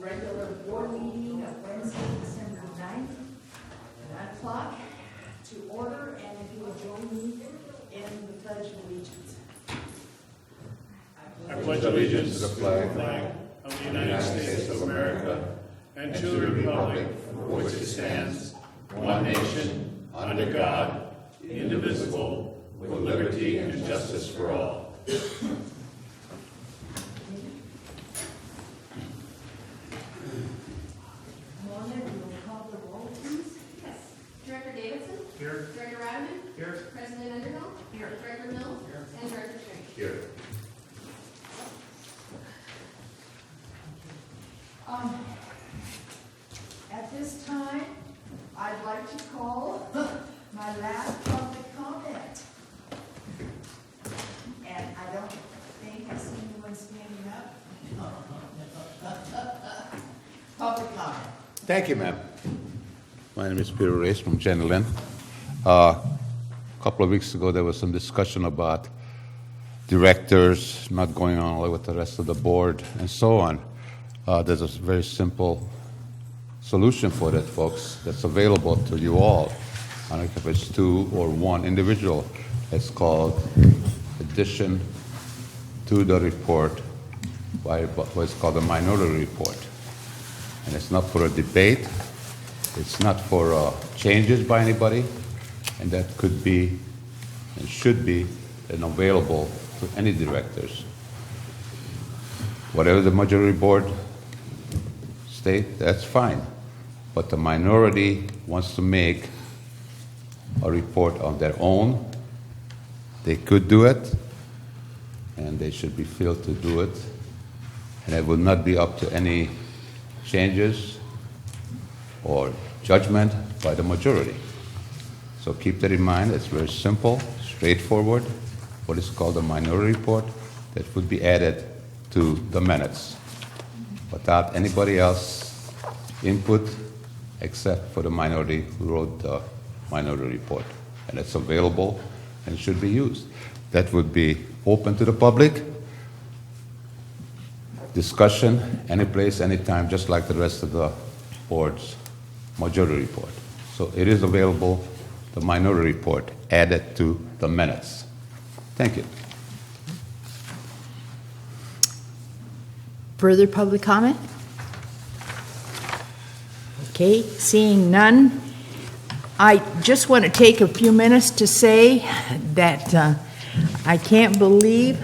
regular board meeting of Wednesday, December 9th, 9 o'clock, to order, and if you will join me in the Pledge of Allegiance. I pledge allegiance to the flag of the United States of America and to the republic for which it stands, one nation, under God, indivisible, with liberty and justice for all. Mona, you will call the roll, please? Yes. Director Davidson? Here. Director Radaman? Here. President Underhill? Here. Director Mills? Here. And Director Strange? Here. At this time, I'd like to call my last public comment. And I don't think I see anyone standing up. Public comment. Thank you, ma'am. My name is Peter Race from Jenny Lynn. A couple of weeks ago, there was some discussion about directors not going on with the rest of the board and so on. There's a very simple solution for that, folks, that's available to you all. I don't know if it's two or one individual. It's called addition to the report by what's called a minority report. And it's not for a debate. It's not for changes by anybody. And that could be and should be and available to any directors. Whatever the majority board state, that's fine. But the minority wants to make a report on their own. They could do it, and they should be filled to do it. And it will not be up to any changes or judgment by the majority. So keep that in mind. It's very simple, straightforward. What is called a minority report that would be added to the minutes without anybody else input except for the minority who wrote the minority report. And it's available and should be used. That would be open to the public, discussion, any place, anytime, just like the rest of the board's majority report. So it is available, the minority report, added to the minutes. Thank you. Further public comment? Okay, seeing none, I just want to take a few minutes to say that I can't believe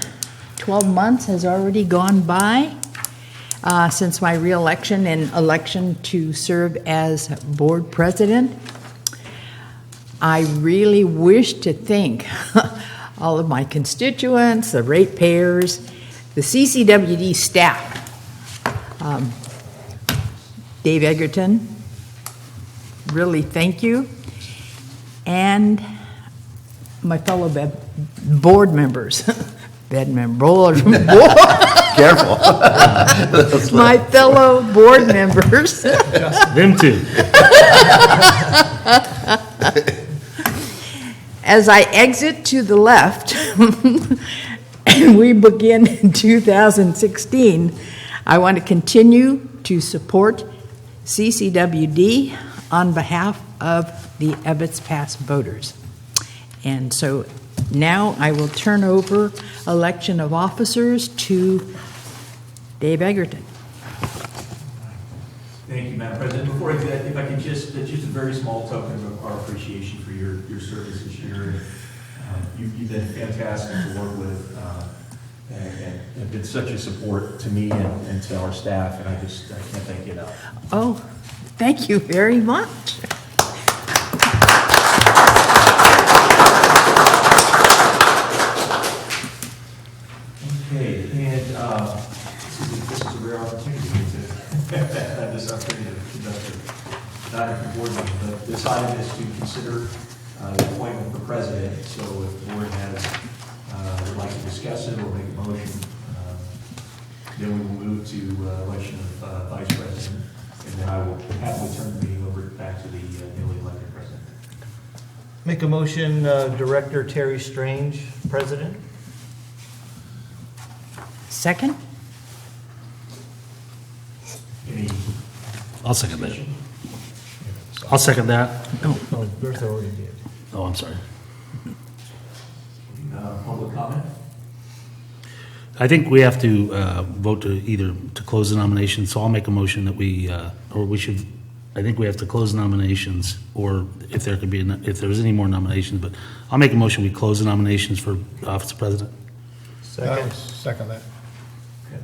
12 months has already gone by since my reelection and election to serve as board president. I really wish to thank all of my constituents, the ratepayers, the CCWD staff, Dave Egerton, really thank you, and my fellow board members, Careful. my fellow board members. Them too. As I exit to the left, and we begin in 2016, I want to continue to support CCWD on behalf of the Ebbets Pass voters. And so now I will turn over election of officers to Dave Egerton. Thank you, Madam President. Before I do that, if I could just a very small token of our appreciation for your service this year. You've been fantastic to work with and have been such a support to me and to our staff, and I can't thank you enough. Oh, thank you very much. Okay, and this is a rare opportunity to have this opportunity to conduct not a board meeting, but this item is to consider the appointment for president. So if the board would like to discuss it or make a motion, then we will move to election of vice president, and then I will happily turn the meeting over back to the newly elected president. Make a motion, Director Terry Strange, President. Second? Any I'll second that. I'll second that. Oh, Bertha already did. Oh, I'm sorry. Public comment? I think we have to vote to either to close the nominations, so I'll make a motion that we, or we should, I think we have to close nominations, or if there could be, if there's any more nominations, but I'll make a motion, we close the nominations for office of president. Second. Second that. Okay.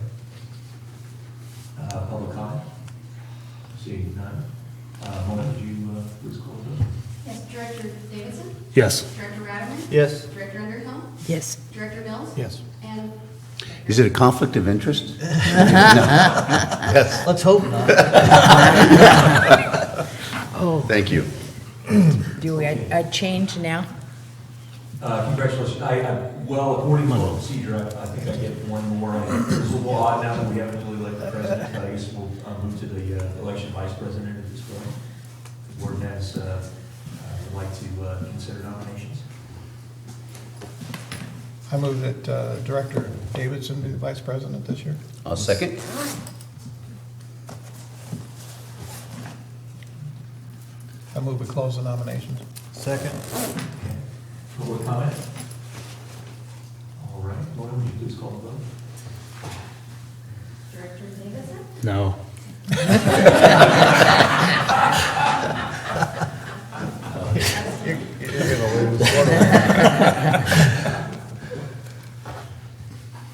Public comment? Seeing none. Mona, would you please call the vote? Yes, Director Davidson? Yes. Director Radaman? Yes. Director Underhill? Yes. Director Mills? Yes. And Is it a conflict of interest? Yes. Let's hope not. Oh, Thank you. do we, I change now? Congratulations. Well, according to the procedure, I think I get one more. It's a little odd now that we haven't really elected the president, but I guess we'll move to the election vice president at this point. The board has, would like to consider nominations. I move that Director Davidson be the vice president this year. I'll second. I move we close the nominations. Second. Public comment? All right. Mona, would you please call the vote? Director Davidson? No. You're gonna lose.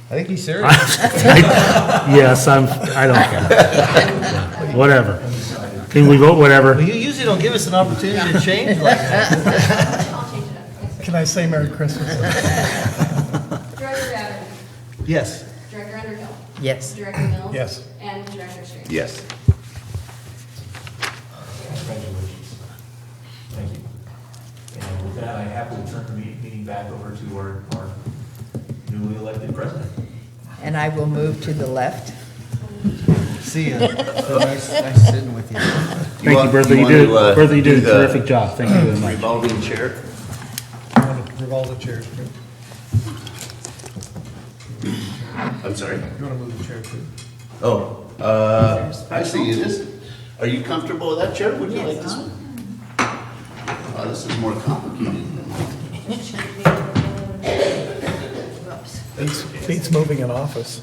I think he's serious. Yes, I don't care. Whatever. Can we vote whatever? Well, you usually don't give us an opportunity to change like that. I'll change it up. Can I say Merry Christmas? Director Radaman? Yes. Director Underhill? Yes. Director Mills? Yes. And Director Strange? Yes. Congratulations. Thank you. And with that, I happily turn the meeting back over to our newly elected president. And I will move to the left. See ya. Nice sitting with you. Thank you, Bertha. You did a terrific job. Thank you very much. Revolving chair. I want to revolve the chairs too. I'm sorry. You want to move the chair too? Oh, I see it is. Are you comfortable with that chair? Would you like this one? Oh, this is more complicated than Feet's moving in office.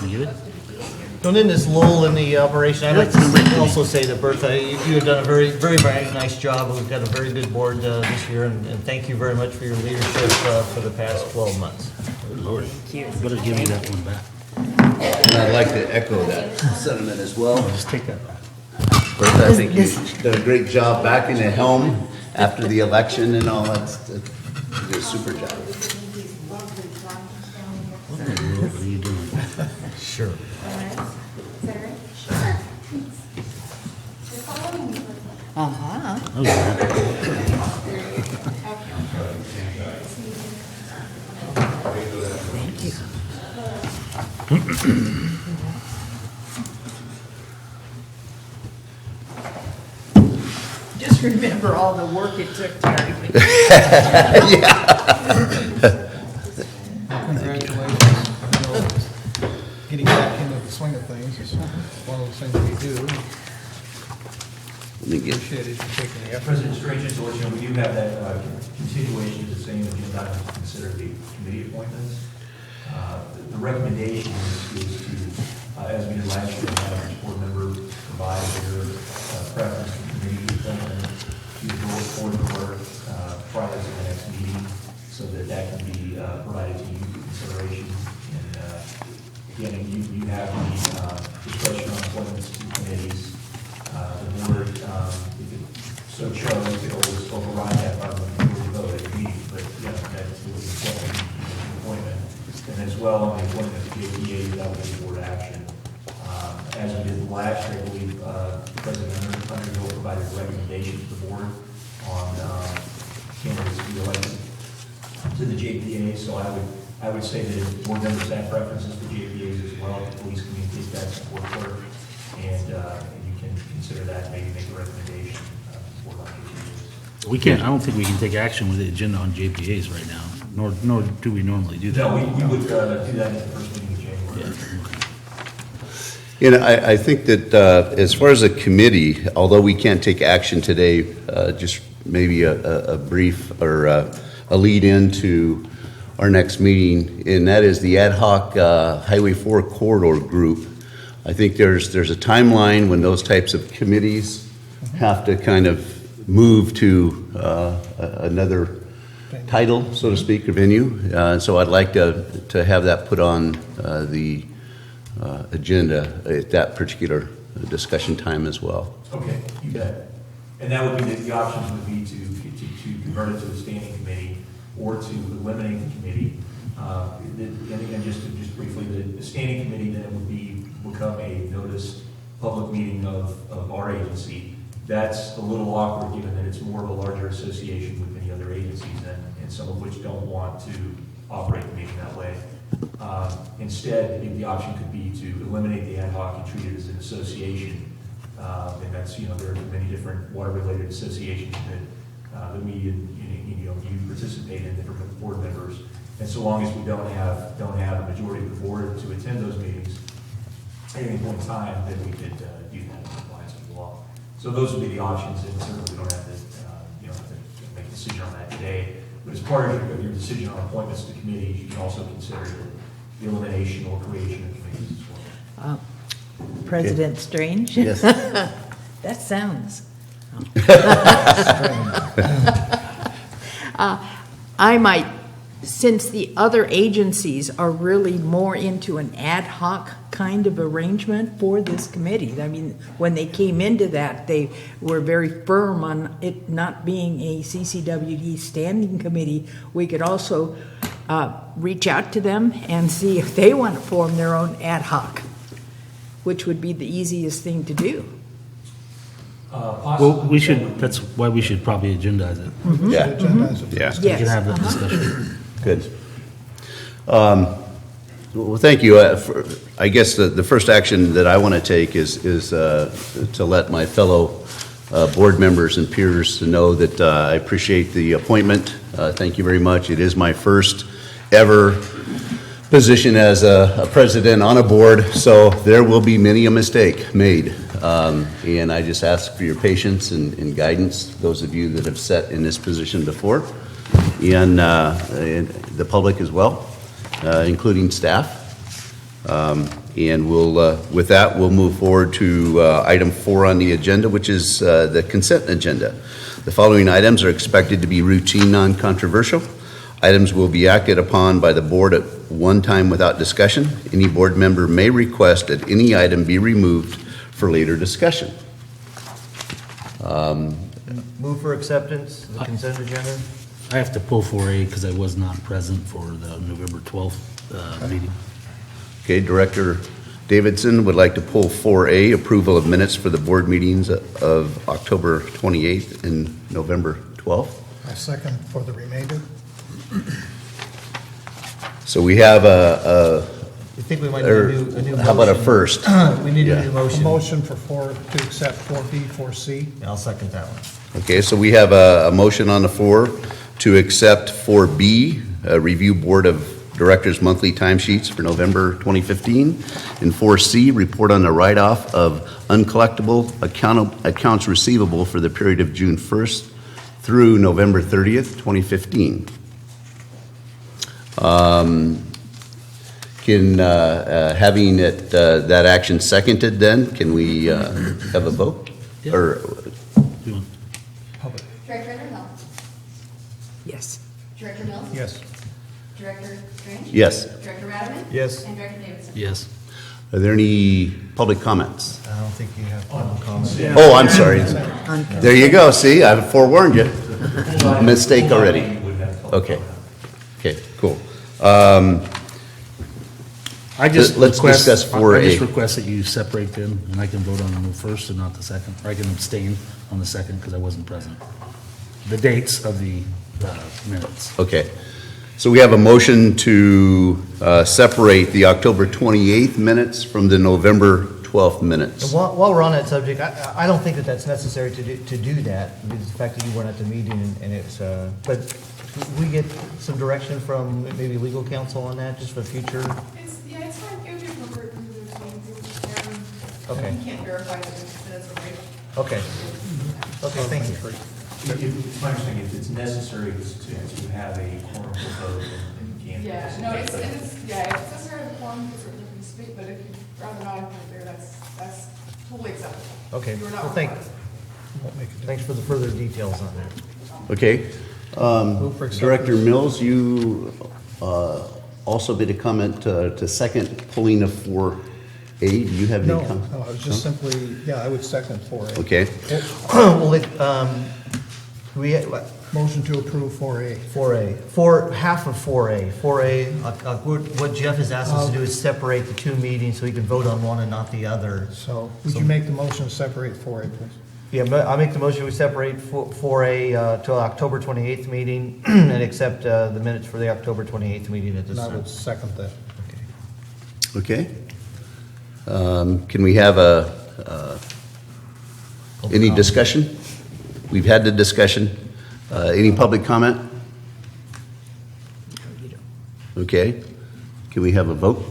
You get it? Don't end this lull in the operation. I'd like to also say that Bertha, you have done a very, very, very nice job. We've got a very good board this year, and thank you very much for your leadership for the past 12 months. Good Lord. You better give me that one back. And I'd like to echo that sentiment as well. Just take that back. Bertha, I think you've done a great job backing the helm after the election and all that. You did a super job. What are you doing? Sure. Sarah? Sure. You're following me. Uh-huh. Thank you. Just remember all the work it took, Terry. Congratulations. Getting back into the swing of things is one of those things we do. Let me get Appreciate it for taking the effort. President Strange, as you know, we do have that continuation of the same agenda items to consider the committee appointments. The recommendation is to, as we did last year, have each board member provide their preference for committee appointment to the board clerk prior to the next meeting, so that that can be provided to you for consideration. And again, you have the discretion on appointments to committees. The board, if it so chose, could always override that by the majority vote at the meeting, but yeah, that's the appointment. And as well, on the appointment to JPA, that would be board action. As we did last year, I believe President Underhill provided a recommendation to the board on candidates to be elected to the JPA. So I would say that if board members have preferences for JPAs as well, please communicate that to the board clerk. And you can consider that, maybe make a recommendation for JPAs. We can't, I don't think we can take action with the agenda on JPAs right now, nor do we normally do that. No, we would do that at the first meeting You know, I think that as far as a committee, although we can't take action today, just maybe a brief or a lead into our next meeting, and that is the ad hoc Highway 4 corridor group. I think there's a timeline when those types of committees have to kind of move to another title, so to speak, or venue. So I'd like to have that put on the agenda at that particular discussion time as well. Okay, you bet. And that would be, the options would be to convert it to a standing committee or to eliminate the committee. And again, just briefly, the standing committee, then it would become a noticed public meeting of our agency. That's a little awkward, given that it's more of a larger association with many other agencies, and some of which don't want to operate the meeting that way. Instead, the option could be to eliminate the ad hoc and treat it as an association. And that's, there are many different water-related associations that we, you participate in, different board members. And so long as we don't have a majority of the board to attend those meetings at any point in time, then we could do that in compliance with the law. So those would be the options, and certainly we don't have to, have to make a decision on that today. But as part of your decision on appointments to committees, you can also consider the elimination or creation of committees as well. President Strange? Yes. That sounds. I might, since the other agencies are really more into an ad hoc kind of arrangement for this committee. I mean, when they came into that, they were very firm on it not being a CCWD standing committee. We could also reach out to them and see if they want to form their own ad hoc, which would be the easiest thing to do. Well, that's why we should probably agendize it. Yeah. Yes. We can have that discussion. Good. Well, thank you. I guess the first action that I want to take is to let my fellow board members and peers to know that I appreciate the appointment. Thank you very much. It is my first ever position as a president on a board, so there will be many a mistake made. And I just ask for your patience and guidance, those of you that have sat in this position before, and the public as well, including staff. And with that, we'll move forward to item 4 on the agenda, which is the consent agenda. The following items are expected to be routine, non-controversial. Items will be acted upon by the board at one time without discussion. Any board member may request that any item be removed for later discussion. Move for acceptance of the consent agenda? I have to pull 4A because I was not present for the November 12th meeting. Okay, Director Davidson would like to pull 4A, approval of minutes for the board meetings of October 28th and November 12th. I second for the remainder. So we have I think we might need a new motion. how about a first? We need a new A motion. motion to accept 4B, 4C. I'll second that one. Okay, so we have a motion on the floor to accept 4B, review Board of Directors monthly timesheets for November 2015, and 4C, report on the write-off of uncollectible accounts receivable for the period of June 1st through November 30th, 2015. Having it, that action seconded then, can we have a vote? Yeah. Or, You want- Public. Director Underhill. Yes. Director Mills. Yes. Director Strange. yes. Director Radaman. Yes. And Director Davidson. Yes. Are there any public comments? I don't think you have public comment. Oh, I'm sorry. There you go, see, I've forewarned you. Mistake already. Okay. Okay, cool. I just Let's request, discuss 4A. I just request that you separate them, and I can vote on the first and not the second, or I can abstain on the second because I wasn't present. The dates of the minutes. Okay. So we have a motion to separate the October 28th minutes from the November 12th minutes. And while we're on that subject, I don't think that that's necessary to do that, because the fact that you weren't at the meeting and it's, but we get some direction from maybe legal counsel on that, just for future? It's fine. It would be appropriate for you to Okay, You can't verify the minutes are right. okay. Okay, thank you. It's my understanding if it's necessary to have a quorum to vote, then you can't. Yeah, no, it's, yeah, it's necessary to form, because we can speak, but if you'd rather not include there, that's totally acceptable. Okay, You are not well, required. thanks for the further details on that. Okay. Move for acceptance. Director Mills, you also made a comment to second pulling of 4A. Do you have any No, comment? no, I was just simply, yeah, I would second 4A. Okay. Well, what? Motion to approve 4A. 4A, half of 4A. 4A, what Jeff has asked us to do is separate the two meetings so he can vote on one and not the other. So would you make the motion to separate 4A, please? Yeah, but I'll make the motion, we separate 4A to October 28th meeting and accept the minutes for the October 28th meeting at this And I time. would second that. Okay. Can we have any discussion? We've had the discussion. Any public comment? Okay. Can we have a vote?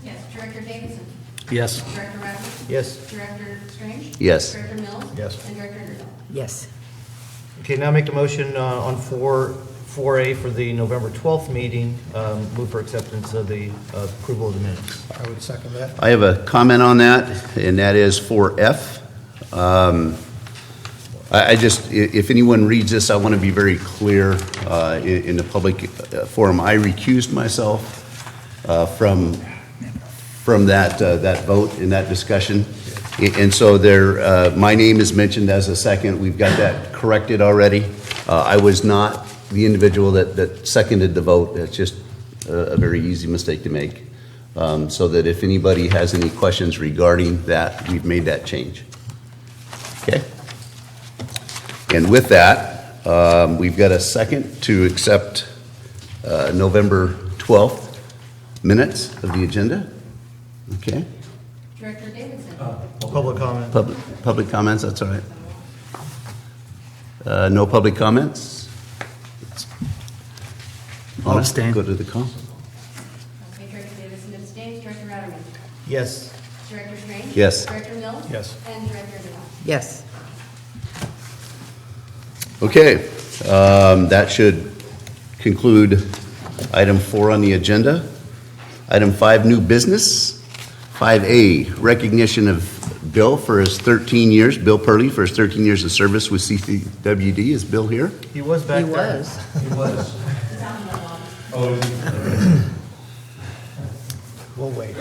Yes, Director Davidson. Yes. Director Radley. Yes. Director Strange. Yes. Director Mills. Yes. And Director Underhill. Yes. Okay, now make the motion on 4A for the November 12th meeting, move for acceptance of the approval of the minutes. I would second that. I have a comment on that, and that is for F. I just, if anyone reads this, I want to be very clear in the public forum. I recused myself from that vote in that discussion. And so there, my name is mentioned as a second. We've got that corrected already. I was not the individual that seconded the vote. It's just a very easy mistake to make. So that if anybody has any questions regarding that, we've made that change. Okay? And with that, we've got a second to accept November 12th minutes of the agenda. Okay? Director Davidson. Public comment. Public comments, that's all right. No public comments? I'll abstain. Go to the call. Okay, Director Davidson abstains. Director Ratterman. Yes. Director Strange. Yes. Director Mills. Yes. And Director Underhill. Yes. Okay, that should conclude item 4 on the agenda. Item 5, new business. 5A, recognition of Bill for his 13 years, Bill Purley for his 13 years of service with CCWD. Is Bill here? He was back He there. was. He was. We'll wait.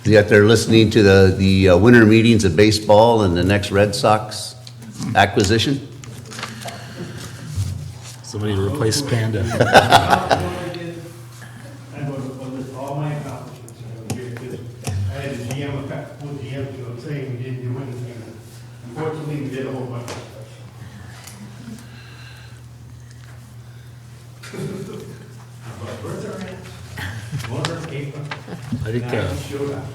Yet they're listening to the winter meetings of baseball and the next Red Sox acquisition. Somebody to replace Panda. I want to list all my accomplishments when I was here, because I had a GM, a full GM, so I'm saying we didn't do anything. Unfortunately, we did a whole bunch of stuff. But where's our hands? Water, paper. I think, Showed up.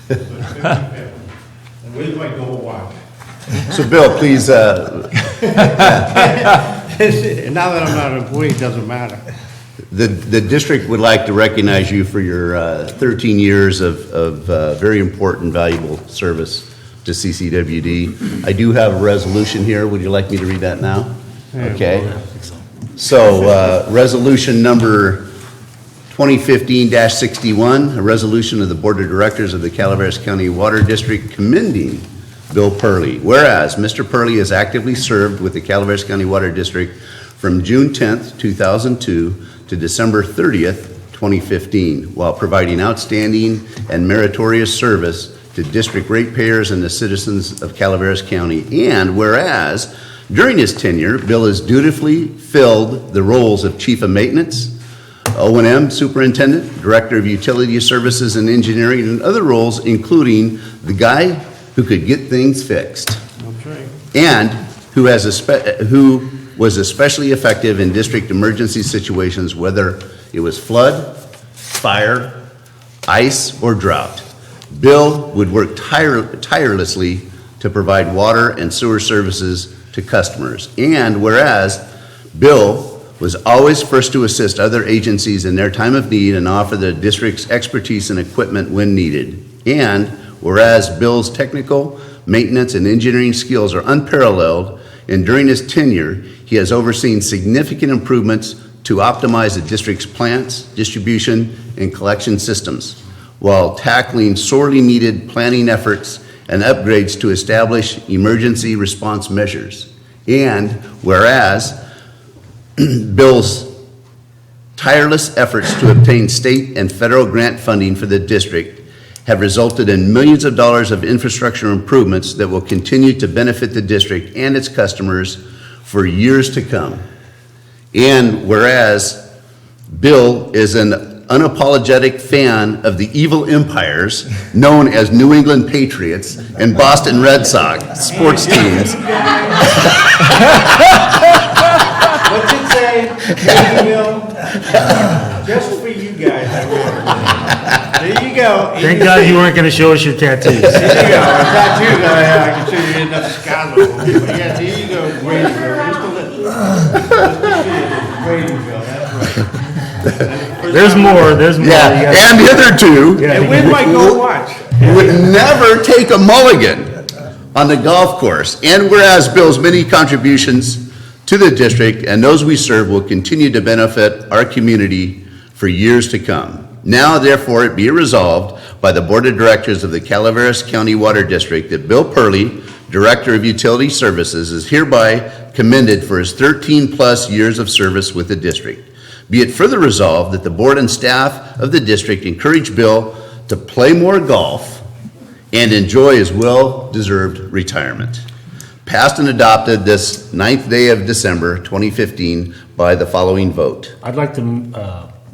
So it's 55. And where's my gold watch? So Bill, please, Now that I'm not an employee, it doesn't matter. the district would like to recognize you for your 13 years of very important, valuable service to CCWD. I do have a resolution here. Would you like me to read that now? Okay. So, resolution number 2015-61, a resolution of the Board of Directors of the Calaveras County Water District commending Bill Purley. Whereas Mr. Purley has actively served with the Calaveras County Water District from June 10th, 2002 to December 30th, 2015, while providing outstanding and meritorious service to district ratepayers and the citizens of Calaveras County. And whereas during his tenure, Bill has dutifully filled the roles of Chief of Maintenance, O&M Superintendent, Director of Utility Services and Engineering, and other roles, including the guy who could get things fixed. That's right. And who was especially effective in district emergency situations, whether it was flood, fire, ice, or drought. Bill would work tirelessly to provide water and sewer services to customers. And whereas Bill was always first to assist other agencies in their time of need and offer the district's expertise and equipment when needed. And whereas Bill's technical, maintenance, and engineering skills are unparalleled, and during his tenure, he has overseen significant improvements to optimize the district's plants, distribution, and collection systems, while tackling sorely needed planning efforts and upgrades to establish emergency response measures. And whereas Bill's tireless efforts to obtain state and federal grant funding for the district have resulted in millions of dollars of infrastructure improvements that will continue to benefit the district and its customers for years to come. And whereas Bill is an unapologetic fan of the evil empires known as New England Patriots and Boston Red Sox sports teams. What's it say? Hey, Bill? Just for you guys, I wrote it. There you go. Thank God you weren't going to show us your tattoos. There you go. Tattoos, I can show you enough scars on them. But yeah, there you go. Brady Bill. Just a little. Brady Bill, that's right. There's more. Yeah, and hitherto, And where's my gold watch? would never take a mulligan on the golf course. And whereas Bill's many contributions to the district and those we serve will continue to benefit our community for years to come. Now, therefore, it be resolved by the Board of Directors of the Calaveras County Water District that Bill Purley, Director of Utility Services, is hereby commended for his 13-plus years of service with the district. Be it further resolved that the board and staff of the district encourage Bill to play more golf and enjoy his well-deserved retirement. Passed and adopted this 9th day of December 2015 by the following vote. I'd like to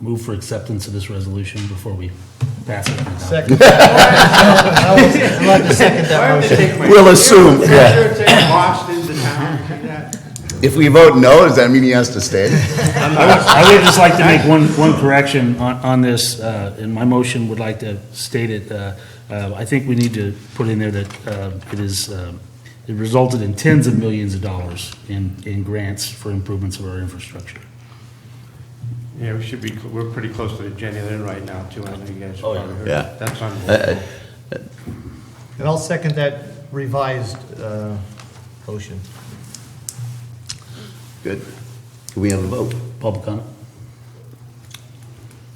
move for acceptance of this resolution before we pass it. Second. I'd like to second that motion. We'll assume, yeah. Sure, it's in Boston, the town, see that? If we vote no, does that mean he has to stay? I would just like to make one correction on this, and my motion would like to state it. I think we need to put in there that it resulted in tens of millions of dollars in grants for improvements of our infrastructure. Yeah, we're pretty close to the Jenny Lynn right now, too. I know you guys Oh, yeah. probably heard. Yeah. That's unbelievable. And I'll second that revised motion. Good. Can we have a vote? Public comment?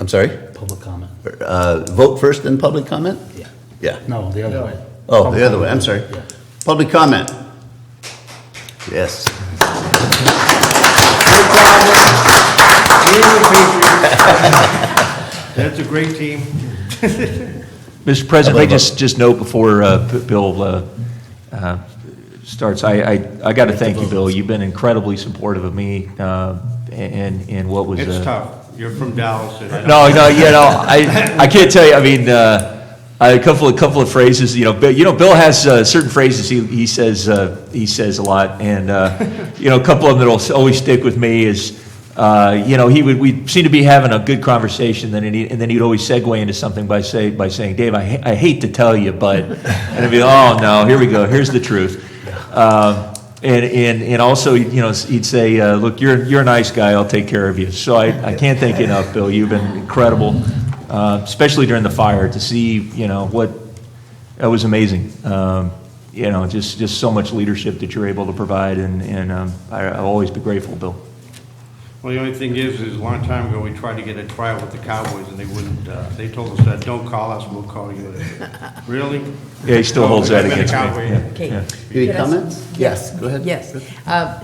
I'm sorry? Public comment. Vote first, then public comment? Yeah. Yeah. No, the other way. Oh, Public the other way, I'm comment. sorry. Yeah. Public comment? Yes. That's a great team. Mr. President, I just note before Bill starts, I got to thank you, Bill. You've been incredibly supportive of me and what was. It's tough. You're from Dallas. And I can't tell you. I mean, a couple of phrases. Bill has certain phrases he says a lot, and a couple of them that'll always stick with me is. We'd seem to be having a good conversation, and then he'd always segue into something by saying, Dave, I hate to tell you, but, and I'd be, oh no, here we go, here's the truth. And also, he'd say, look, you're a nice guy, I'll take care of you. So I can't thank you enough, Bill. You've been incredible, especially during the fire, to see, what, that was amazing. Just so much leadership that you're able to provide, and I'll always be grateful, Bill. well, the only thing is a long time ago, we tried to get a trial with the Cowboys, and they wouldn't, they told us that, don't call us, we'll call you. Really? Yeah, he still holds that I've been a against me. Cowboy. Yeah. Okay. Yeah. Any Yes. comments? Yes. Go ahead. Yes.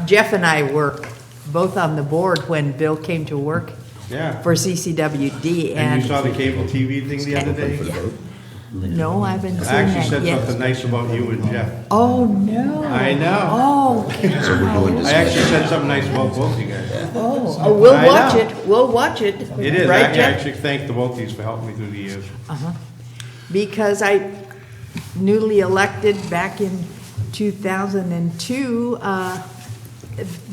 Jeff and I were both on the board when Bill came to work Yeah. for CCWD, And you saw the cable TV thing the other day? No, I haven't seen I actually that said yet. something nice about you and Jeff. Oh, no. I know. Oh, I actually said something nice about both of you guys. oh, we'll I watch know. it, we'll watch it. It is. Right, I Jeff? actually thank the both of you for helping me through the years. Because I newly elected back in 2002,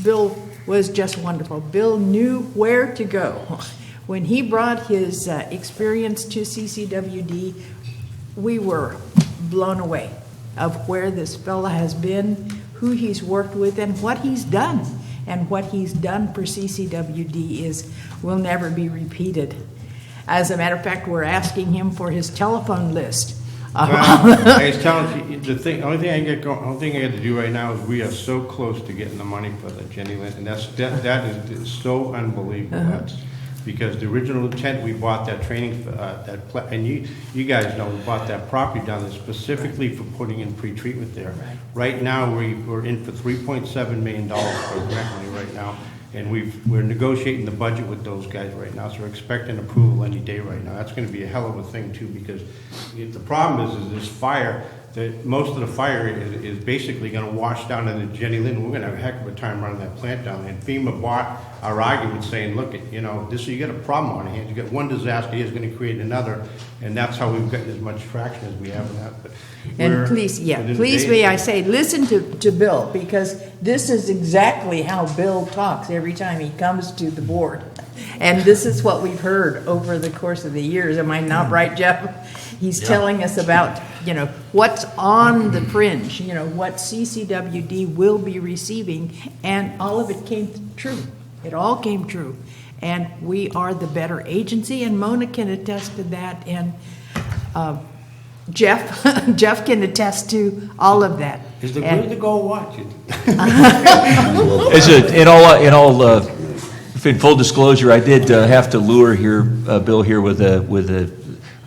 Bill was just wonderful. Bill knew where to go. When he brought his experience to CCWD, we were blown away. of where this fella has been, who he's worked with, and what he's done. And what he's done for CCWD will never be repeated. As a matter of fact, we're asking him for his telephone list. Well, I was telling you, only thing I got to do right now is we are so close to getting the money for the Jenny Lind, and that is so unbelievable. That's because the original intent, we bought that training, and you guys know, we bought that property down there specifically for putting in pre-treatment there. Right now, we're in for $3.7 million for grant money right now, and we're negotiating the budget with those guys right now, so we're expecting approval any day right now. That's going to be a hell of a thing too, because the problem is this fire. Most of the fire is basically going to wash down into Jenny Lind. We're going to have a heck of a time running that plant down there. And FEMA bought our argument saying, look, you got a problem on your hands. You got one disaster, here's going to create another, and that's how we've gotten as much traction as we have in that. But and please may I say, listen to Bill, because this is exactly how Bill talks every time he comes to the board. And this is what we've heard over the course of the years. Am I not right, Jeff? He's telling us about, what's on the fringe, what CCWD will be receiving, and all of it came true. It all came true. And we are the better agency, and Mona can attest to that, and Jeff can attest to all of that. Is the good to go watch it? In full disclosure, I did have to lure Bill here with a.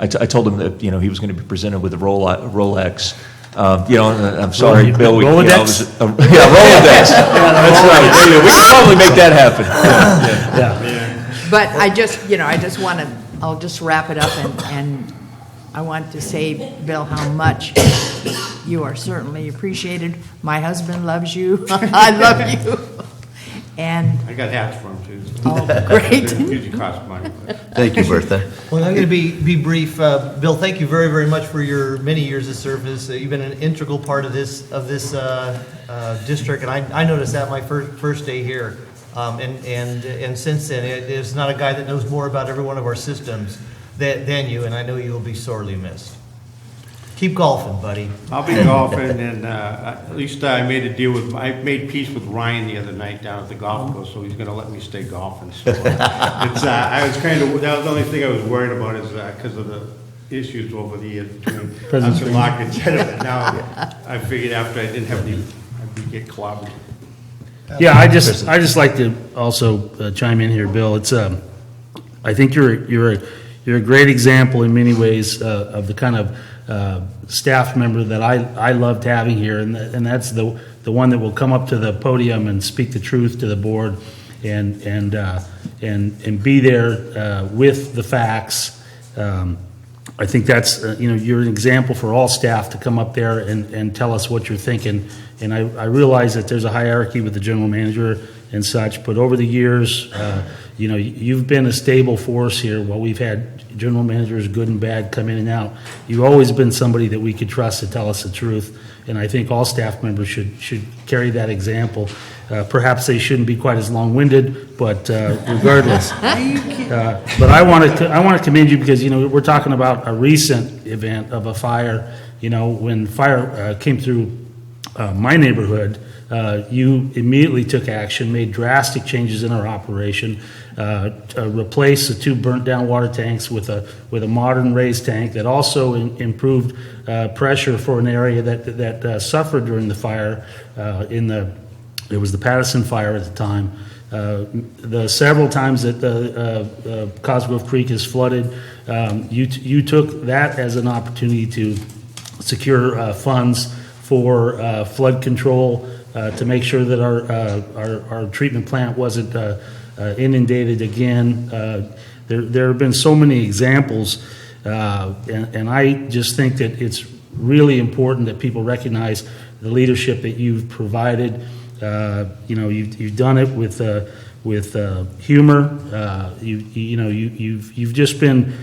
I told him that he was going to be presented with a Rolex. I'm sorry, Bill. Rolodex. Rolodex. That's right. We can probably make that happen. Yeah. But I'll just wrap it up, and I want to say, Bill, how much you are certainly appreciated. My husband loves you. I love you. And I got hats for him too. So. Oh, great. They usually cost money. Thank you, Bertha. Well, I'm going to be brief. Bill, thank you very, very much for your many years of service. You've been an integral part of this district, and I noticed that my first day here. And since then, there's not a guy that knows more about every one of our systems than you, and I know you will be sorely missed. Keep golfing, buddy. I'll be golfing, and at least I made peace with Ryan the other night down at the golf course, so he's going to let me stay golfing. So that was the only thing I was worried about is because of the issues over the years between us and Locke, et cetera. But now I figured after I didn't have I'd get clobbered. Yeah, I just like to also chime in here, Bill. It's I think you're a great example in many ways of the kind of staff member that I loved having here, and that's the one that will come up to the podium and speak the truth to the board, and be there with the facts. I think that's you're an example for all staff to come up there and tell us what you're thinking. And I realize that there's a hierarchy with the general manager and such, but over the years, you've been a stable force here. While we've had general managers, good and bad, come in and out, you've always been somebody that we could trust to tell us the truth. And I think all staff members should carry that example. Perhaps they shouldn't be quite as long-winded, but regardless. But I want to commend you because we're talking about a recent event of a fire. When fire came through my neighborhood, you immediately took action, made drastic changes in our operation, replaced the 2 burnt-down water tanks with a modern raised tank that also improved pressure for an area that suffered during the fire. It was the Patterson fire at the time. The several times that the Cosgrove Creek is flooded, you took that as an opportunity to secure funds for flood control, to make sure that our treatment plant wasn't inundated again. There have been so many examples, and I just think that it's really important that people recognize the leadership that you've provided. You've done it with humor. You've just been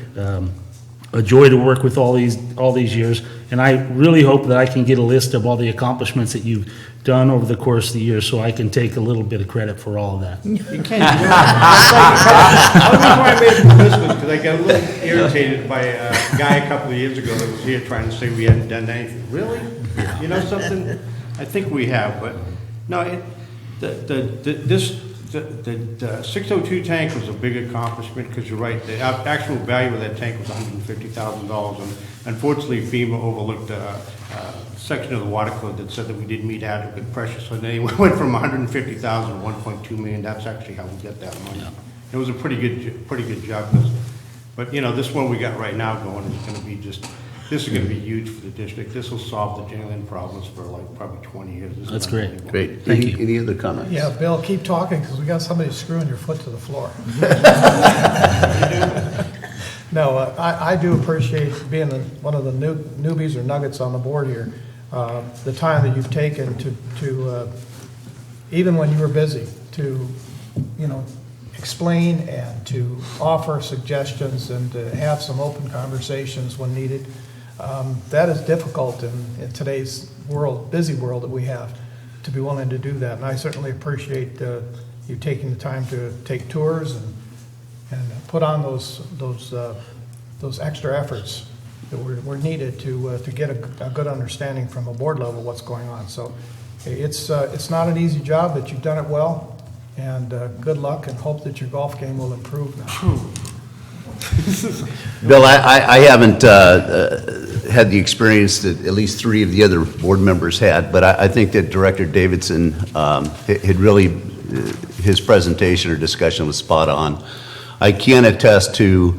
a joy to work with all these years, and I really hope that I can get a list of all the accomplishments that you've done over the course of the year, so I can take a little bit of credit for all of that. You can't do that. The only reason why I made the list was because I got a little irritated by a guy a couple of years ago that was here trying to say we hadn't done anything. Really? You know something? I think we have, but no, the 602 tank was a big accomplishment, because you're right, the actual value of that tank was $150,000, and unfortunately FEMA overlooked a section of the water code that said that we didn't meet adequate pressure, so they went from $150,000 to $1.2 million. That's actually how we get that money. It was a pretty good job, but you know, this one we got right now going is going to be this is going to be huge for the district. This will solve the Jalen problems for like probably 20 years. This is That's great. unbelievable. Great. Thank you. Any other comments? Yeah, Bill, keep talking, because we got somebody screwing your foot to the floor. No, I do appreciate being one of the newbies or nuggets on the board here, the time that you've taken to even when you were busy, to, you know, explain and to offer suggestions and to have some open conversations when needed. That is difficult in today's world, busy world that we have, to be willing to do that. And I certainly appreciate you taking the time to take tours and put on those extra efforts that were needed to get a good understanding from a board level what's going on. So it's not an easy job, but you've done it well. And good luck, and hope that your golf game will improve now. Bill, I haven't had the experience that at least 3 of the other board members had, but I think that Director Davidson had really, his presentation or discussion was spot on. I can attest to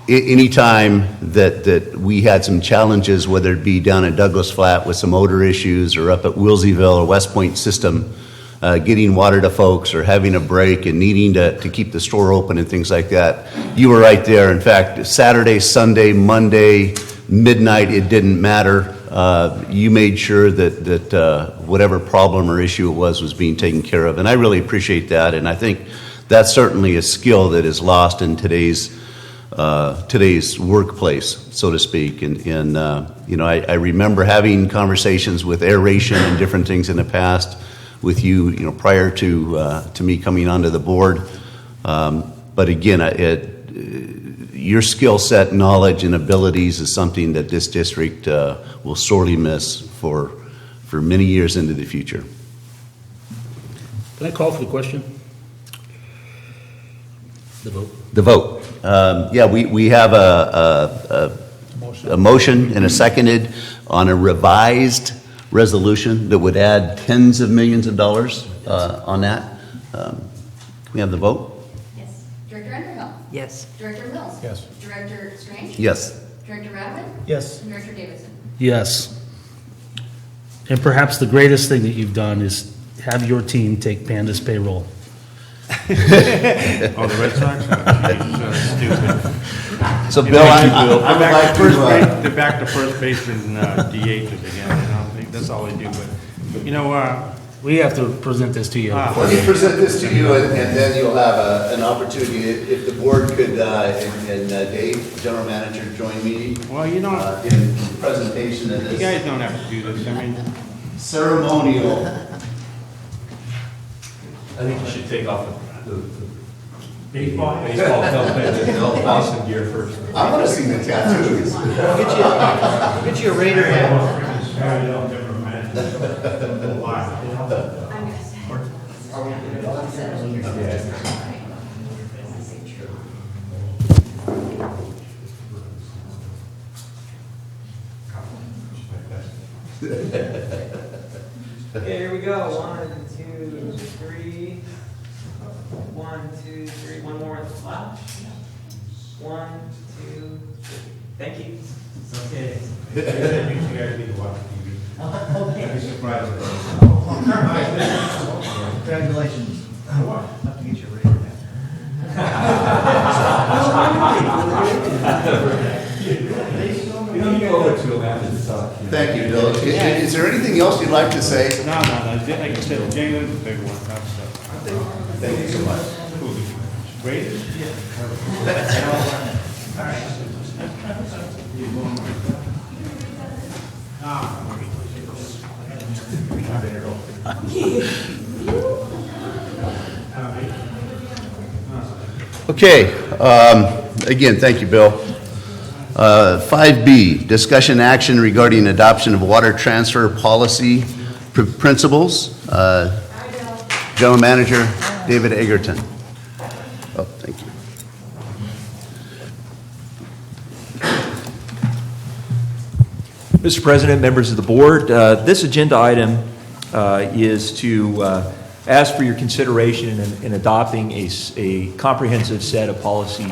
any time that we had some challenges, whether it be down at Douglas Flat with some odor issues, or up at Wilseyville or West Point system, getting water to folks or having a break and needing to keep the store open and things like that. You were right there. In fact, Saturday, Sunday, Monday, midnight, it didn't matter. You made sure that whatever problem or issue it was being taken care of. And I really appreciate that. And I think that's certainly a skill that is lost in today's workplace, so to speak. And you know, I remember having conversations with aeration and different things in the past with you know, prior to me coming onto the board. But again, your skill set, knowledge, and abilities is something that this district will sorely miss for many years into the future. Can I call for the question? The vote. The vote. Yeah, we have a motion and a seconded on a revised resolution that would add tens of millions of dollars on that. Can we have the vote? Yes. Director Underhill? Yes. Director Mills? Yes. Director Strange? Yes. Director Radwin? Yes. And Director Davidson? Yes. And perhaps the greatest thing that you've done is have your team take Panda's payroll. Oh, the Red Sox? Stupid. So Bill, They're back to first base and DHs again, you know, that's all they do, but, you know, We have to present this to you. let me present this to you, and then you'll have an opportunity, if the board could, and Dave, General Manager, join me well, you know, in the presentation of you this guys don't have to do this, I mean, ceremonial. I think you should take off the baseball helmet, Boston gear first. I want to see the tattoos. Get you a Raider hat. Okay, here we go. 1, 2, 3. 1, 2, 3. One more at the flash. 1, 2, 3. Thank you. Okay. I'd be surprised. Congratulations. Have to get you a Raider Thank you, Bill. Is there anything else you'd like to say? No, like I said, Jalen's a big one, that's, Thank you so much. Raiders? Yeah. All right. Okay, again, thank you, Bill. 5B, discussion action regarding adoption of water transfer policy principles. General Manager David Egerton. Oh, thank you. Mr. President, members of the board, this agenda item is to ask for your consideration in adopting a comprehensive set of policy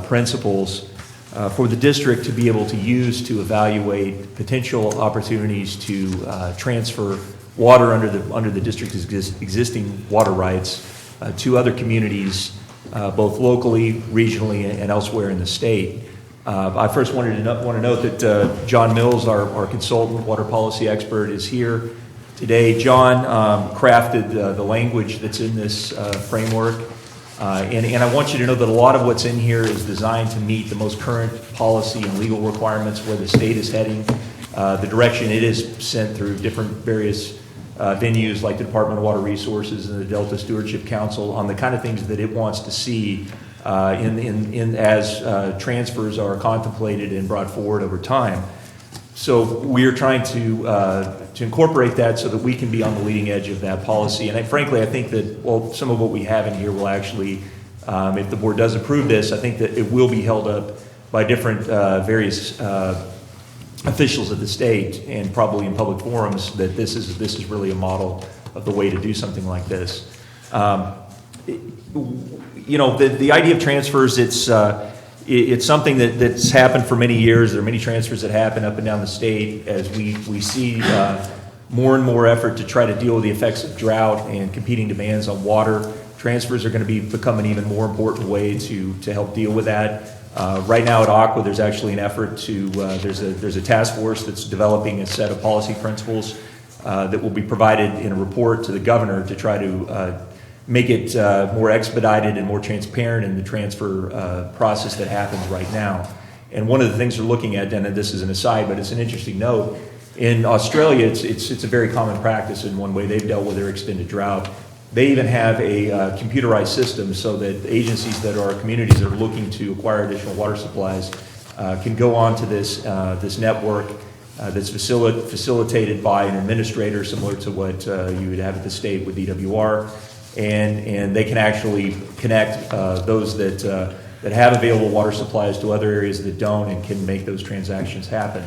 principles for the district to be able to use to evaluate potential opportunities to transfer water under the district's existing water rights to other communities, both locally, regionally, and elsewhere in the state. I first want to note that John Mills, our consultant, water policy expert, is here today. John crafted the language that's in this framework, and I want you to know that a lot of what's in here is designed to meet the most current policy and legal requirements where the state is heading, the direction it is sent through different various venues like the Department of Water Resources and the Delta Stewardship Council on the kind of things that it wants to see as transfers are contemplated and brought forward over time. So we are trying to incorporate that so that we can be on the leading edge of that policy. And frankly, I think that, well, some of what we have in here will actually, if the board does approve this, I think that it will be held up by different various officials of the state and probably in public forums that this is really a model of the way to do something like this. You know, the idea of transfers, it's something that's happened for many years. There are many transfers that happen up and down the state as we see more and more effort to try to deal with the effects of drought and competing demands on water. Transfers are going to become an even more important way to help deal with that. Right now at Aqua, there's actually an effort to, there's a task force that's developing a set of policy principles that will be provided in a report to the governor to try to make it more expedited and more transparent in the transfer process that happens right now. And one of the things we're looking at, and this is an aside, but it's an interesting note, in Australia, it's a very common practice in one way they've dealt with their extended drought. They even have a computerized system so that agencies that are communities that are looking to acquire additional water supplies can go on to this network that's facilitated by an administrator similar to what you would have at the state with DWR. And they can actually connect those that have available water supplies to other areas that don't and can make those transactions happen.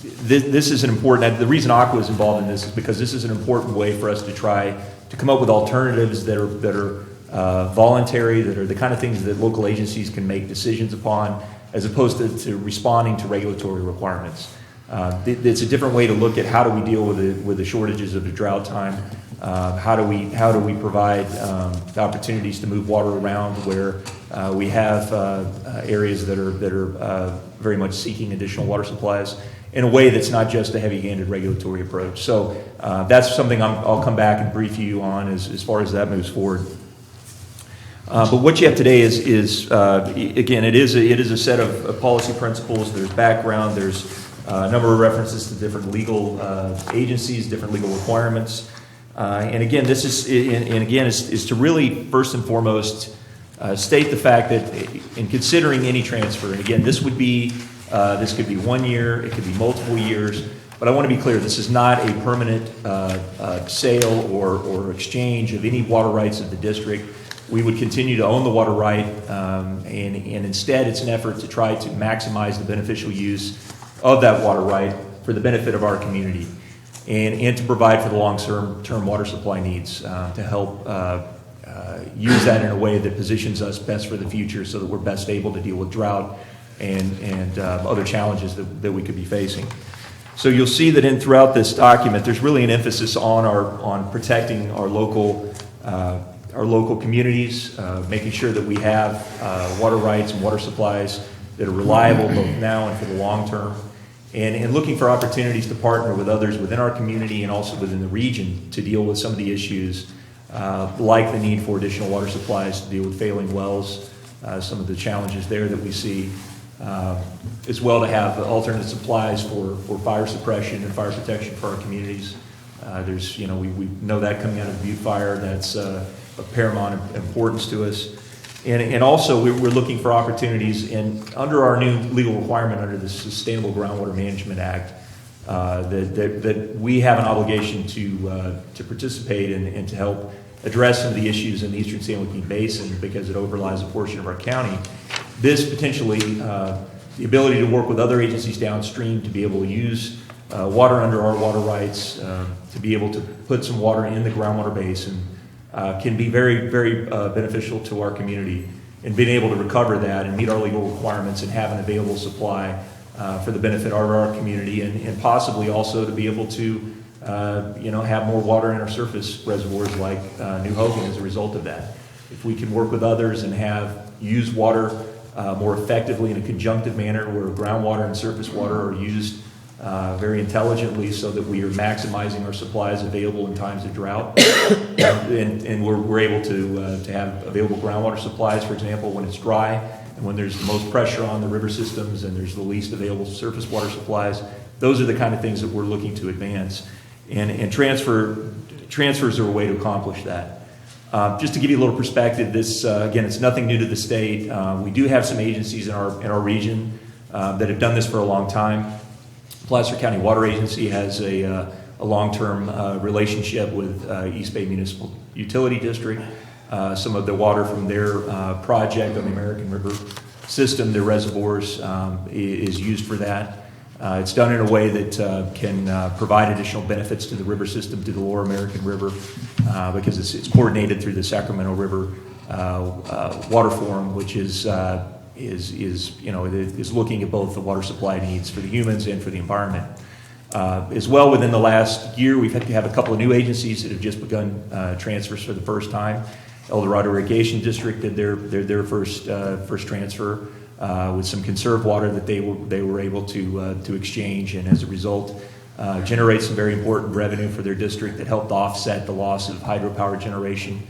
This is an important, the reason Aqua is involved in this is because this is an important way for us to try to come up with alternatives that are voluntary, that are the kind of things that local agencies can make decisions upon, as opposed to responding to regulatory requirements. It's a different way to look at how do we deal with the shortages of the drought time. How do we provide the opportunities to move water around where we have areas that are very much seeking additional water supplies in a way that's not just a heavy-handed regulatory approach. So that's something I'll come back and brief you on as far as that moves forward. But what you have today is again, it is a set of policy principles. There's background. There's a number of references to different legal agencies, different legal requirements. And again, this is to really first and foremost state the fact that in considering any transfer, and again, this could be 1 year, it could be multiple years, but I want to be clear, this is not a permanent sale or exchange of any water rights of the district. We would continue to own the water right, and instead it's an effort to try to maximize the beneficial use of that water right for the benefit of our community. And to provide for the long-term water supply needs to help use that in a way that positions us best for the future so that we're best able to deal with drought and other challenges that we could be facing. So you'll see that throughout this document, there's really an emphasis on protecting our local communities, making sure that we have water rights and water supplies that are reliable both now and for the long term. And looking for opportunities to partner with others within our community and also within the region to deal with some of the issues like the need for additional water supplies to deal with failing wells, some of the challenges there that we see, as well to have alternate supplies for fire suppression and fire protection for our communities. There's, we know that coming out of the Butte fire, that's of paramount importance to us. And also, we're looking for opportunities, and under our new legal requirement under the Sustainable Groundwater Management Act, that we have an obligation to participate and to help address some of the issues in the Eastern San Joaquin Basin because it overlies a portion of our county. This potentially, the ability to work with other agencies downstream to be able to use water under our water rights, to be able to put some water in the groundwater basin, can be very, very beneficial to our community, and being able to recover that and meet our legal requirements and have an available supply for the benefit of our community, and possibly also to be able to have more water in our surface reservoirs like New Hogan as a result of that. If we can work with others and use water more effectively in a conjunctive manner where groundwater and surface water are used very intelligently so that we are maximizing our supplies available in times of drought, and we're able to have available groundwater supplies, for example, when it's dry and when there's the most pressure on the river systems and there's the least available surface water supplies. Those are the kind of things that we're looking to advance, and transfers are a way to accomplish that. Just to give you a little perspective, this again, it's nothing new to the state. We do have some agencies in our region that have done this for a long time. Placer County Water Agency has a long-term relationship with East Bay Municipal Utility District. Some of the water from their project on the American River system, their reservoirs, is used for that. It's done in a way that can provide additional benefits to the river system, to the Lower American River, because it's coordinated through the Sacramento River Water Forum, which is looking at both the water supply needs for the humans and for the environment. As well, within the last year, we've had to have a couple of new agencies that have just begun transfers for the first time. El Dorado Irrigation District did their first transfer with some conserved water that they were able to exchange, and as a result, generate some very important revenue for their district that helped offset the loss of hydropower generation.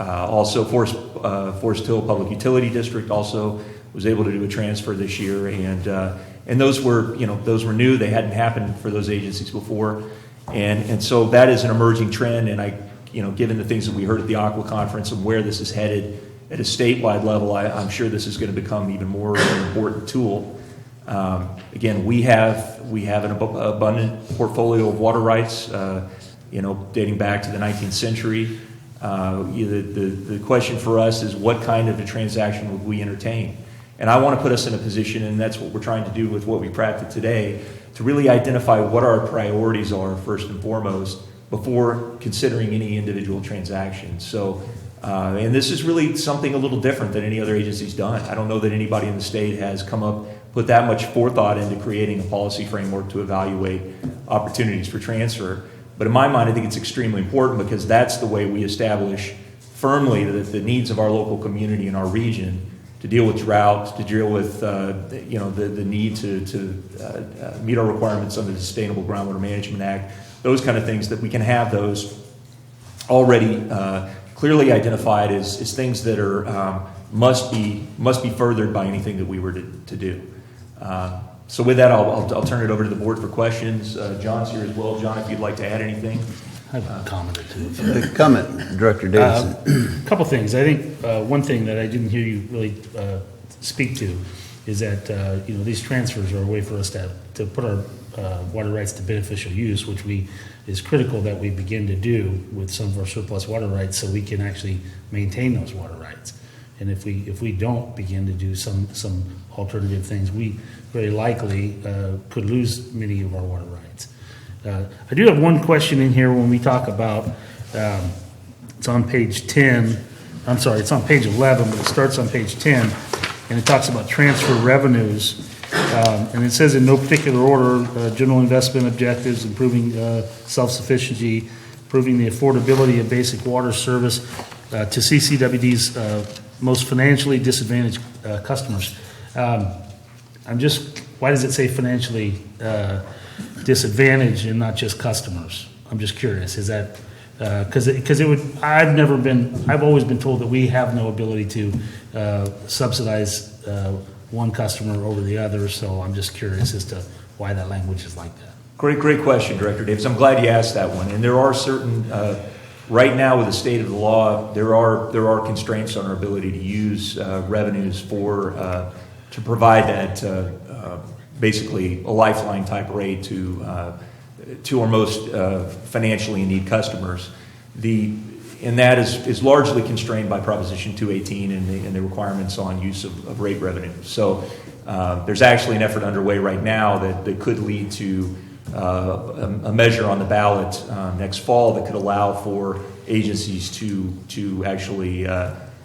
Also, Forest Hill Public Utility District also was able to do a transfer this year, and those were new. They hadn't happened for those agencies before, and so that is an emerging trend. And given the things that we heard at the Aqua Conference and where this is headed at a statewide level, I'm sure this is going to become even more of an important tool. Again, we have an abundant portfolio of water rights, dating back to the 19th century. The question for us is, what kind of a transaction would we entertain? And I want to put us in a position, and that's what we're trying to do with what we practice today, to really identify what our priorities are first and foremost before considering any individual transaction. So, and this is really something a little different than any other agency's done. I don't know that anybody in the state has put that much forethought into creating a policy framework to evaluate opportunities for transfer. But in my mind, I think it's extremely important, because that's the way we establish firmly the needs of our local community and our region to deal with drought, to deal with the need to meet our requirements under the Sustainable Groundwater Management Act. Those kind of things, that we can have those already clearly identified as things that are must be furthered by anything that we were to do. So with that, I'll turn it over to the board for questions. John's here as well. John, if you'd like to add anything. I have a comment or two. The comment, Director Davidson. A couple things. I think one thing that I didn't hear you really speak to is that these transfers are a way for us to put our water rights to beneficial use, which is critical that we begin to do with some of our surplus water rights, so we can actually maintain those water rights. And if we don't begin to do some alternative things, we very likely could lose many of our water rights. I do have one question in here when we talk about, it's on page 10, I'm sorry, it's on page 11, but it starts on page 10, and it talks about transfer revenues. And it says in no particular order, general investment objectives, improving self-sufficiency, improving the affordability of basic water service to CCWD's most financially disadvantaged customers. Why does it say financially disadvantaged and not just customers? I'm just curious. Is that because I've always been told that we have no ability to subsidize one customer over the other, so I'm just curious as to why that language is like that. Great question, Director Davis. I'm glad you asked that one. And there are certain, right now with the state of the law, there are constraints on our ability to use revenues to provide that basically a lifeline type rate to our most financially in need customers. And that is largely constrained by Proposition 218 and the requirements on use of rate revenue. So there's actually an effort underway right now that could lead to a measure on the ballot next fall that could allow for agencies to actually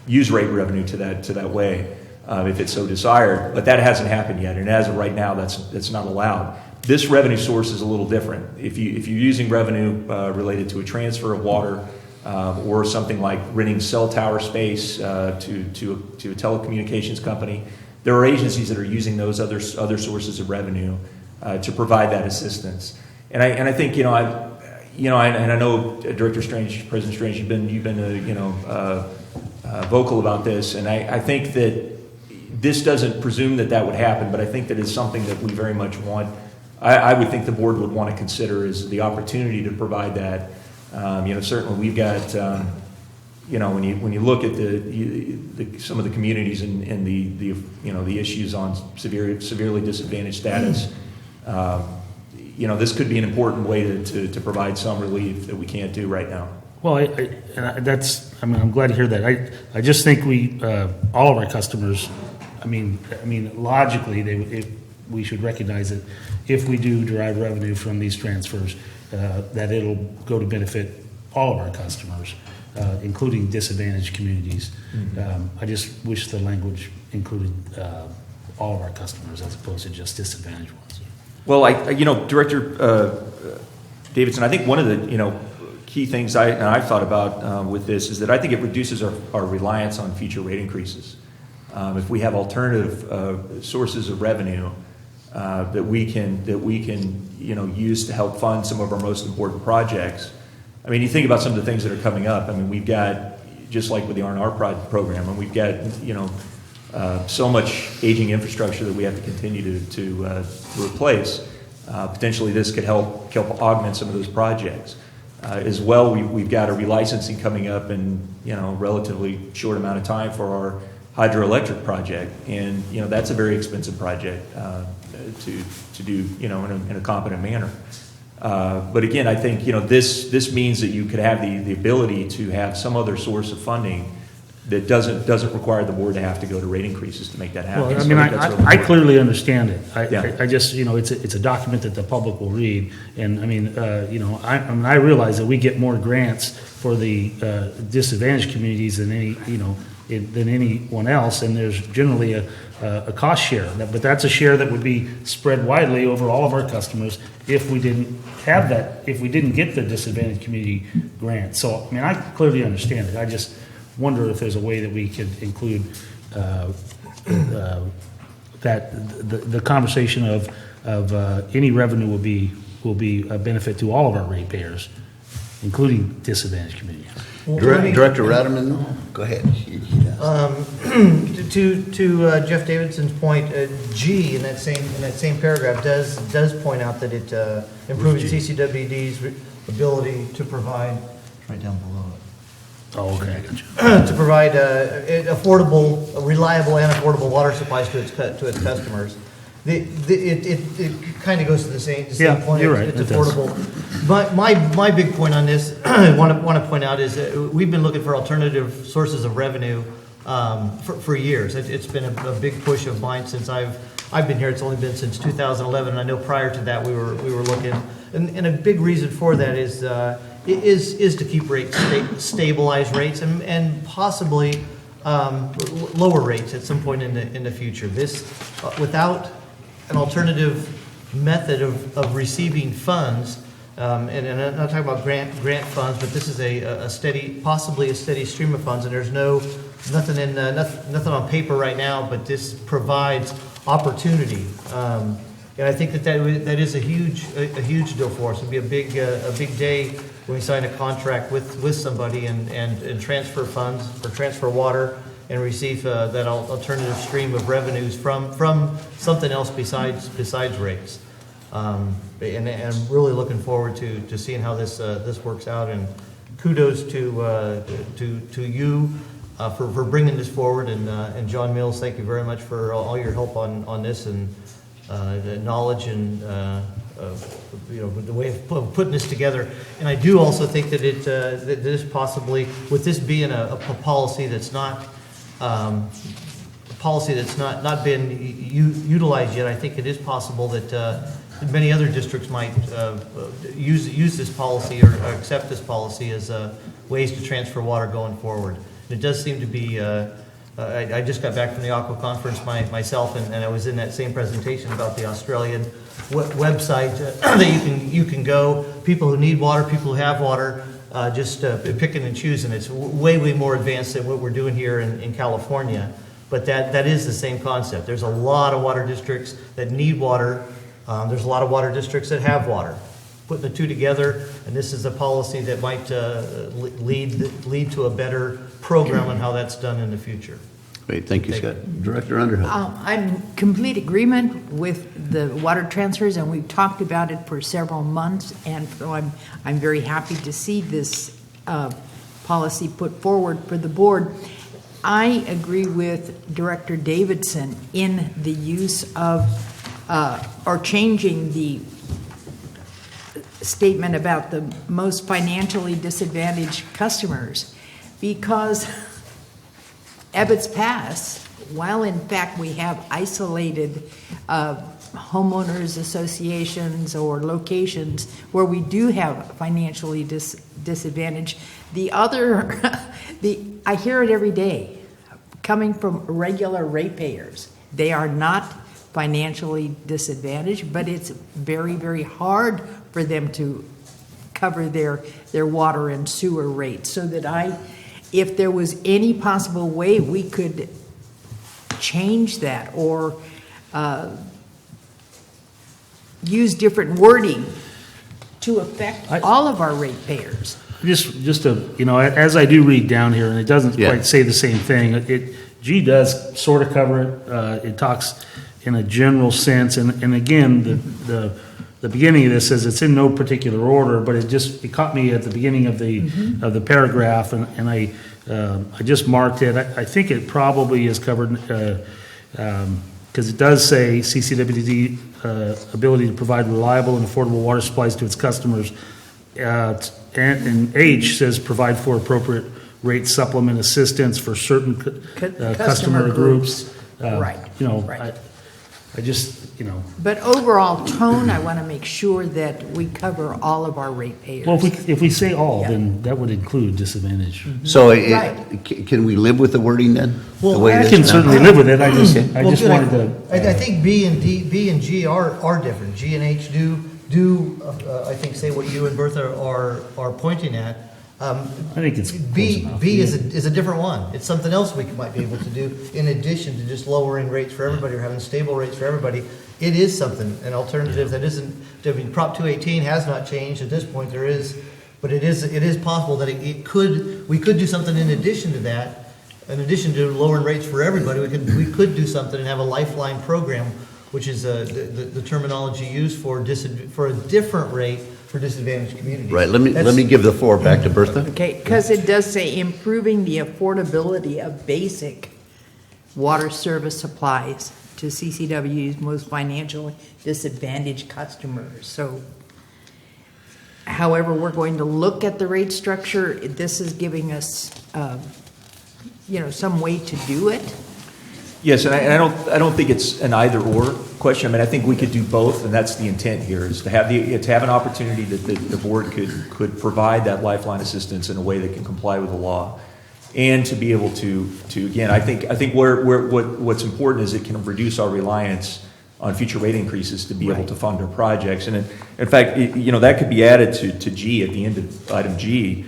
use rate revenue to that way if it's so desired. But that hasn't happened yet, and as of right now, that's not allowed. This revenue source is a little different. If you're using revenue related to a transfer of water or something like renting cell tower space to a telecommunications company, there are agencies that are using those other sources of revenue to provide that assistance. And I think I know Director Strange, President Strange, you've been vocal about this, and I think that this doesn't presume that would happen, but I think that it's something that we very much want. I would think the board would want to consider is the opportunity to provide that. Certainly we've got, when you look at some of the communities and the issues on severely disadvantaged status, this could be an important way to provide some relief that we can't do right now. Well, I'm glad to hear that. I just think all of our customers, logically, we should recognize that if we do derive revenue from these transfers, that it'll go to benefit all of our customers, including disadvantaged communities. Mm-hmm. I just wish the language included all of our customers as opposed to just disadvantaged ones. Well, Director Davidson, I think one of the key things I've thought about with this is that I think it reduces our reliance on future rate increases. If we have alternative sources of revenue that we can use to help fund some of our most important projects. You think about some of the things that are coming up. We've got, just like with the R&R program, and we've got so much aging infrastructure that we have to continue to replace. Potentially, this could help augment some of those projects. As well, we've got a relicensing coming up in a relatively short amount of time for our hydroelectric project, and that's a very expensive project to do in a competent manner. But again, I think this means that you could have the ability to have some other source of funding that doesn't require the board to have to go to rate increases to make that happen. Well, I clearly understand it. I just it's a document that the public will read, and I realize that we get more grants for the disadvantaged communities than anyone else, and there's generally a cost share. But that's a share that would be spread widely over all of our customers if we didn't have that, if we didn't get the disadvantaged community grant. So, I clearly understand it. I just wonder if there's a way that we could include that the conversation of any revenue will be a benefit to all of our ratepayers, including disadvantaged communities. Director Raderman, go ahead. To Jeff Davidson's point, G in that same paragraph does point out that it improves CCWD's ability to provide right down below it. Oh, okay, I got you. To provide reliable and affordable water supplies to its customers. It kind of goes to the same point. You're right. It's affordable. But my big point on this, I want to point out, is that we've been looking for alternative sources of revenue for years. It's been a big push of mine since I've been here. It's only been since 2011, and I know prior to that we were looking. And a big reason for that is to keep rates stabilize rates and possibly lower rates at some point in the future. This without an alternative method of receiving funds, and I'm not talking about grant funds, but this is possibly a steady stream of funds, and there's nothing on paper right now, but this provides opportunity. And I think that is a huge deal for us. It'd be a big day when we sign a contract with somebody and transfer funds or transfer water and receive that alternative stream of revenues from something else besides rates. And I'm really looking forward to seeing how this works out. And kudos to you for bringing this forward. And John Mills, thank you very much for all your help on this and the knowledge and the way of putting this together. And I do also think that that this possibly, with this being a policy that's not been utilized yet, I think it is possible that many other districts might use this policy or accept this policy as ways to transfer water going forward. It does seem to be. I just got back from the Aqua Conference myself, and I was in that same presentation about the Australian website that you can go. People who need water, people who have water, just picking and choosing. It's way more advanced than what we're doing here in California. But that is the same concept. There's a lot of water districts that need water. There's a lot of water districts that have water. Putting the two together, and this is a policy that might lead to a better program on how that's done in the future. Great, thank you, Scott. Director Underhill. I'm in complete agreement with the water transfers, and we've talked about it for several months, and so I'm very happy to see this policy put forward for the board. I agree with Director Davidson in the use of or changing the statement about the most financially disadvantaged customers, because Ebbets Pass, while in fact we have isolated homeowners associations or locations where we do have financially disadvantaged, the other, I hear it every day, coming from regular ratepayers. They are not financially disadvantaged, but it's very hard for them to cover their water and sewer rates. So that if there was any possible way we could change that or use different wording to affect all of our ratepayers. Just to, as I do read down here, and it doesn't quite say the same thing. G does sort of cover it. It talks in a general sense, and again, the beginning of this says it's in no particular order, but it caught me at the beginning of the paragraph, and I just marked it. I think it probably is covered because it does say CCWD ability to provide reliable and affordable water supplies to its customers. And H says provide for appropriate rate supplement assistance for certain customer groups. Right. Right. I just, But overall tone, I want to make sure that we cover all of our ratepayers. Well, if we say all, then that would include disadvantage. So can we live with the wording then? Well, I can certainly live with it. I just wanted to. I think B and G are different. G and H do I think say what you and Bertha are pointing at. I think it's B is a different one. It's something else we might be able to do in addition to just lowering rates for everybody or having stable rates for everybody. It is something, an alternative that isn't. I mean, Prop 218 has not changed at this point. There is, but it is possible that we could do something in addition to that. In addition to lowering rates for everybody, we could do something and have a lifeline program, which is the terminology used for a different rate for disadvantaged communities. Right, let me give the floor back to Bertha. Okay, because it does say improving the affordability of basic water service supplies to CCW's most financially disadvantaged customers. So, however, we're going to look at the rate structure. This is giving us, some way to do it. Yes, and I don't think it's an either-or question. I mean, I think we could do both, and that's the intent here, is to have an opportunity that the board could provide that lifeline assistance in a way that can comply with the law, and to be able to again, I think what's important is it can reduce our reliance on future rate increases to be able to fund our projects, and in fact, that could be added to G at the end of item G.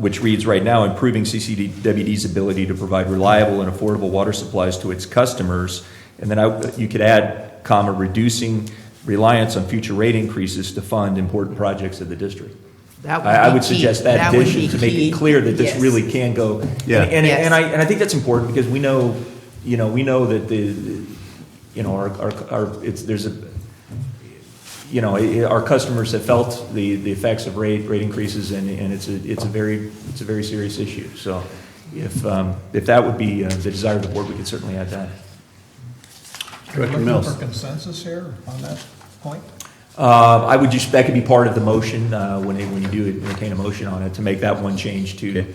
Which reads right now, improving CCWD's ability to provide reliable and affordable water supplies to its customers. And then you could add, reducing reliance on future rate increases to fund important projects of the district. That would I be would key. suggest that would addition be to make key. it clear that this Yes. really can go. Yeah. Yes. And I think that's important because we know that there's our customers have felt the effects of rate increases, and it's a very serious issue. So if that would be the desire of the board, we could certainly add that. Director Looking Mills. for consensus here on that point? I would that could be part of the motion when you do entertain a motion on it to make that one change to that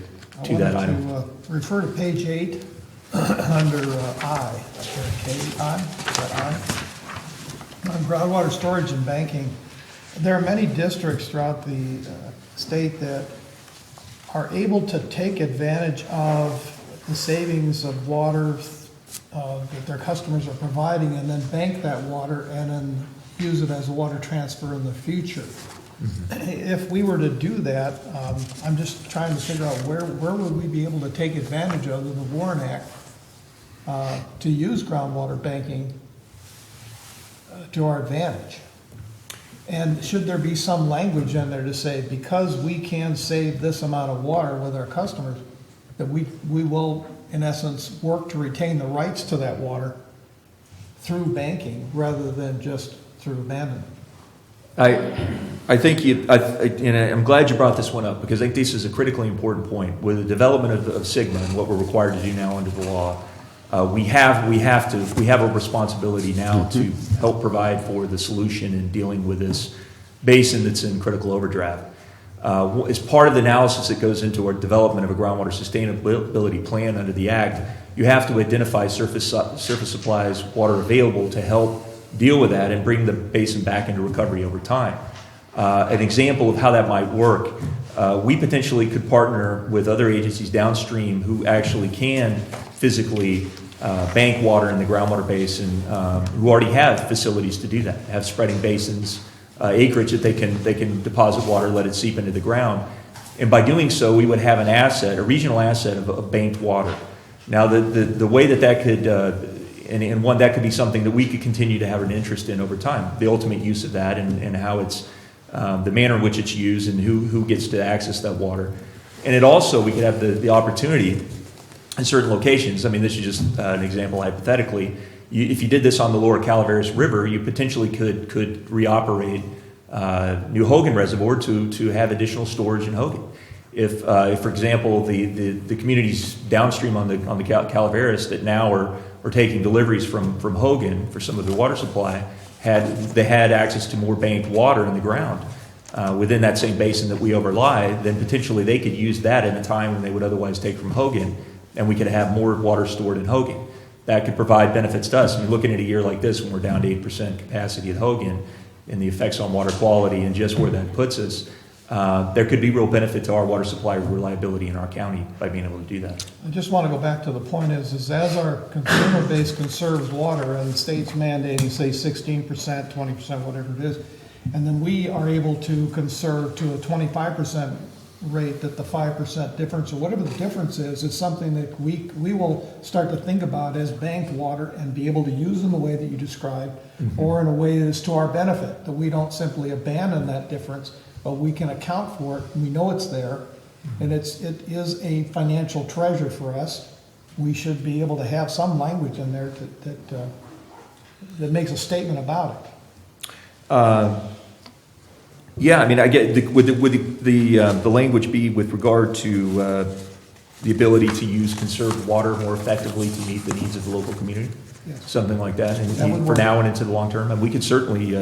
I item. wanted to refer to page 8 under I, or K-I, is that I? On groundwater storage and banking. There are many districts throughout the state that are able to take advantage of the savings of water that their customers are providing, and then bank that water and then use it as a water transfer in the future. If we were to do that, I'm just trying to figure out where would we be able to take advantage of the Warren Act to use groundwater banking to our advantage. And should there be some language in there to say, because we can save this amount of water with our customers, that we will, in essence, work to retain the rights to that water through banking rather than just through abandonment? I think and I'm glad you brought this one up because I think this is a critically important point. With the development of Sigma and what we're required to do now under the law, we have a responsibility now to help provide for the solution in dealing with this basin that's in critical overdraft. As part of the analysis that goes into our development of a groundwater sustainability plan under the Act, you have to identify surface supplies, water available to help deal with that and bring the basin back into recovery over time. An example of how that might work, we potentially could partner with other agencies downstream who actually can physically bank water in the groundwater basin, who already have facilities to do that, have spreading basins, acreage that they can deposit water, let it seep into the ground. And by doing so, we would have an asset, a regional asset of banked water. Now, the way that could, and one, that could be something that we could continue to have an interest in over time, the ultimate use of that and how it's, the manner in which it's used and who gets to access that water. And it also, we could have the opportunity in certain locations, I mean, this is just an example hypothetically, if you did this on the lower Calaveras River, you potentially could reoperate New Hogan Reservoir to have additional storage in Hogan. If for example, the communities downstream on the Calaveras that now are taking deliveries from Hogan for some of their water supply, they had access to more banked water in the ground within that same basin that we overlie, then potentially they could use that at a time when they would otherwise take from Hogan, and we could have more water stored in Hogan. That could provide benefits to us. I mean, looking at a year like this when we're down to 8% capacity at Hogan and the effects on water quality and just where that puts us, there could be real benefit to our water supply reliability in our county by being able to do that. I just want to go back to the point is as our consumer base conserves water and the state's mandating, say, 16%, 20%, whatever it is, and then we are able to conserve to a 25% rate, that the 5% difference or whatever the difference is something that we will start to think about as banked water and be able to use in the way that you described, or in a way that is to our benefit, that we don't simply abandon that difference, but we can account for it, and we know it's there, and it is a financial treasure for us. We should be able to have some language in there that makes a statement about it. Yeah, I mean, I get would the language be with regard to the ability to use conserved water more effectively to meet the needs of the local community, something like that, and for now and into the long term, and we could certainly.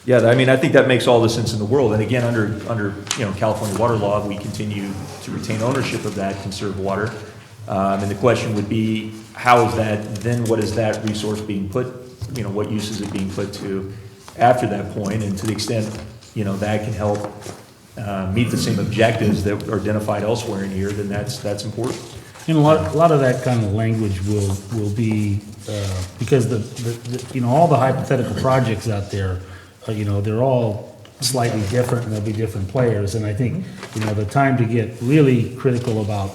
Yeah, I mean, I think that makes all the sense in the world. And again, under California water law, we continue to retain ownership of that conserved water. And the question would be, how is that? Then, what is that resource being put? What use is it being put to after that point? And to the extent that can help meet the same objectives that are identified elsewhere in here, then that's important. And a lot of that kind of language will be because all the hypothetical projects out there, they're all slightly different, and there'll be different players. And I think the time to get really critical about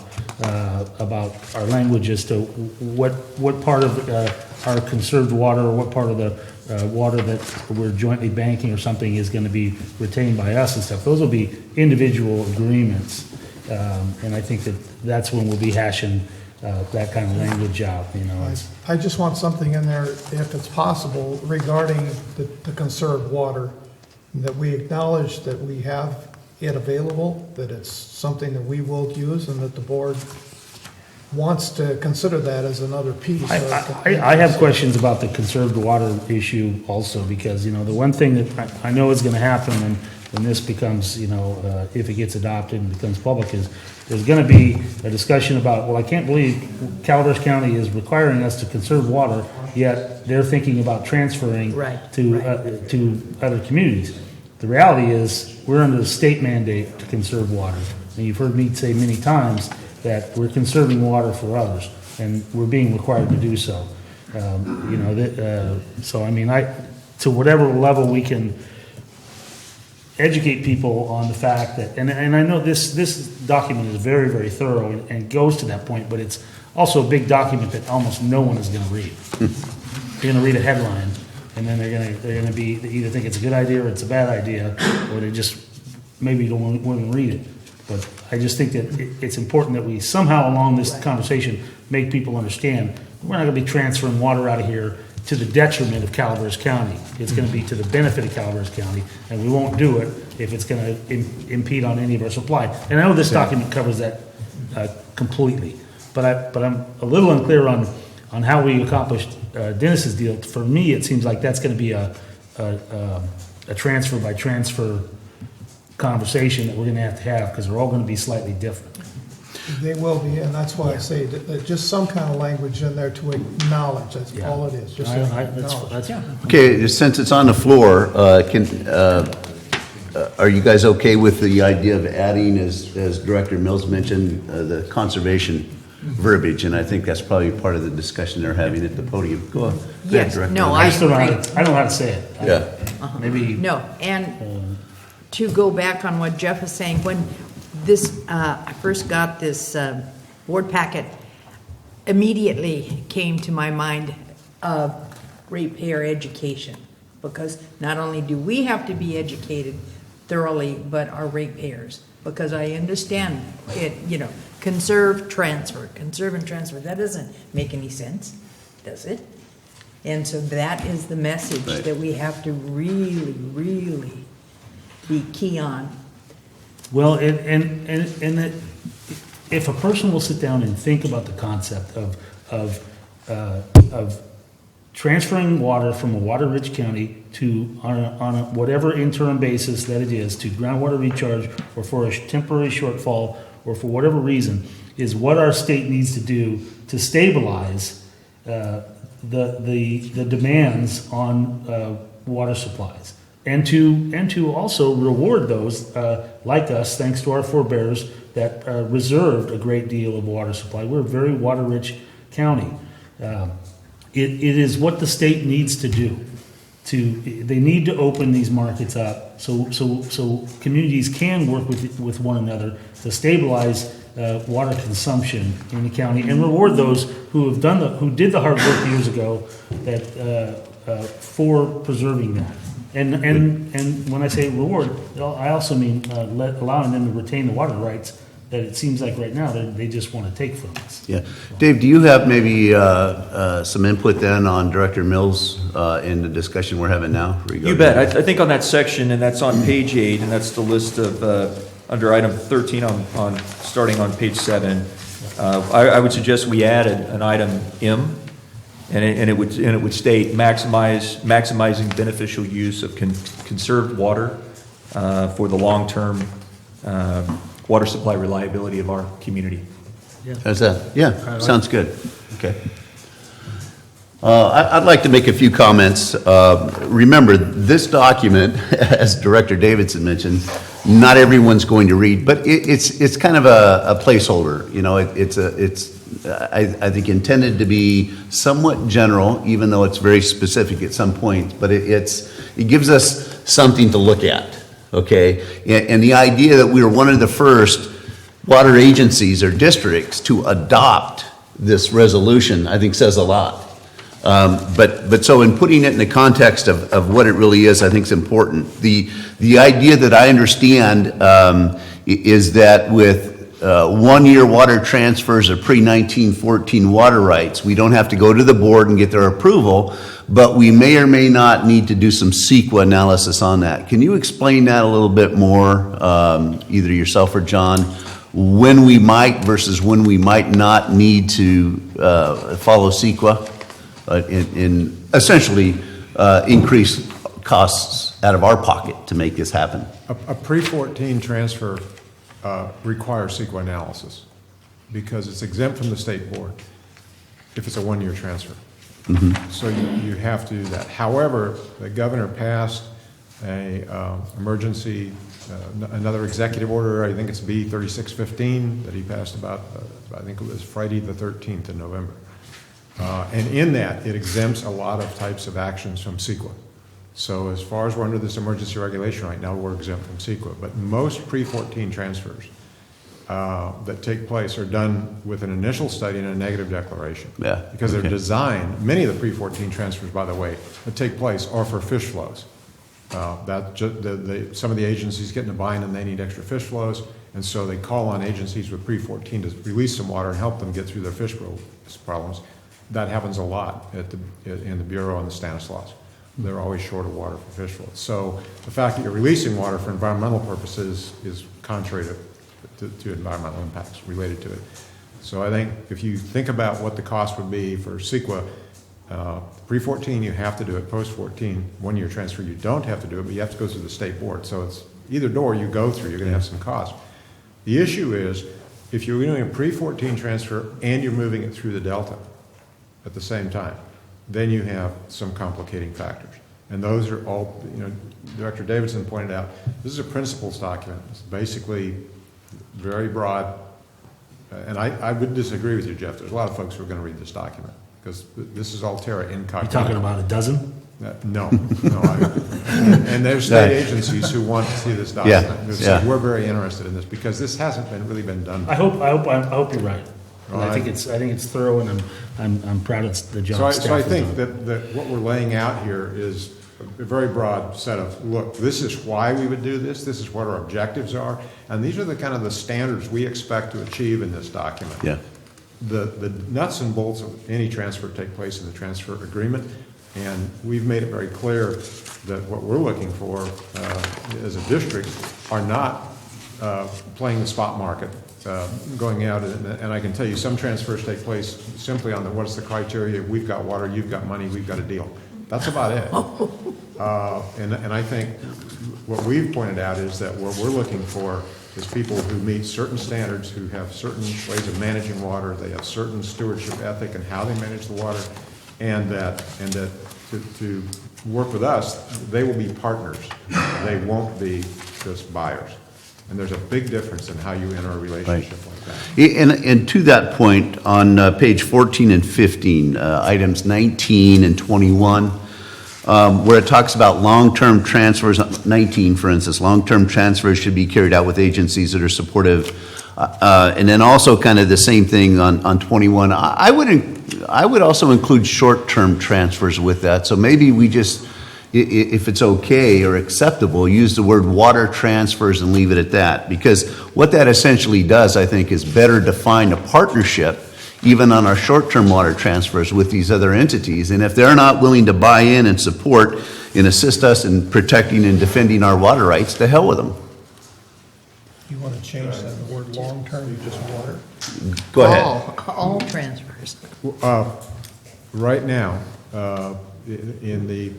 our language as to what part of our conserved water or what part of the water that we're jointly banking or something is going to be retained by us and stuff. Those will be individual agreements. And I think that's when we'll be hashing that kind of language out, you know. I just want something in there, if it's possible, regarding the conserved water, that we acknowledge that we have it available, that it's something that we will use, and that the board wants to consider that as another piece. I have questions about the conserved water issue also, because, you know, the one thing that I know is gonna happen when this becomes, you know, if it gets adopted and becomes public, is there's gonna be a discussion about, well, I can't believe Calaveras County is requiring us to conserve water, yet they're thinking about transferring to other communities. The reality is, we're under the state mandate to conserve water. And you've heard me say many times that we're conserving water for others, and we're being required to do so. You know, so I mean, to whatever level we can educate people on the fact that, and I know this document is very, very thorough and goes to that point, but it's also a big document that almost no one is going to read. They're going to read a headline, and then they're going to be, they either think it's a good idea or it's a bad idea, or they just maybe don't want to read it. But I just think that it's important that we somehow along this conversation make people understand we're not going to be transferring water out of here to the detriment of Calaveras County. It's going to be to the benefit of Calaveras County, and we won't do it if it's going to impede on any of our supply. And I know this document covers that completely, but I'm a little unclear on how we accomplished Dennis's deal. For me, it seems like that's going to be a transfer by transfer conversation that we're going to have, because they're all going to be slightly different. They will be, and that's why I say that just some kind of language in there to acknowledge, that's all it is, just acknowledge. Okay, since it's on the floor, are you guys okay with the idea of adding, as Director Mills mentioned, the conservation verbiage? And I think that's probably part of the discussion they're having at the podium. Go on. Yes, Director. no, I I still don't agree. know how to say it. Yeah. Maybe. No, and to go back on what Jeff is saying, when this, I first got this board packet, immediately came to my mind of ratepayer education, because not only do we have to be educated thoroughly, but our ratepayers, because I understand it, you know, conserve and transfer, that doesn't make any sense, does it? And so that is the message that we have to really, really be key on. Well, and that if a person will sit down and think about the concept of transferring water from a water-rich county to on a whatever interim basis that it is, to groundwater recharge, or for a temporary shortfall, or for whatever reason, is what our state needs to do to stabilize the demands on water supplies. And to also reward those like us, thanks to our forebears that reserved a great deal of water supply. We're a very water-rich county. It is what the state needs to do. They need to open these markets up so communities can work with one another to stabilize water consumption in the county, and reward those who did the hard work years ago for preserving that. And when I say reward, I also mean allowing them to retain the water rights that it seems like right now they just want to take from us. Yeah. Dave, do you have maybe some input then on Director Mills in the discussion we're having now? You bet. I think on that section, and that's on page 8, and that's the list of, under item 13 on starting on page 7, I would suggest we add an item M, and it would state maximizing beneficial use of conserved water for the long-term water supply reliability of our community. How's that? Yeah, sounds good. Okay. I'd like to make a few comments. Remember, this document, as Director Davidson mentioned, not everyone's going to read, but it's kind of a placeholder. You know, it's I think intended to be somewhat general, even though it's very specific at some point. But it gives us something to look at. Okay, and the idea that we were one of the first water agencies or districts to adopt this resolution, I think, says a lot. But so in putting it in the context of what it really is, I think is important. The idea that I understand is that with one-year water transfers of pre-1914 water rights, we don't have to go to the board and get their approval, but we may or may not need to do some CEQA analysis on that. Can you explain that a little bit more, either yourself or John, when we might versus when we might not need to follow CEQA in essentially increase costs out of our pocket to make this happen? A pre-14 transfer requires CEQA analysis because it's exempt from the state board if it's a one-year transfer. So you have to do that. However, the governor passed a emergency, another executive order, I think it's B 3615, that he passed about, I think it was Friday the 13th in November. And in that, it exempts a lot of types of actions from CEQA. So as far as we're under this emergency regulation right now, we're exempt from CEQA. But most pre-14 transfers that take place are done with an initial study and a negative declaration. Yeah. Because they're designed, many of the pre-14 transfers, by the way, that take place are for fish flows. Some of the agencies get in a bind and they need extra fish flows, and so they call on agencies with pre-14 to release some water and help them get through their fish problems. That happens a lot in the Bureau and the Stanislaus. They're always short of water for fish flows. So the fact that you're releasing water for environmental purposes is contrary to environmental impacts related to it. So I think if you think about what the cost would be for CEQA, pre-14 you have to do it, post-14 one-year transfer you don't have to do it, but you have to go through the state board. So it's either door you go through, you're going to have some cost. The issue is if you're doing a pre-14 transfer and you're moving it through the Delta at the same time, then you have some complicating factors. And those are all, Director Davidson pointed out, this is a principles document. It's basically very broad. And I would disagree with you, Jeff. There's a lot of folks who are going to read this document because this is all terra incognita. You talking about a dozen? No. And there's state agencies who want to see this document. Who say, we're very interested in this because this hasn't really been done. I hope you're right. I think it's thorough, and I'm proud of the job. So I think that what we're laying out here is a very broad set of, look, this is why we would do this. This is what our objectives are, and these are the kind of the standards we expect to achieve in this document. Yeah. The nuts and bolts of any transfer take place in the transfer agreement, and we've made it very clear that what we're looking for as a district are not playing the spot market. Going out, and I can tell you some transfers take place simply on what's the criteria, we've got water, you've got money, we've got a deal. That's about it. And I think what we've pointed out is that what we're looking for is people who meet certain standards, who have certain ways of managing water, they have certain stewardship ethic in how they manage the water, and that to work with us, they will be partners. They won't be just buyers. And there's a big difference in how you enter a relationship like that. And to that point, on page 14 and 15, items 19 and 21, where it talks about long-term transfers, 19 for instance, long-term transfers should be carried out with agencies that are supportive. And then also kind of the same thing on 21. I would also include short-term transfers with that. So maybe we just, if it's okay or acceptable, use the word water transfers and leave it at that. Because what that essentially does, I think, is better define a partnership, even on our short-term water transfers with these other entities. And if they're not willing to buy in and support and assist us in protecting and defending our water rights, to hell with them. You want to change that, the word long-term, you just water? Go ahead. All transfers. Right now, in the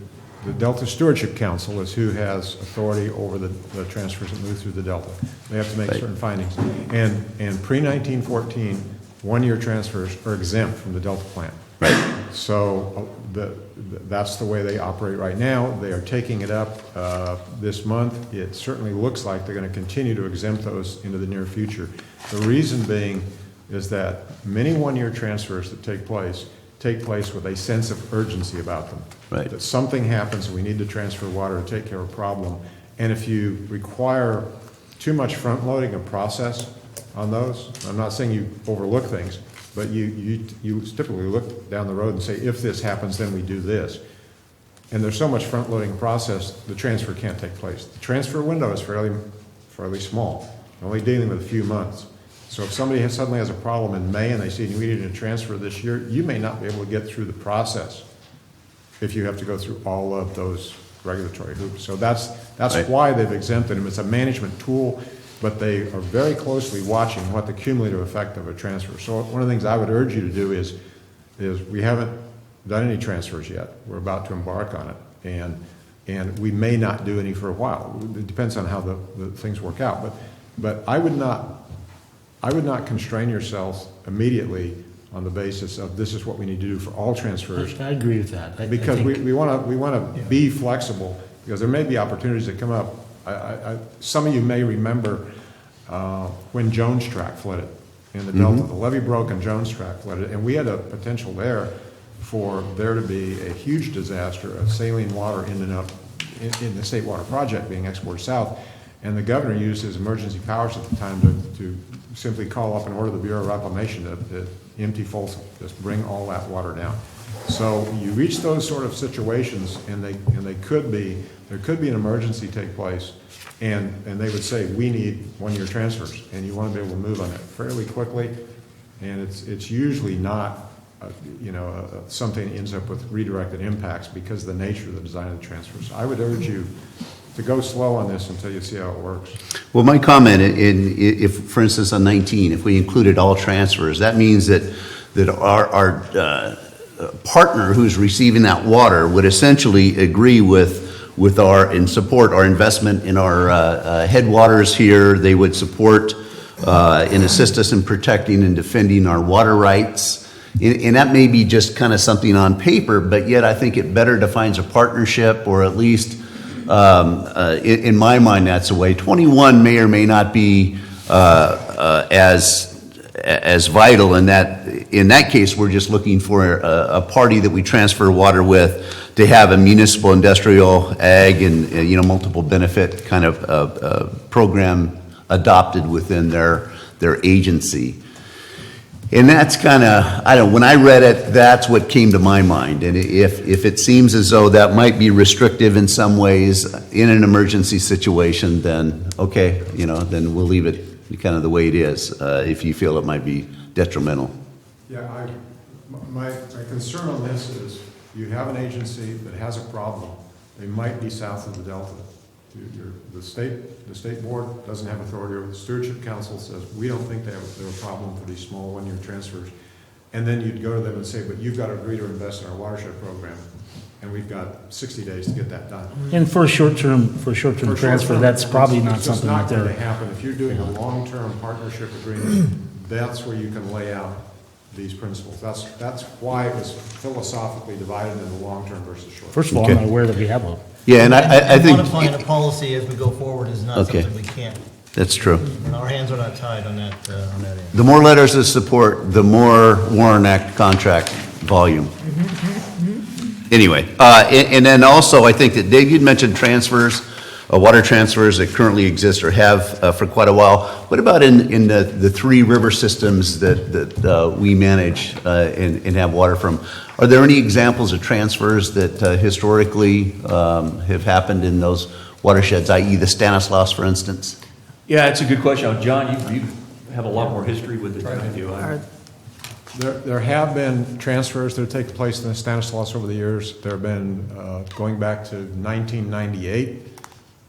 Delta Stewardship Council is who has authority over the transfers that move through the Delta. They have to make certain findings. And pre-1914, one-year transfers are exempt from the Delta plan. Right. So that's the way they operate right now. They are taking it up this month. It certainly looks like they're going to continue to exempt those into the near future. The reason being is that many one-year transfers that take place with a sense of urgency about them. Right. That something happens and we need to transfer water to take care of a problem. And if you require too much front-loading of process on those, I'm not saying you overlook things, but you typically look down the road and say, if this happens, then we do this. And there's so much front-loading process, the transfer can't take place. The transfer window is fairly small, only dealing with a few months. So if somebody suddenly has a problem in May and they see you needed a transfer this year, you may not be able to get through the process if you have to go through all of those regulatory hoops. So that's Right. why they've exempted them. It's a management tool, but they are very closely watching what the cumulative effect of a transfer. So one of the things I would urge you to do is we haven't done any transfers yet. We're about to embark on it, and we may not do any for a while. It depends on how the things work out. But I would not constrain yourselves immediately on the basis of this is what we need to do for all transfers. I agree with that. I Because think- we want to be flexible, because there may be opportunities that come up. Some of you may remember when Jones Track flooded in the Delta. The levee broke and Jones Track flooded, and we had a potential there for there to be a huge disaster of saline water ending up in the State Water Project being exported south. And the governor used his emergency powers at the time to simply call up and order the Bureau of Reclamation to empty Folsom, just bring all that water down. So you reach those sort of situations, and there could be an emergency take place, and they would say, we need one-year transfers, and you want to be able to move on it fairly quickly, and it's usually not something that ends up with redirected impacts because of the nature of the design of the transfers. I would urge you to go slow on this until you see how it works. Well, my comment, if, for instance, on 19, if we included all transfers, that means that our partner who's receiving that water would essentially agree with our, and support our investment in our headwaters here. They would support and assist us in protecting and defending our water rights. And that may be just kind of something on paper, but yet I think it better defines a partnership, or at least in my mind, that's the way. 21 may or may not be as vital in that. In that case, we're just looking for a party that we transfer water with to have a municipal, industrial, ag, and multiple benefit kind of program adopted within their agency. And that's kind of, when I read it, that's what came to my mind. And if it seems as though that might be restrictive in some ways in an emergency situation, then okay, then we'll leave it kind of the way it is, if you feel it might be detrimental. Yeah, my concern on this is you have an agency that has a problem. They might be south of the Delta. The state board doesn't have authority over. The Stewardship Council says, we don't think they have a problem for these small one-year transfers. And then you'd go to them and say, but you've got to agree to invest in our watershed program. And we've got 60 days to get that done. And for a short-term transfer, that's probably not something that It's not going they're. to happen. If you're doing a long-term partnership agreement, that's where you can lay out these principles. That's why it was philosophically divided into long-term versus short. First of all, I'm not aware that we have a. Yeah, and I think Modifying the policy as we go forward is not Okay. something we can't, that's true. and our hands are not tied on that end. The more letters of support, the more Warren Act contract volume. Anyway, and then also, I think that Dave, you'd mentioned transfers, water transfers that currently exist or have for quite a while. What about in the three river systems that we manage and have water from? Are there any examples of transfers that historically have happened in those watersheds, i.e. the Stanislaus, for instance? Yeah, it's a good question. John, you have a lot more history with it than I do. There have been transfers that have taken place in the Stanislaus over the years. There have been, going back to 1998,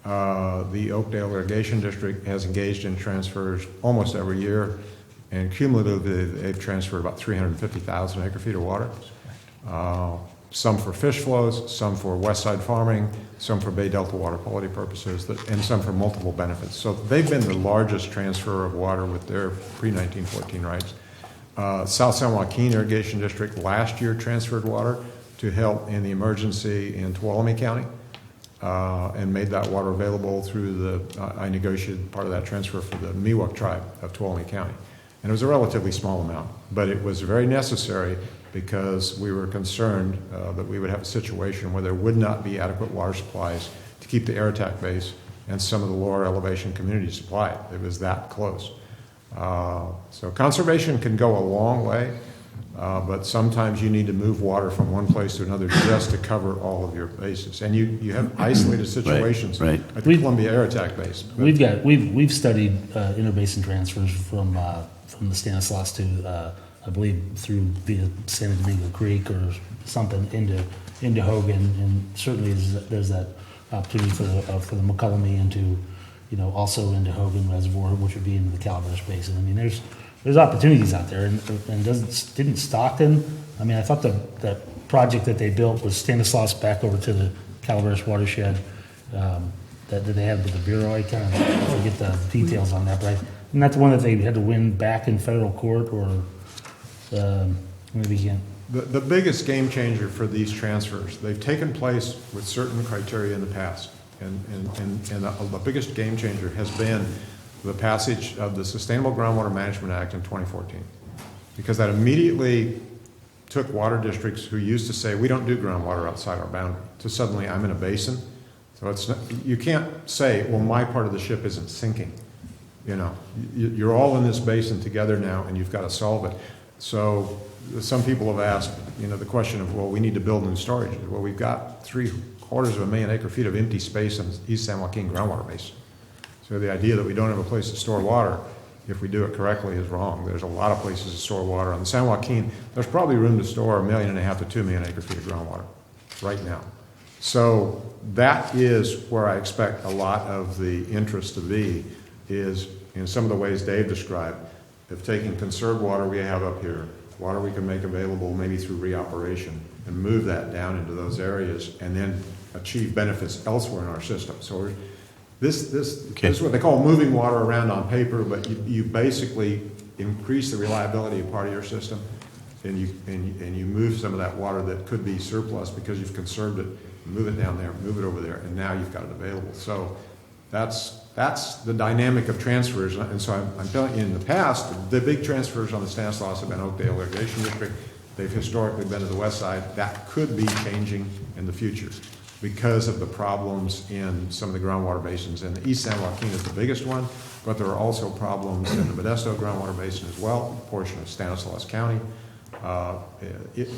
the Oakdale Irrigation District has engaged in transfers almost every year, and cumulatively they've transferred about 350,000 acre-feet of water. Some for fish flows, some for west side farming, some for Bay Delta water quality purposes, and some for multiple benefits. So they've been the largest transfer of water with their pre-1914 rights. South San Joaquin Irrigation District last year transferred water to help in the emergency in Tuolumne County, and made that water available through I negotiated part of that transfer for the Miwok tribe of Tuolumne County. And it was a relatively small amount, but it was very necessary because we were concerned that we would have a situation where there would not be adequate water supplies to keep the air attack base and some of the lower elevation communities supplied. It was that close. So conservation can go a long way, but sometimes you need to move water from one place to another just to cover all of your bases. And you have isolated situations right. at the Columbia Air Attack Base. But We've studied interbasin transfers from the Stanislaus to I believe through via San Domingo Creek or something into Hogan, and certainly there's that opportunity for the McCullum into also into Hogan Reservoir, which would be into the Calaveras Basin. I mean, there's opportunities out there, and didn't Stockton? I mean, I thought that project that they built was Stanislaus back over to the Calaveras watershed that they had with the Bureau. I kind of forget the details on that, but and that's the one that they had to win back in federal court, or maybe again. The biggest game changer for these transfers, they've taken place with certain criteria in the past. And the biggest game changer has been the passage of the Sustainable Groundwater Management Act in 2014. Because that immediately took water districts who used to say, we don't do groundwater outside our boundary, to suddenly, I'm in a basin. So it's not, you can't say, well, my part of the ship isn't sinking. You're all in this basin together now, and you've got to solve it. So some people have asked, the question of, well, we need to build new storage. Well, we've got 750,000 acre-feet of empty space in East San Joaquin groundwater basin. So the idea that we don't have a place to store water, if we do it correctly, is wrong. There's a lot of places to store water. On the San Joaquin, there's probably room to store 1.5 million to 2 million acre-feet of groundwater right now. So that is where I expect a lot of the interest to be, is in some of the ways Dave described, of taking conserved water we have up here, water we can make available maybe through reoperation, and move that down into those areas, and then achieve benefits elsewhere in our system. So this is what they call moving water around on paper, but you basically increase the reliability of part of your system, and you move some of that water that could be surplus because you've conserved it, move it down there, move it over there, and now you've got it available. So that's the dynamic of transfers. And so I'm telling you, in the past, the big transfers on the Stanislaus have been Oakdale Irrigation District. They've historically been to the west side. That could be changing in the future because of the problems in some of the groundwater basins. And the East San Joaquin is the biggest one, but there are also problems in the Modesto groundwater basin as well, a portion of Stanislaus County,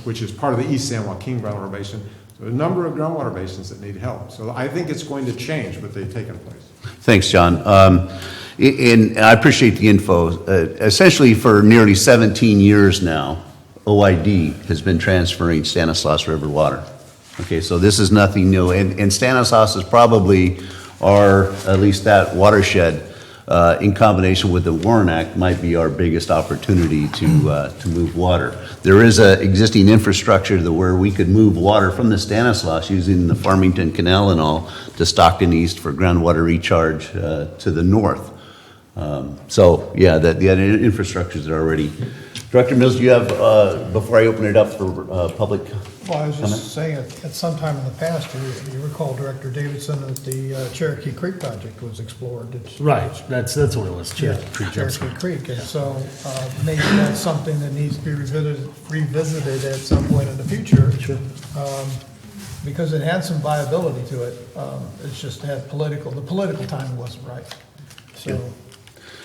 which is part of the East San Joaquin groundwater basin. So a number of groundwater basins that need help. So I think it's going to change, but they've taken place. Thanks, John. And I appreciate the info. Essentially, for nearly 17 years now, OID has been transferring Stanislaus River water. Okay, so this is nothing new. And Stanislaus is probably at least that watershed, in combination with the Warren Act, might be our biggest opportunity to move water. There is an existing infrastructure where we could move water from the Stanislaus using the Farmington Canal and all to Stockton East for groundwater recharge to the north. So yeah, the infrastructures are already. Director Mills, do you have, before I open it up for public Well, I was comment? just saying, at some time in the past, you recall, Director Davidson, that the Cherokee Creek project was explored. Right, that's what it was, Cherokee Creek. Cherokee Creek, and so maybe that's something that needs to be revisited at some point in the future. Sure. Because it had some viability to it. It's just had the political timing wasn't right. So.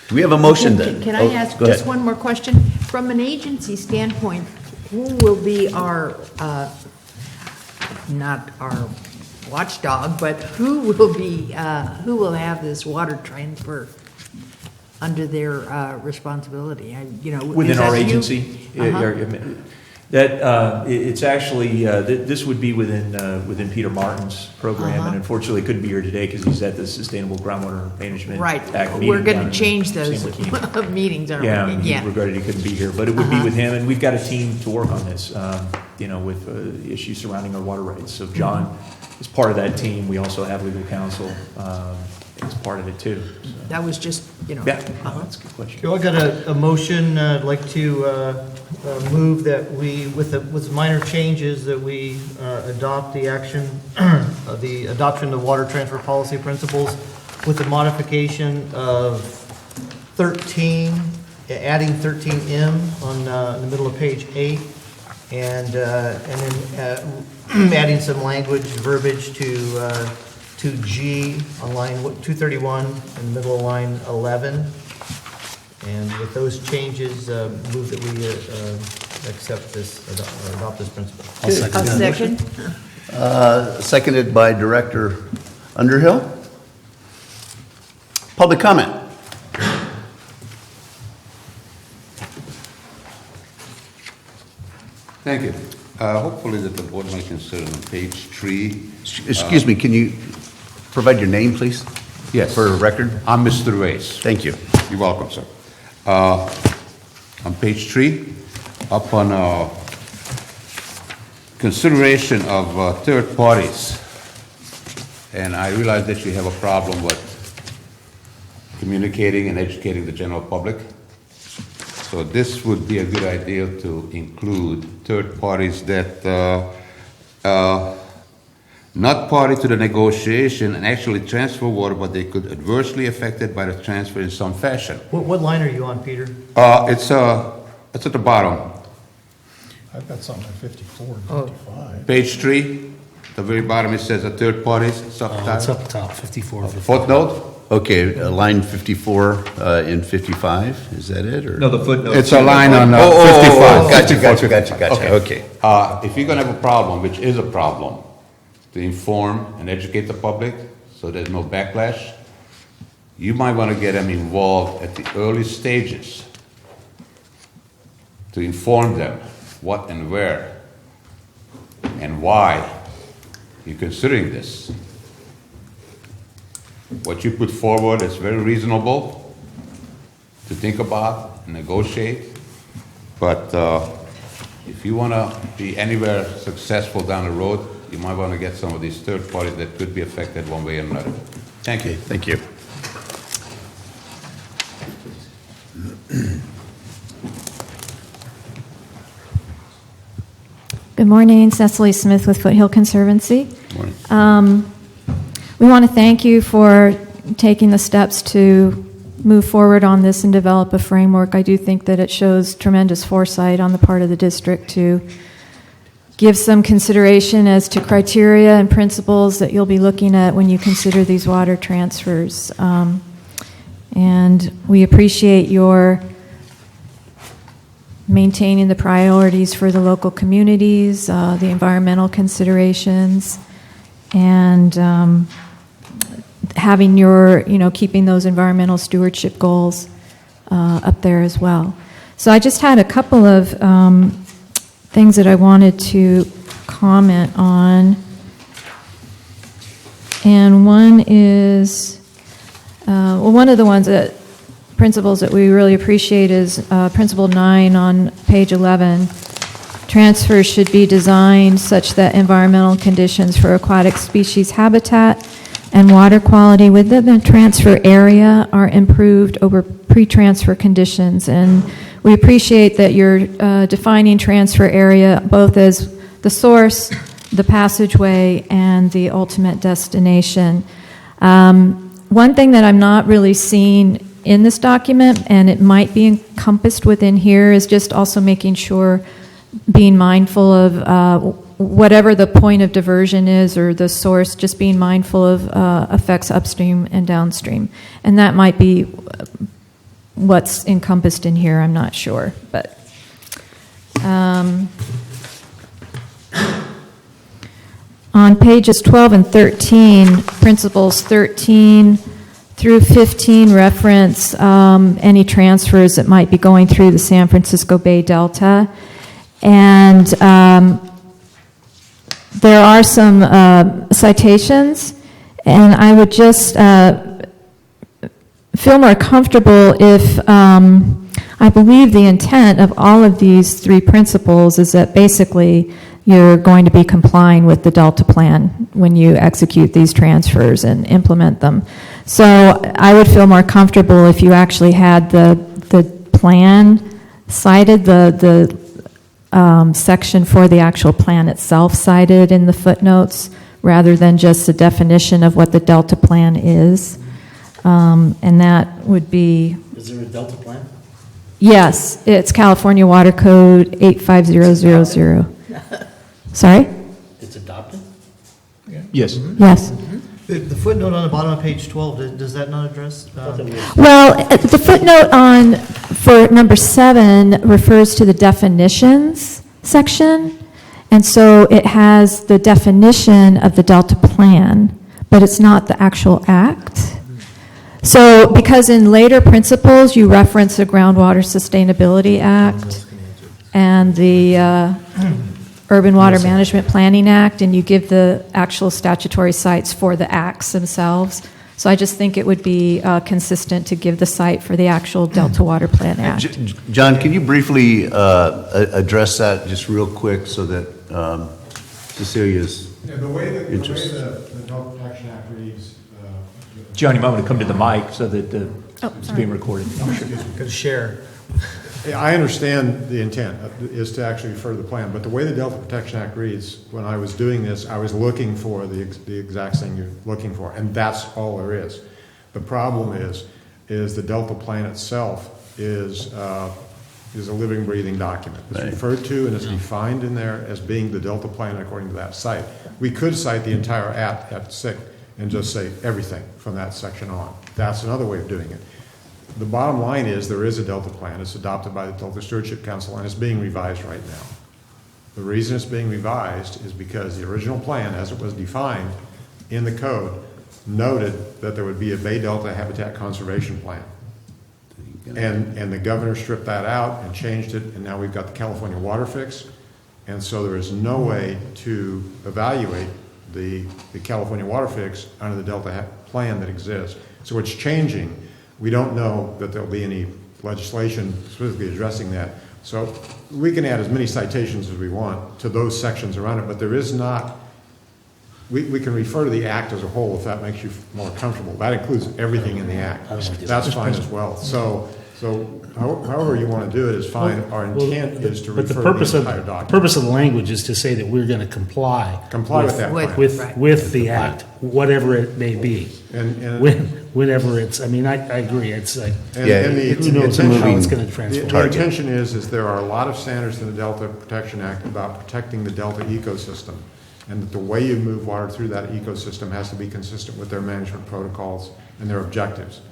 Do we have a motion then? Can I ask go just ahead. one more question? From an agency standpoint, who will be our, not our watchdog, but who will have this water transfer under their responsibility? Within is our that you? agency? Uh-huh. It's actually, this would be within Peter Martin's program, and unfortunately couldn't be here today because he's at the Sustainable Groundwater Management Right. Act meeting. We're going down to in change those San Joaquin. meetings, aren't we? Yeah, he regretted he couldn't be here, but it would be with him, and we've got a team to work on this, with issues surrounding our water rights. So John is part of that team. We also have legal counsel as part of it too. So. That was just, Yeah, that's a good question. Okay, I got a motion. I'd like to move that we, with minor changes, that we adopt the action, the adoption of water transfer policy principles with the modification of 13, adding 13M on in the middle of page 8, and then adding some language, verbiage to G on line 231 in the middle of line 11. And with those changes, move that we accept this, or adopt this principle. I'll second A that. second. Seconded by Director Underhill. Public comment. Thank you. Hopefully that the board might consider on page 3. Excuse me, can you provide your name, please? Yes. For record? I'm Mr. Reyes. Thank you. You're welcome, sir. On page 3, up on consideration of third parties, and I realize that you have a problem with communicating and educating the general public. So this would be a good idea to include third parties that not party to the negotiation and actually transfer water, but they could adversely affected by the transfer in some fashion. What line are you on, Peter? It's at the bottom, I've got something at 54 and 55. page 3, the very bottom, it says a third parties, It's subtitle, up top, 54. Footnote? Okay, line 54 and 55, is that it, or? No, the footnote. it's a line on 55. Gotcha, okay. If you're gonna have a problem, which is a problem, to inform and educate the public so there's no backlash, you might want to get them involved at the early stages to inform them what and where and why you're considering this. What you put forward is very reasonable to think about and negotiate, but if you want to be anywhere successful down the road, you might want to get some of these third parties that could be affected one way or another. Thank you. Thank you. Good morning, Cecily Smith with Foothill Conservancy. Morning. We want to thank you for taking the steps to move forward on this and develop a framework. I do think that it shows tremendous foresight on the part of the district to give some consideration as to criteria and principles that you'll be looking at when you consider these water transfers. And we appreciate your maintaining the priorities for the local communities, the environmental considerations, and having your, keeping those environmental stewardship goals up there as well. So I just had a couple of things that I wanted to comment on. And one is, one of the ones that principles that we really appreciate is Principle 9 on page 11. Transfers should be designed such that environmental conditions for aquatic species habitat and water quality within the transfer area are improved over pre-transfer conditions. And we appreciate that you're defining transfer area both as the source, the passageway, and the ultimate destination. One thing that I'm not really seeing in this document, and it might be encompassed within here, is just also making sure, being mindful of whatever the point of diversion is or the source, just being mindful of effects upstream and downstream. And that might be what's encompassed in here, I'm not sure. But on pages 12 and 13, principles 13 through 15 reference any transfers that might be going through the San Francisco Bay Delta. And there are some citations, and I would just feel more comfortable if I believe the intent of all of these three principles is that basically you're going to be complying with the Delta Plan when you execute these transfers and implement them. So I would feel more comfortable if you actually had the plan cited, the section for the actual plan itself cited in the footnotes, rather than just the definition of what the Delta Plan is. And that would be... Is there a Delta Plan? Yes, it's California Water Code 85000. Sorry? It's adopted? Yes. Yes. The footnote on the bottom of page 12, does that not address? Well, the footnote on for number 7 refers to the definitions section, and so it has the definition of the Delta Plan, but it's not the actual act. So because in later principles you reference the Groundwater Sustainability Act and the Urban Water Management Planning Act, and you give the actual statutory sites for the acts themselves. So I just think it would be consistent to give the site for the actual Delta Water Plan Act. John, can you briefly address that just real quick so that Cecilia's The way the interest. Delta Protection Act reads. John, you might want to come to the mic so that it's being recorded. Could share. I understand the intent is to actually refer to the plan, but the way the Delta Protection Act reads, when I was doing this, I was looking for the exact thing you're looking for, and that's all there is. The problem is the Delta Plan itself is a living, breathing document. It's referred to and it's defined in there as being the Delta Plan according to that site. We could cite the entire act at SIC and just say everything from that section on. That's another way of doing it. The bottom line is there is a Delta Plan. It's adopted by the Delta Stewardship Council and it's being revised right now. The reason it's being revised is because the original plan, as it was defined in the code, noted that there would be a Bay Delta Habitat Conservation Plan. And the governor stripped that out and changed it, and now we've got the California Water Fix. And so there is no way to evaluate the California Water Fix under the Delta Plan that exists. So it's changing. We don't know that there'll be any legislation specifically addressing that. So we can add as many citations as we want to those sections around it, but there is not, we can refer to the act as a whole if that makes you more comfortable. That includes everything in the act. That's fine as well. So however you want to do it is fine. Our intent is to refer to the entire document. The purpose of the language is to say that we're going to comply with that plan. with the act, whatever it may be. Whenever it's, I mean, I agree, it's like, who knows how it's going to transform. The intention is there are a lot of standards in the Delta Protection Act about protecting the Delta ecosystem, and that the way you move water through that ecosystem has to be consistent with their management protocols and their objectives.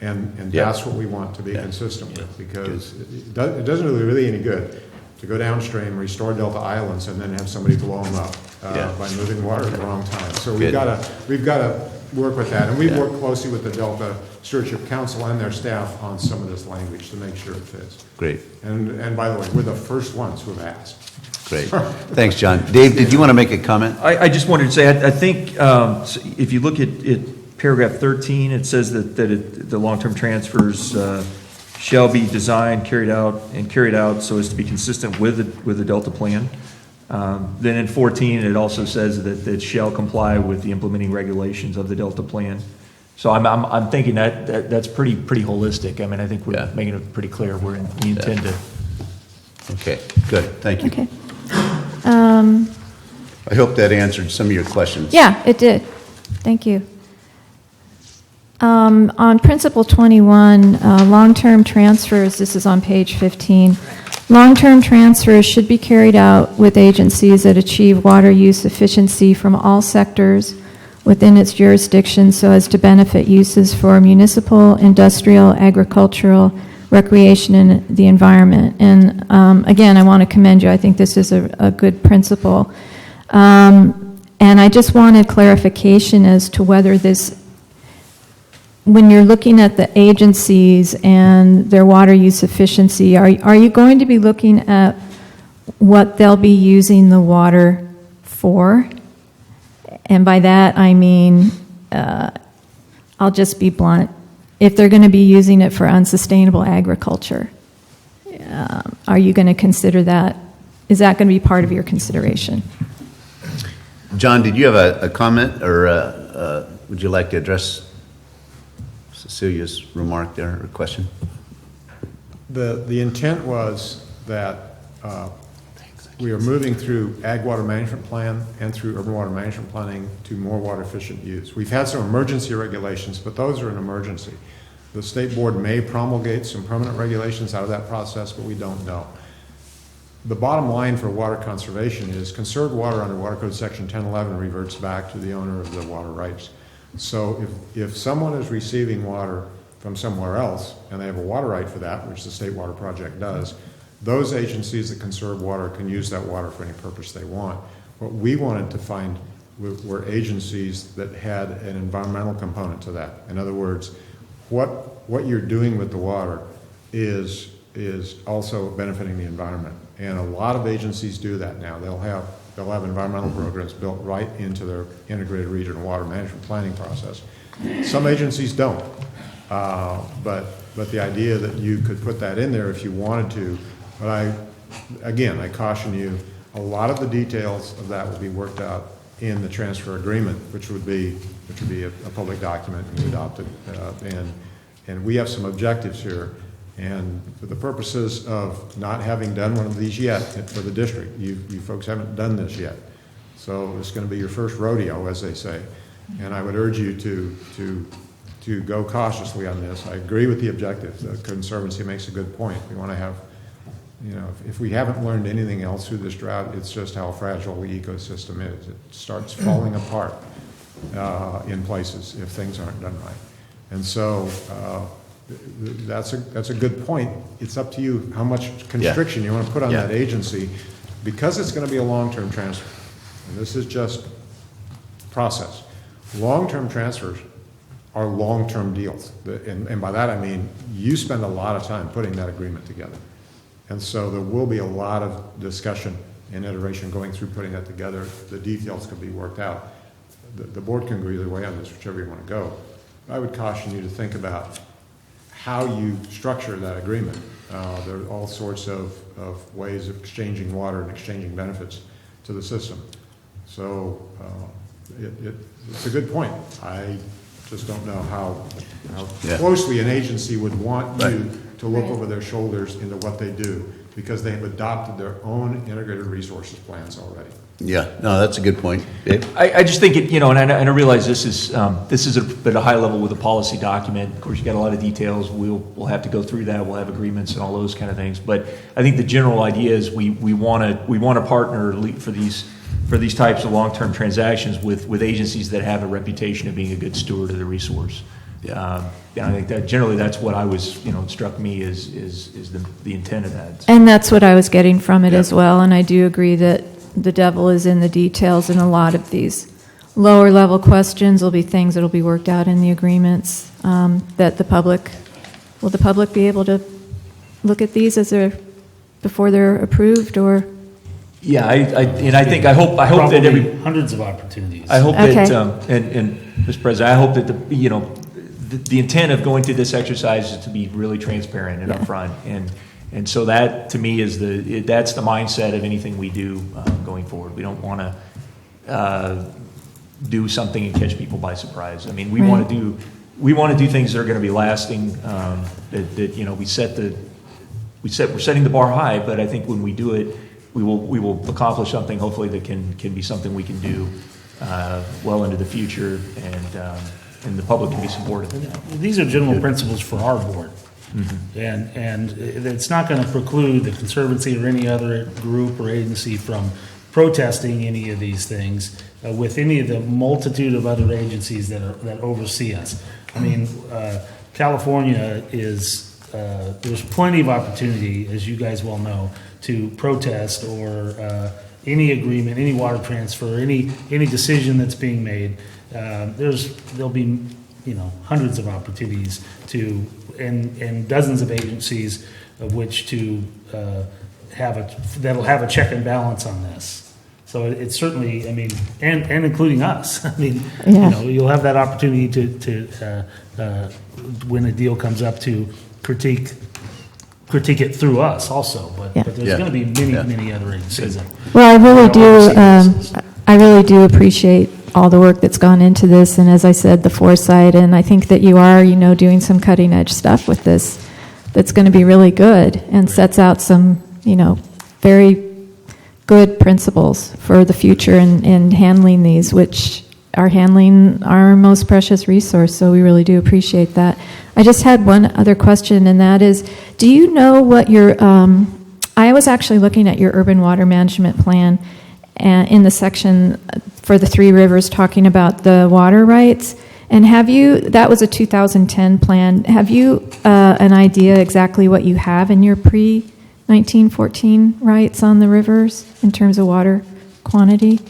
And that's what we want to be consistent with, because it doesn't really any good to go downstream, restore Delta Islands, and then have somebody blow them up by moving water at the wrong time. So we've got to work with that, and we've worked closely with the Delta Stewardship Council and their staff on some of this language to make sure it fits. Great. And by the way, we're the first ones who have asked. Great. Thanks, John. Dave, did you want to make a comment? I just wanted to say, I think if you look at paragraph 13, it says that the long-term transfers shall be designed, carried out so as to be consistent with the Delta Plan. Then in 14, it also says that it shall comply with the implementing regulations of the Delta Plan. So I'm thinking that's pretty holistic. I mean, I think we're making it pretty clear we intend to. Okay, good. Thank you. Okay. I hope that answered some of your questions. Yeah, it did. Thank you. On Principle 21, long-term transfers, this is on page 15. Long-term transfers should be carried out with agencies that achieve water use efficiency from all sectors within its jurisdiction so as to benefit uses for municipal, industrial, agricultural, recreation, and the environment. And again, I want to commend you. I think this is a good principle. And I just wanted clarification as to whether this, when you're looking at the agencies and their water use efficiency, are you going to be looking at what they'll be using the water for? And by that, I mean, I'll just be blunt. If they're going to be using it for unsustainable agriculture, are you going to consider that? Is that going to be part of your consideration? John, did you have a comment, or would you like to address Cecilia's remark there, or question? The intent was that we are moving through Ag Water Management Plan and through Urban Water Management Planning to more water efficient use. We've had some emergency regulations, but those are an emergency. The state board may promulgate some permanent regulations out of that process, but we don't know. The bottom line for water conservation is conserved water under Water Code Section 1011 reverts back to the owner of the water rights. So if someone is receiving water from somewhere else, and they have a water right for that, which the State Water Project does, those agencies that conserve water can use that water for any purpose they want. What we wanted to find were agencies that had an environmental component to that. In other words, what you're doing with the water is also benefiting the environment. And a lot of agencies do that now. They'll have environmental programs built right into their integrated regional water management planning process. Some agencies don't, but the idea that you could put that in there if you wanted to, but I caution you, a lot of the details of that will be worked out in the transfer agreement, which would be a public document and adopted, and we have some objectives here. And for the purposes of not having done one of these yet for the district, you folks haven't done this yet. So it's going to be your first rodeo, as they say. And I would urge you to go cautiously on this. I agree with the objectives. The Conservancy makes a good point. We want to have, if we haven't learned anything else through this drought, it's just how fragile the ecosystem is. It starts falling apart in places if things aren't done right. And so, that's a good point. It's up to you how much constriction you want to put on that agency, because it's going to be a long-term transfer. And this is just process. Long-term transfers are long-term deals. And by that I mean you spend a lot of time putting that agreement together. And so there will be a lot of discussion and iteration going through putting that together. The details can be worked out. The board can go either way on this, whichever you want to go. I would caution you to think about how you structure that agreement. There are all sorts of ways of exchanging water and exchanging benefits to the system. So it's a good point. I just don't know how closely an agency would want you to look over their shoulders into what they do, because they have adopted their own integrated resources plans already. Yeah, no, that's a good point. Dave? I just think it, and I realize this is at a high level with a policy document. Of course, you got a lot of details. We'll have to go through that. We'll have agreements and all those kind of things. But I think the general idea is we want to partner for these types of long-term transactions with agencies that have a reputation of being a good steward of the resource. I think that generally that's what I was, struck me is the intent of that. And that's what I was getting from it as well. And I do agree that the devil is in the details, and a lot of these lower level questions will be things that will be worked out in the agreements, that will the public be able to look at these before they're approved, or? Yeah, I hope that hundreds of opportunities. I hope that, and Mr. President, I hope that the intent of going through this exercise is to be really transparent and upfront, and so that to me is that's the mindset of anything we do going forward. We don't want to do something and catch people by surprise. I mean, we want to do things that are going to be lasting. We're setting the bar high, but I think when we do it, we will accomplish something hopefully that can be something we can do well into the future, and the public can be supportive of that. These are general principles for our board. Mm-hmm. And it's not going to preclude the Conservancy or any other group or agency from protesting any of these things with any of the multitude of other agencies that oversee us. I mean, California is, there's plenty of opportunity, as you guys well know, to protest or any agreement, any water transfer, any decision that's being made. There'll be hundreds of opportunities to and dozens of agencies of which to that'll have a check and balance on this. So it's certainly, and including us. You'll have that opportunity to when a deal comes up to critique it through us also. But there's going to be many other agencies. Well, I really do appreciate all the work that's gone into this, and as I said, the foresight, and I think that you are, doing some cutting edge stuff with this that's going to be really good and sets out some, very good principles for the future in handling these, which are handling our most precious resource, so we really do appreciate that. I just had one other question, and that is, do you know what your, I was actually looking at your urban water management plan, and in the section for the Three Rivers talking about the water rights, And have you, that was a 2010 plan, have you an idea exactly what you have in your pre-1914 rights on the rivers in terms of water quantity?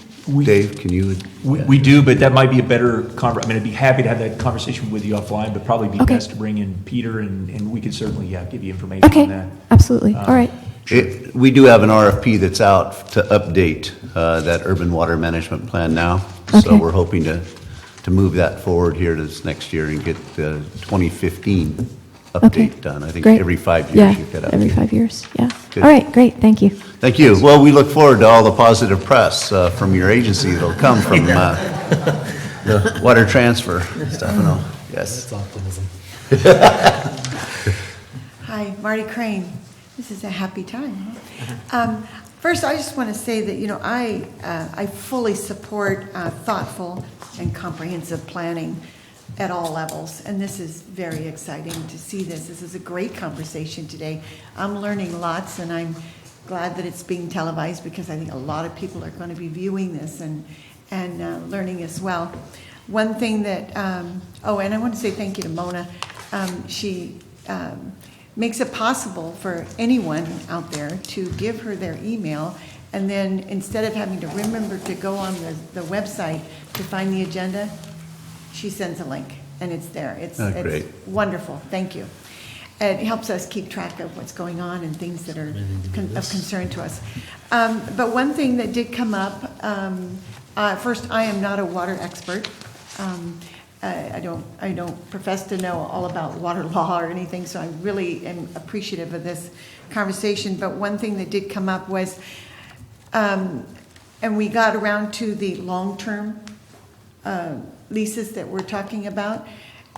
Dave, can you? We do, but that might be a better I'd be happy to have that conversation with you offline, but probably be best to bring in Peter, and we could certainly, give you information on that. Absolutely. All right. We do have an RFP that's out to update that urban water management plan now. So we're hoping to move that forward here this next year and get the 2015 update done. I think every 5 years you get updated. Every 5 years, yeah. Good. All right, great, thank you. Thank you. Well, we look forward to all the positive press from your agency that'll come from the water transfer. Stefano, yes. That's optimism. Hi, Marty Crane. This is a happy time. Huh? First, I just want to say that, I fully support thoughtful and comprehensive planning at all levels, and this is very exciting to see this. This is a great conversation today. I'm learning lots, and I'm glad that it's being televised because I think a lot of people are going to be viewing this and learning as well. One thing that, and I want to say thank you to Mona. She makes it possible for anyone out there to give her their email, and then instead of having to remember to go on the website to find the agenda, she sends a link, and it's there. It's great. Wonderful. Thank you. It helps us keep track of what's going on and things that are of concern to us. But one thing that did come up, first, I am not a water expert. I don't profess to know all about water law or anything, so I really am appreciative of this conversation. But one thing that did come up was, and we got around to the long-term leases that we're talking about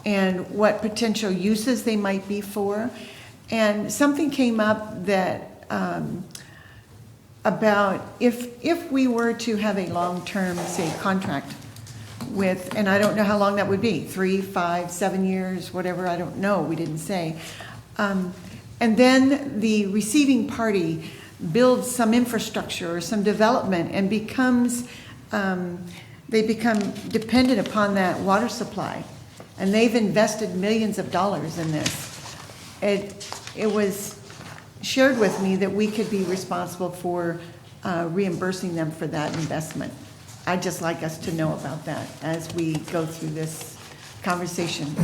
and what potential uses they might be for. And something came up that about if we were to have a long-term, say, contract with, and I don't know how long that would be, 3, 5, 7 years, whatever, I don't know, we didn't say. And then the receiving party builds some infrastructure or some development and they become dependent upon that water supply. And they've invested millions of dollars in this. It was shared with me that we could be responsible for reimbursing them for that investment. I'd just like us to know about that as we go through this conversation.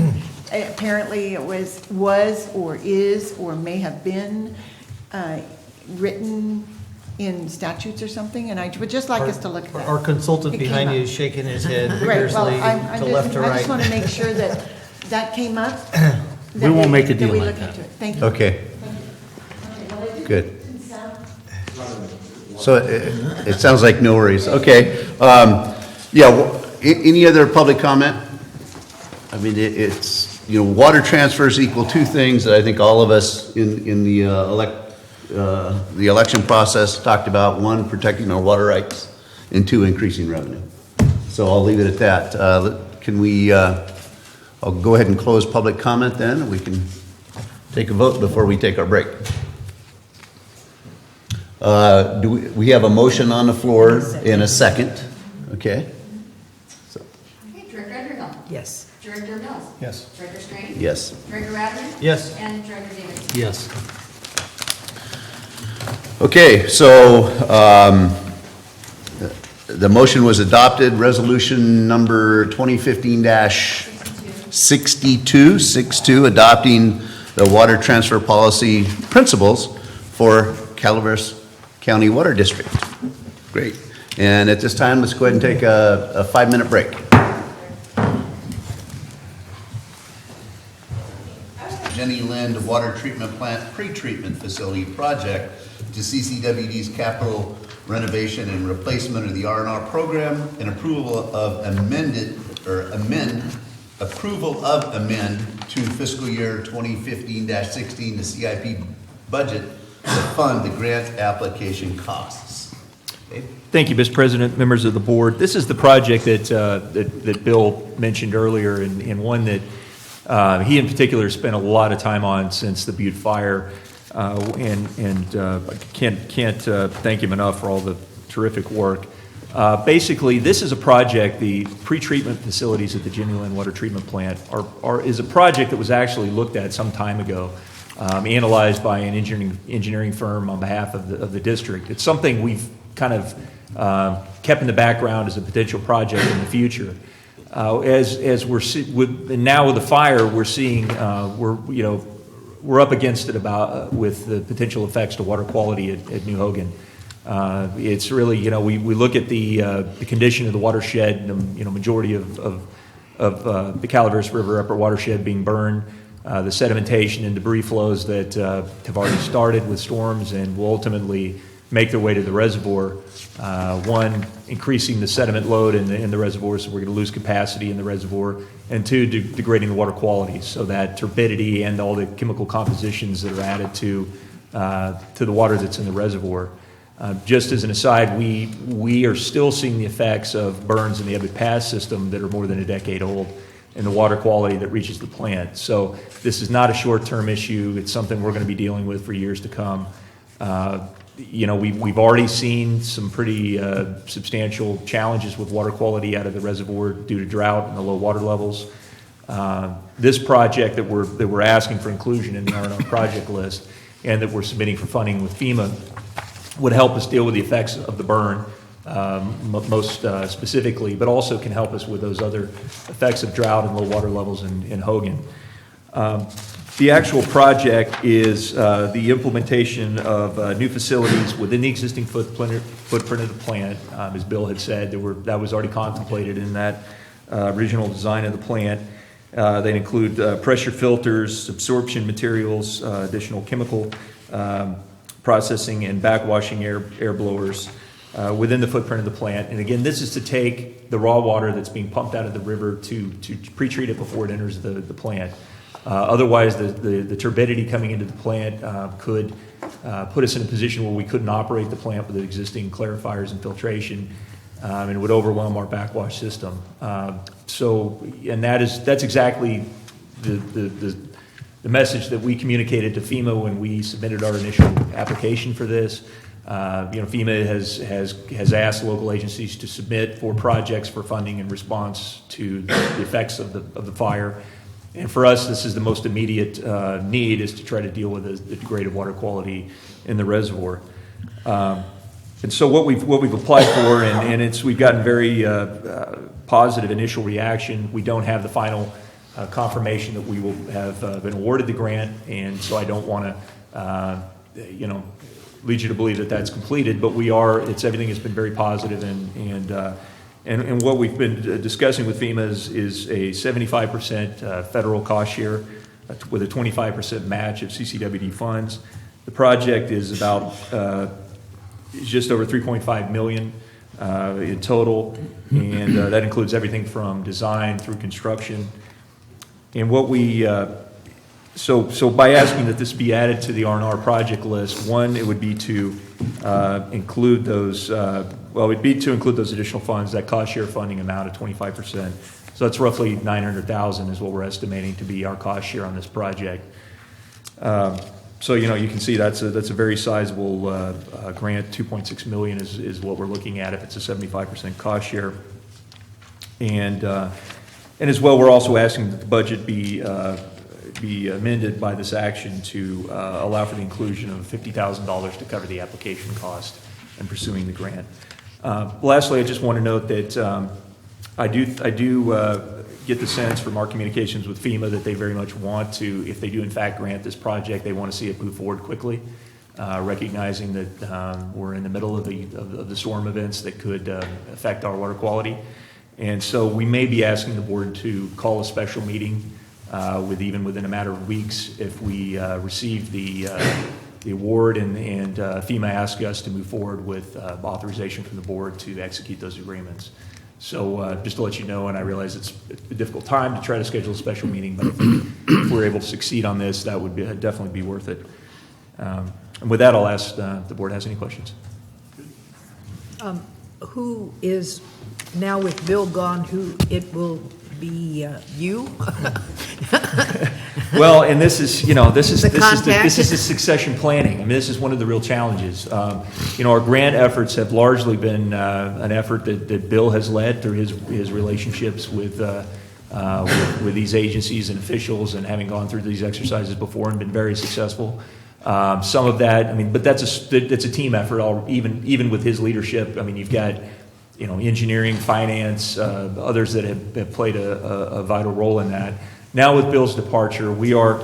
Apparently it was or is or may have been written in statutes or something, and I would just like us to look at that. Our consultant behind you is shaking his head vigorously to left to right. I just want to make sure that that came up. We won't make a deal we like look that. into it. Thank you. Okay. Good. So it sounds like no worries. Okay. Any other public comment? I mean, it's, water transfers equal two things that I think all of us in the election process talked about. One, protecting our water rights, and two, increasing revenue. So I'll leave it at that. I'll go ahead and close public comment then, and we can take a vote before we take our break. We have a motion on the floor in a second? Okay. Okay, Director Underhill. Yes. Director Mills. Yes. Director Strange. Yes. Director Ratterman. Yes. And Director Davis. Yes. Okay, so the motion was adopted. Resolution number 2015-62, adopting the water transfer policy principles for Calaveras County Water District. Great. And at this time, let's go ahead and take a 5-minute break. Jenny Lind Water Treatment Plant Pre-Treatment Facility Project to CCWD's capital renovation and replacement of the R&R program and approval of amend to fiscal year 2015-16 the CIP budget to fund the grant application costs. Okay. Thank you, Mr. President, members of the board. This is the project that Bill mentioned earlier, and one that he in particular spent a lot of time on since the Butte fire, and I can't thank him enough for all the terrific work. Basically, this is a project, the pretreatment facilities at the Genuine Water Treatment Plant is a project that was actually looked at some time ago, analyzed by an engineering firm on behalf of the district. It's something we've kind of kept in the background as a potential project in the future. As we're now with the fire, we're seeing we're up against it with the potential effects to water quality at New Hogan. It's really, we look at the condition of the watershed, majority of the Calaveras River upper watershed being burned, the sedimentation and debris flows that have already started with storms and will ultimately make their way to the reservoir. One, increasing the sediment load in the reservoir, so we're going to lose capacity in the reservoir, and two, degrading the water quality, so that turbidity and all the chemical compositions that are added to the water that's in the reservoir. Just as an aside, we are still seeing the effects of burns in the Ebbet Pass system that are more than a decade old and the water quality that reaches the plant. So this is not a short-term issue. It's something we're going to be dealing with for years to come. We've already seen some pretty substantial challenges with water quality out of the reservoir due to drought and the low water levels. This project that we're asking for inclusion in our project list and that we're submitting for funding with FEMA would help us deal with the effects of the burn most specifically, but also can help us with those other effects of drought and low water levels in Hogan. The actual project is the implementation of new facilities within the existing footprint of the plant. As Bill had said, that was already contemplated in that original design of the plant. They include pressure filters, absorption materials, additional chemical processing and backwashing air blowers within the footprint of the plant. And again, this is to take the raw water that's being pumped out of the river to pre-treat it before it enters the plant. Otherwise, the turbidity coming into the plant could put us in a position where we couldn't operate the plant with the existing clarifiers and filtration, and it would overwhelm our backwash system. And that's exactly the message that we communicated to FEMA when we submitted our initial application for this. FEMA has asked local agencies to submit for projects for funding in response to the effects of the fire. And for us, this is the most immediate need, is to try to deal with the degraded water quality in the reservoir. And so what we've applied for, and we've gotten very positive initial reaction. We don't have the final confirmation that we will have been awarded the grant, and so I don't want to, lead you to believe that that's completed. But everything has been very positive, and what we've been discussing with FEMA is a 75% federal cost share with a 25% match of CCWD funds. The project is about just over $3.5 million in total, and that includes everything from design through construction. And what so by asking that this be added to the R&R project list, one, it would be to include those, include those additional funds, that cost share funding amount of 25%. So that's roughly $900,000 is what we're estimating to be our cost share on this project. So you can see that's a very sizable grant. $2.6 million is what we're looking at if it's a 75% cost share. And as well, we're also asking that the budget be amended by this action to allow for the inclusion of $50,000 to cover the application cost in pursuing the grant. Lastly, I just want to note that I do get the sense from our communications with FEMA that they very much want to, if they do in fact grant this project, they want to see it move forward quickly, recognizing that we're in the middle of the storm events that could affect our water quality. And so we may be asking the board to call a special meeting within a matter of weeks if we receive the award and FEMA asks us to move forward with authorization from the board to execute those agreements. So just to let you know, and I realize it's a difficult time to try to schedule a special meeting, but if we're able to succeed on this, that would definitely be worth it. And with that, I'll ask if the board has any questions. Who is, now with Bill gone, who it will be you? Well, and this is, this contact. is the succession planning. I mean, this is one of the real challenges. Our grant efforts have largely been an effort that Bill has led through his relationships with these agencies and officials, and having gone through these exercises before and been very successful. Some of that, but it's a team effort. Even with his leadership, you've got engineering, finance, others that have played a vital role in that. Now with Bill's departure, we are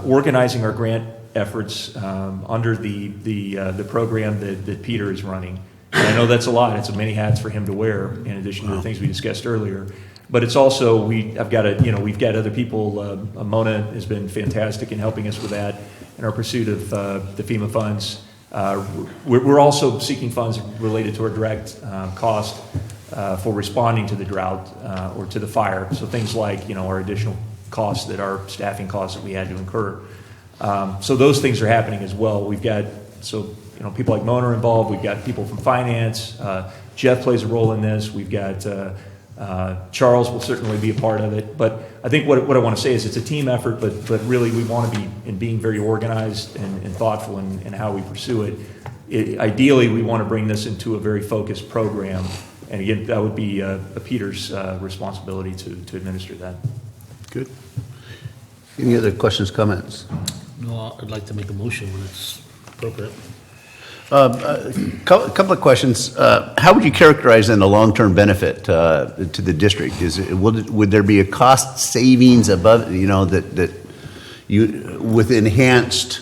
organizing our grant efforts under the program that Peter is running. And I know that's a lot. It's many hats for him to wear, in addition to the things we discussed earlier. But it's also we've got other people. Mona has been fantastic in helping us with that in our pursuit of the FEMA funds. We're also seeking funds related to our direct cost for responding to the drought or to the fire. So things like our additional costs our staffing costs that we had to incur. So those things are happening as well. We've got people like Mona are involved. We've got people from finance. Jeff plays a role in this. We've got Charles will certainly be a part of it. But I think what I want to say is it's a team effort, but really we want to be in being very organized and thoughtful in how we pursue it. Ideally, we want to bring this into a very focused program. And again, that would be Peter's responsibility to administer that. Good. Any other questions, comments? No, I'd like to make a motion when it's appropriate. Couple of questions. How would you characterize then the long-term benefit to the district? Would there be a cost savings above, that you with enhanced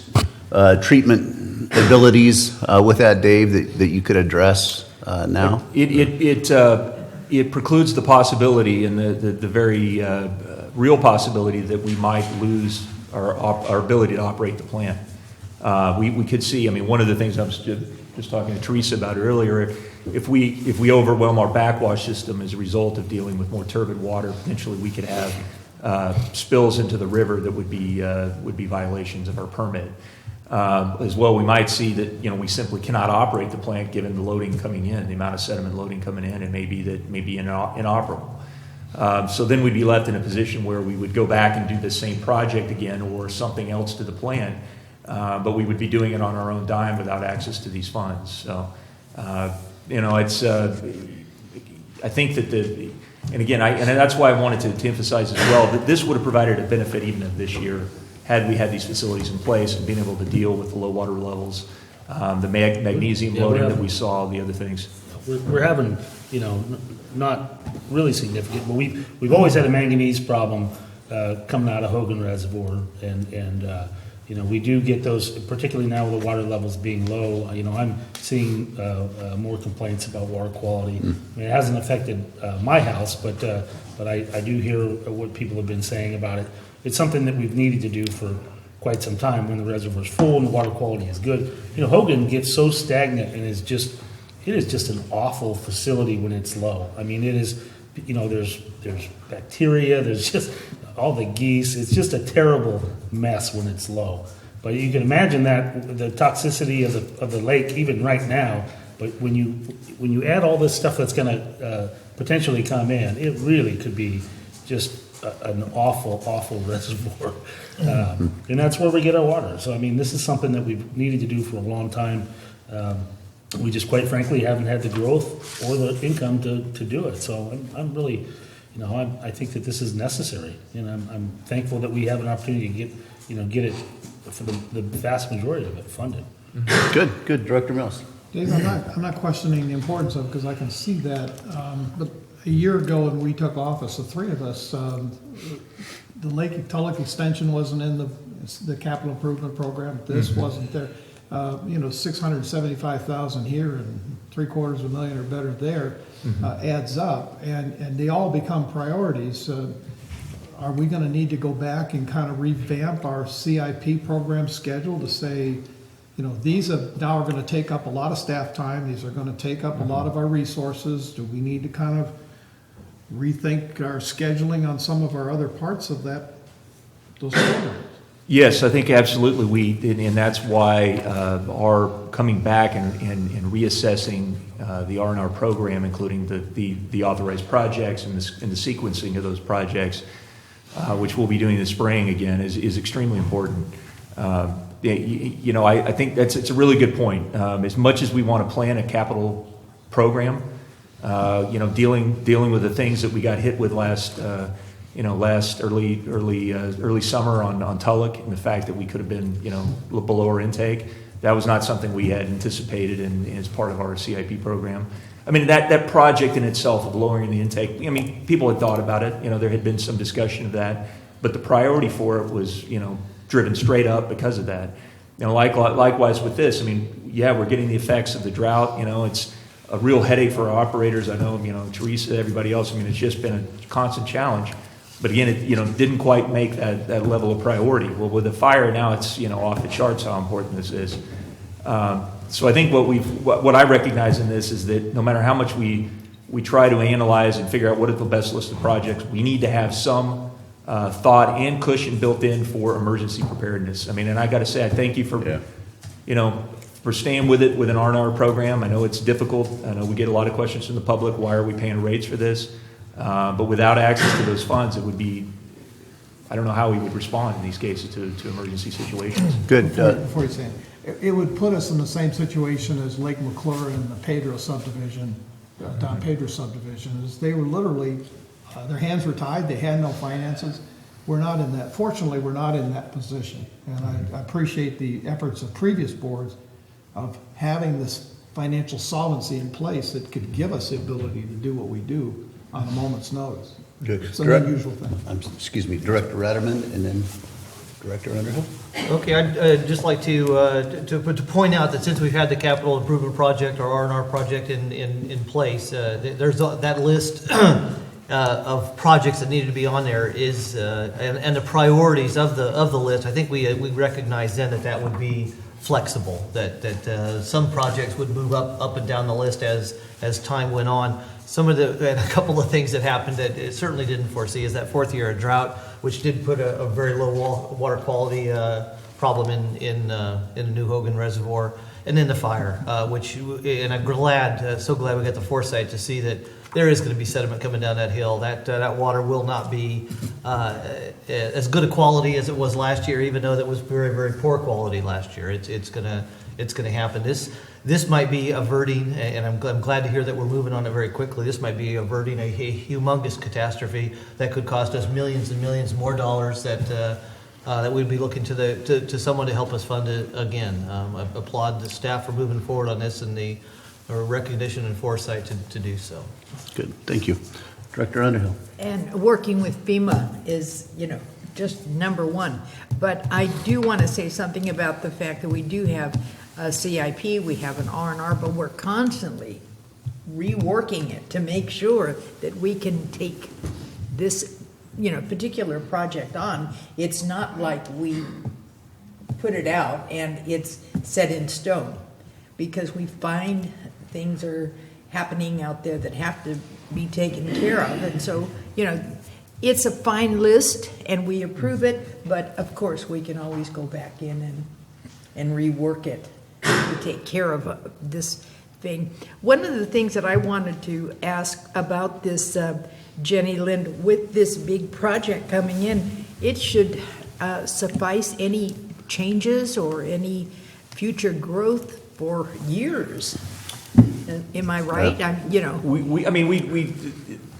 treatment abilities with that, Dave, that you could address now? It precludes the possibility and the very real possibility that we might lose our ability to operate the plant. We could see, one of the things I was just talking to Teresa about earlier, if we overwhelm our backwash system as a result of dealing with more turbid water, potentially we could have spills into the river that would be violations of our permit. As well, we might see that we simply cannot operate the plant given the loading coming in, the amount of sediment loading coming in, and may be inoperable. So then we'd be left in a position where we would go back and do the same project again or something else to the plant. But we would be doing it on our own dime without access to these funds. So, it's. I think that and that's why I wanted to emphasize as well that this would have provided a benefit even of this year had we had these facilities in place and been able to deal with the low water levels, the magnesium loading that we saw, the other things. We're having, not really significant, but we've always had a manganese problem coming out of Hogan Reservoir, and we do get those, particularly now with the water levels being low. I'm seeing more complaints about water quality. It hasn't affected my house, but I do hear what people have been saying about it. It's something that we've needed to do for quite some time when the reservoir's full and the water quality is good. Hogan gets so stagnant and it is just an awful facility when it's low. It is, there's bacteria, there's just all the geese. It's just a terrible mess when it's low. But you can imagine that the toxicity of the lake even right now. But when you add all this stuff that's going to potentially come in, it really could be just an awful reservoir. And that's where we get our water. So this is something that we've needed to do for a long time. We just quite frankly haven't had the growth or the income to do it. So I'm really, I think that this is necessary, and I'm thankful that we have an opportunity to get it for the vast majority of it funded. Good, Director Mills. Dave, I'm not questioning the importance of it because I can see that. But a year ago when we took office, the three of us, the Lake Tulloch extension wasn't in the capital improvement program. This wasn't there. 675,000 here and $750,000 or better there adds up, and they all become priorities. Are we going to need to go back and kind of revamp our CIP program schedule to say, these now are going to take up a lot of staff time. These are going to take up a lot of our resources. Do we need to kind of rethink our scheduling on some of our other parts of those programs? Yes, I think absolutely and that's why our coming back and reassessing the R&R program, including the authorized projects and the sequencing of those projects, which we'll be doing this spring again, is extremely important. I think it's a really good point. As much as we want to plan a capital program, dealing with the things that we got hit with last early summer on Tulloch, and the fact that we could have been below our intake, that was not something we had anticipated as part of our CIP program. I mean, that project in itself of lowering the intake, I mean, people had thought about it. There had been some discussion of that, but the priority for it was, driven straight up because of that. Likewise with this, I mean, yeah, we're getting the effects of the drought. It's a real headache for our operators. I know, Teresa, everybody else. I mean, it's just been a constant challenge. But again, it didn't quite make that level of priority. Well, with the fire now, it's off the charts how important this is. So I think what I recognize in this is that no matter how much we try to analyze and figure out what is the best list of projects, we need to have some thought and cushion built in for emergency preparedness. I mean, and I got to say, I thank you for staying with it with an R&R program. I know it's difficult. I know we get a lot of questions from the public. Why are we paying rates for this? But without access to those funds, it would be, I don't know how we would respond in these cases to emergency situations. Good. Before you say it would put us in the same situation as Lake McClure and the Pedro subdivision, Don Pedro subdivision, is they were literally, their hands were tied, they had no finances. We're not in that, fortunately, we're not in that position. And I appreciate the efforts of previous boards of having this financial solvency in place that could give us the ability to do what we do on a moment's notice. Good. It's an unusual thing. Excuse me, Director Ratterman, and then Director Underhill. Okay, I'd just like to point out that since we've had the capital improvement project or R&R project in place, there's that list of projects that needed to be on there is and the priorities of the list. I think we recognize then that would be flexible, that some projects would move up and down the list as time went on. And a couple of things that happened that it certainly didn't foresee is that fourth year of drought, which did put a very low water quality problem in the New Hogan Reservoir, and then the fire, and I'm so glad we got the foresight to see that there is going to be sediment coming down that hill. That water will not be as good a quality as it was last year, even though that was very, very poor quality last year. It's going to happen. This might be averting, and I'm glad to hear that we're moving on it very quickly. This might be averting a humongous catastrophe that could cost us millions and millions more dollars that we'd be looking to someone to help us fund it again. I applaud the staff for moving forward on this and the recognition and foresight to do so. Good, thank you. Director Underhill. And working with FEMA is, just number one. But I do want to say something about the fact that we do have a CIP, we have an R&R, but we're constantly reworking it to make sure that we can take this, particular project on. It's not like we put it out and it's set in stone, because we find things are happening out there that have to be taken care of. And so, it's a fine list and we approve it, but of course we can always go back in and rework it to take care of this thing. One of the things that I wanted to ask about this, Jenny Lind, with this big project coming in, it should suffice any changes or any future growth for years. Am I right?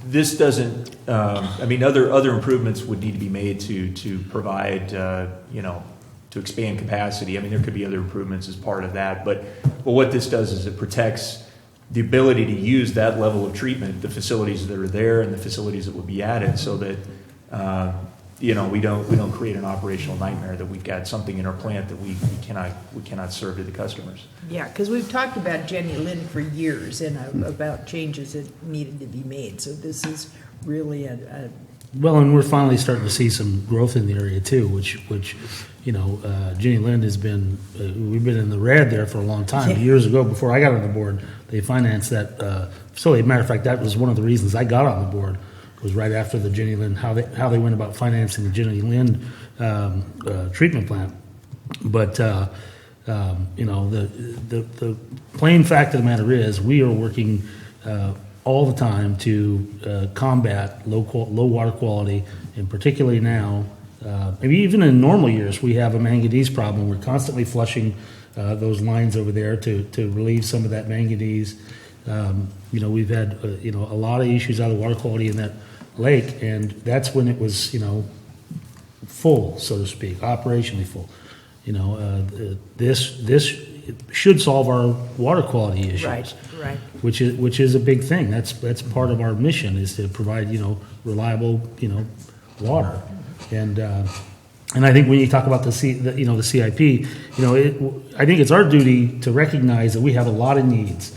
This doesn't. Other improvements would need to be made to provide, to expand capacity. There could be other improvements as part of that. But what this does is it protects the ability to use that level of treatment, the facilities that are there and the facilities that will be added, so that we don't create an operational nightmare that we've got something in our plant that we cannot serve to the customers. Yeah, because we've talked about Jenny Lind for years and about changes that needed to be made. So this is really a Well, and we're finally starting to see some growth in the area too, which Jenny Lind has been, we've been in the red there for a long time. Yeah. Years ago, before I got on the board, they financed that facility. Matter of fact, that was one of the reasons I got on the board, was right after the Jenny Lind, how they went about financing the Jenny Lind treatment plant. But the plain fact of the matter is, we are working all the time to combat low water quality, and particularly now, maybe even in normal years, we have a manganese problem. We're constantly flushing those lines over there to relieve some of that manganese. We've had a lot of issues out of water quality in that lake, and that's when it was full, so to speak, operationally full. This should solve our water quality issues. Right. Which is a big thing. That's part of our mission, is to provide reliable water. And I think when you talk about the CIP, I think it's our duty to recognize that we have a lot of needs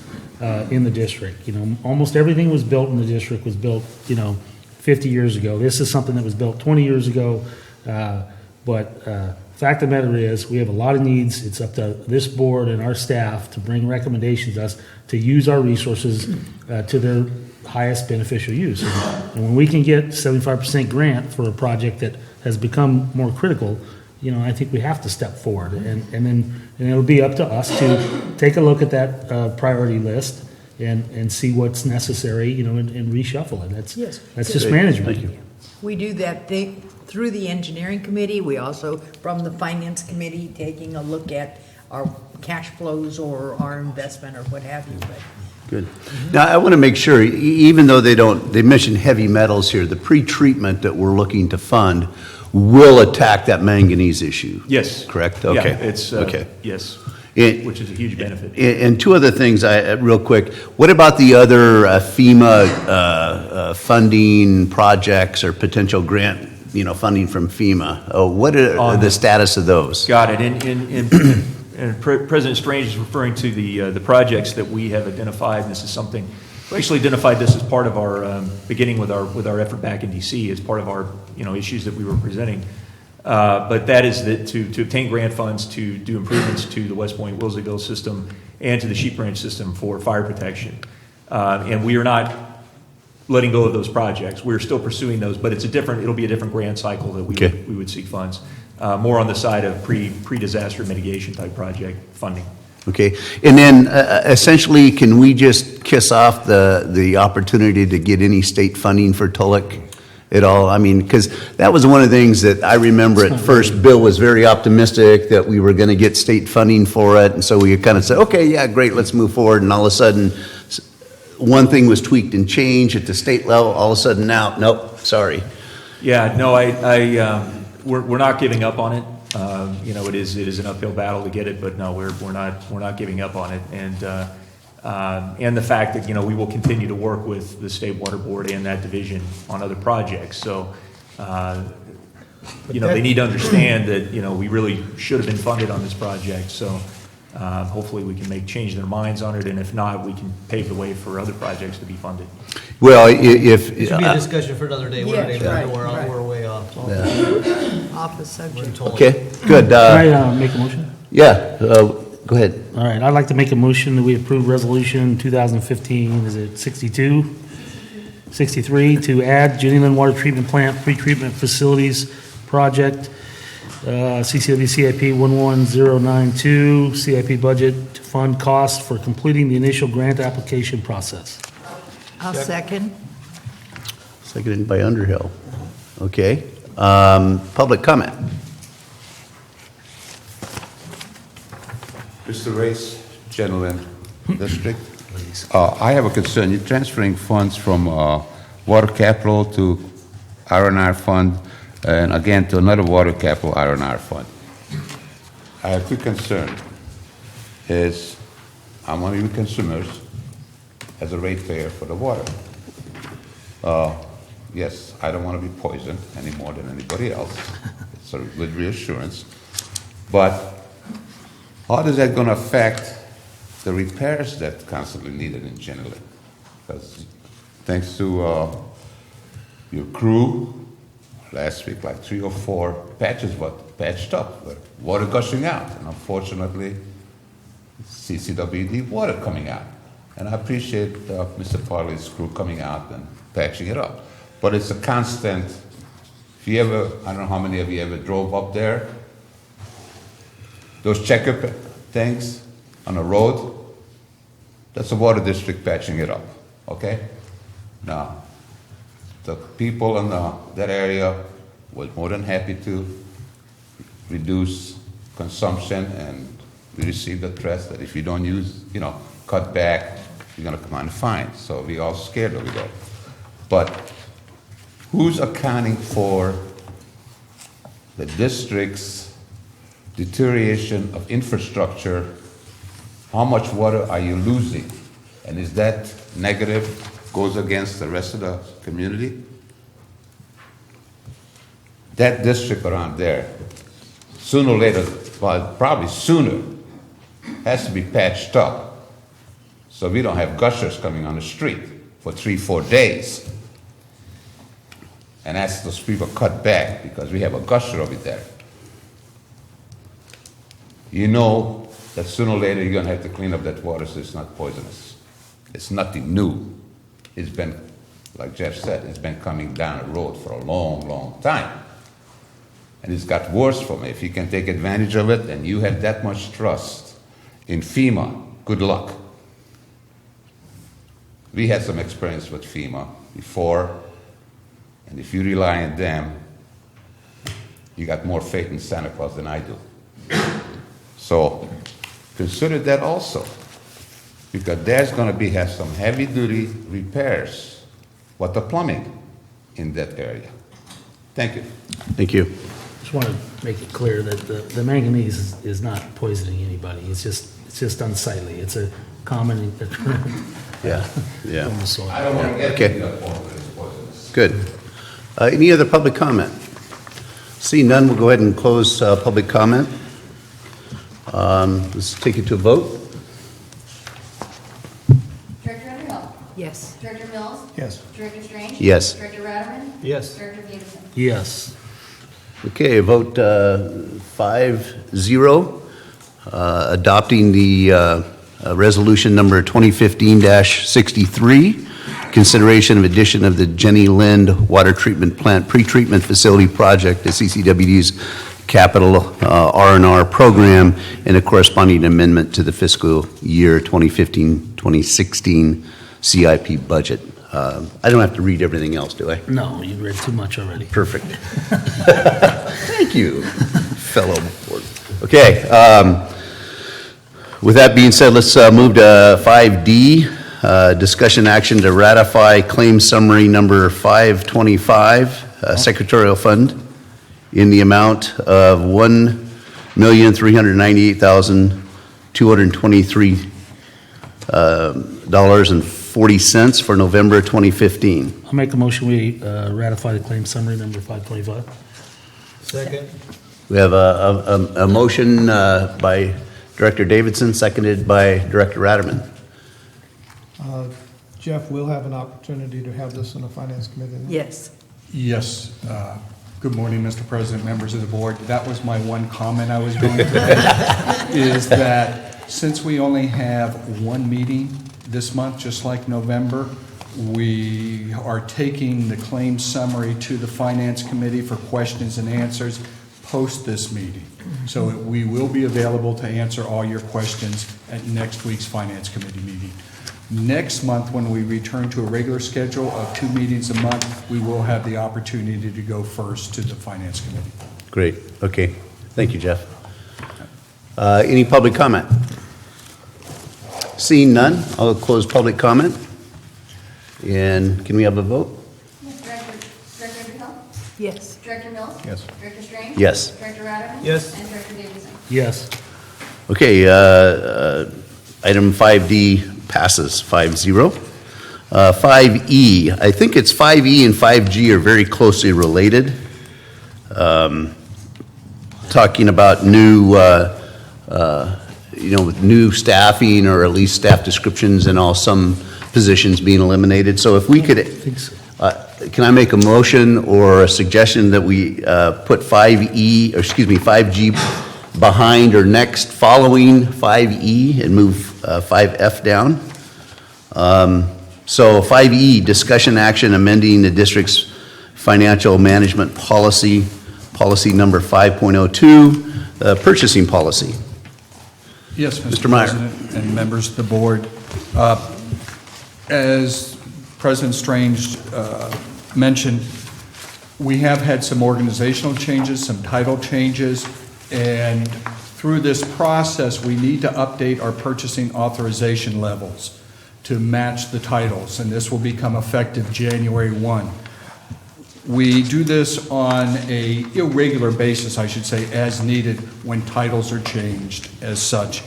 in the district. Almost everything was built in the district was built 50 years ago. This is something that was built 20 years ago. But fact of the matter is, we have a lot of needs. It's up to this board and our staff to bring recommendations to us to use our resources to their highest beneficial use. And when we can get 75% grant for a project that has become more critical, I think we have to step forward. And it'll be up to us to take a look at that priority list and see what's necessary, and reshuffle it. That's just management. We do that through the engineering committee. We also, from the finance committee, taking a look at our cash flows or our investment or what have you. But Good. Now, I want to make sure, even though they mention heavy metals here, the pre-treatment that we're looking to fund will attack that manganese issue. Yes. Correct? Okay. Yeah, it's, okay. Yes, It- which is a huge benefit. And two other things, real quick. What about the other FEMA funding projects or potential grant, funding from FEMA? What are the status of those? Got it. And President Strange is referring to the projects that we have identified. And this is something, we actually identified this as part of our, beginning with our effort back in DC, as part of our, issues that we were presenting. But that is that to obtain grant funds to do improvements to the West Point Willseyville system and to the Sheep Ranch system for fire protection. And we are not letting go of those projects. We're still pursuing those, but it'll be a different grant cycle that we would seek funds. More on the side of pre-disaster mitigation type project funding. Okay. And then essentially, can we just kiss off the opportunity to get any state funding for Tulloch at all? I mean, because that was one of the things that I remember at first. Bill was very optimistic that we were going to get state funding for it. And so we kind of said, okay, yeah, great, let's move forward. And all of a sudden, one thing was tweaked and changed at the state level. All of a sudden now, nope, sorry. Yeah, no, we're not giving up on it. It is an uphill battle to get it, but no, we're not giving up on it. And the fact that we will continue to work with the State Water Board and that division on other projects. So they need to understand that we really should have been funded on this project. So hopefully we can change their minds on it, and if not, we can pave the way for other projects to be funded. Well, It should be a discussion for another day. Yes, right. We're way off. off the subject. Okay, good. Can I make a motion? Yeah, go ahead. All right, I'd like to make a motion that we approve resolution 2015, is it 62? 63, to add Jenny Lynn Water Treatment Plant Pretreatment Facilities Project, CCWD CIP 11092, CIP budget to fund costs for completing the initial grant application process. I'll second. Seconded by Underhill. Okay. Public comment. Mr. Race, Gentleman District. I have a concern. You're transferring funds from water capital to R&R fund, and again to another water capital R&R fund. I have two concerns. I'm one of you consumers as a ratepayer for the water. Yes, I don't want to be poisoned any more than anybody else. It's a good reassurance. But how is that going to affect the repairs that constantly needed in general? Because thanks to your crew, last week, like 3 or 4 patches were patched up with water gushing out, and unfortunately, CCWD water coming out. And I appreciate Mr. Farley's crew coming out and patching it up. But it's a constant. If you ever, I don't know how many of you ever drove up there, those checker things on the road, that's the water district patching it up, okay? Now, the people in that area was more than happy to reduce consumption, and we received the threats that if you don't use, cut back, you're gonna come on fine. So we all scared over that. But who's accounting for the district's deterioration of infrastructure? How much water are you losing? And is that negative, goes against the rest of the community? That district around there, sooner or later, well, probably sooner, has to be patched up. So we don't have gushers coming on the street for 3-4 days. And ask those people cut back because we have a gusher over there. You know that sooner or later you're going to have to clean up that water so it's not poisonous. It's nothing new. It's been, like Jeff said, it's been coming down the road for a long, long time. And it's got worse for me. If you can take advantage of it and you have that much trust in FEMA, good luck. We had some experience with FEMA before, and if you rely on them, you got more faith in Santa Claus than I do. So consider that also, because there's going to have some heavy-duty repairs with the plumbing in that area. Thank you. Thank you. Just want to make it clear that the manganese is not poisoning anybody. It's just unsightly. It's a common Yeah. from the soil. I don't want to get Okay. to that point where it's poisonous. Good. Any other public comment? Seeing none, we'll go ahead and close public comment. Let's take it to a vote. Director Underhill? Yes. Director Mills? Yes. Director Strange? Yes. Director Ratterman? Yes. Director Davidson? Yes. Okay, vote 5-0, adopting the resolution number 2015-63, consideration of addition of the Jenny Lind Water Treatment Plant Pretreatment Facility Project to CCWD's capital R&R program, and a corresponding amendment to the fiscal year 2015-2016 CIP budget. I don't have to read everything else, do I? No, you read too much already. Perfect. Thank you, fellow board. Okay, with that being said, let's move to 5D, discussion action to ratify claim summary number 525, Secretarial Fund, in the amount of $1,388,223 for November 2015. I'll make a motion, we ratify the claim summary number 525. Second? We have a motion by Director Davidson, seconded by Director Ratterman. Jeff, we'll have an opportunity to have this in the Finance Committee. Yes. Yes. Good morning, Mr. President, members of the board. That was my one comment I was going to make, is that since we only have one meeting this month, just like November, we are taking the claim summary to the Finance Committee for questions and answers post this meeting. So we will be available to answer all your questions at next week's Finance Committee meeting. Next month, when we return to a regular schedule of 2 meetings a month, we will have the opportunity to go first to the Finance Committee. Great, okay. Thank you, Jeff. Any public comment? Seeing none, I'll close public comment. And can we have a vote? Director Underhill? Yes. Director Mills? Yes. Director Strange? Yes. Director Ratterman? Yes. And Director Davidson? Yes. Okay, item 5D passes 5-0. 5E, I think it's 5E and 5G are very closely related. Talking about new, new staffing, or at least staff descriptions and some positions being eliminated. So if we could, can I make a motion or a suggestion that we put 5G behind or next following 5E and move 5F down? So 5E, discussion action amending the district's financial management policy, policy number 5.02, purchasing policy. Yes, Mr. Meyer. President and members of the board. As President Strange mentioned, we have had some organizational changes, some title changes, and through this process, we need to update our purchasing authorization levels to match the titles, and this will become effective January 1. We do this on a irregular basis, I should say, as needed when titles are changed as such.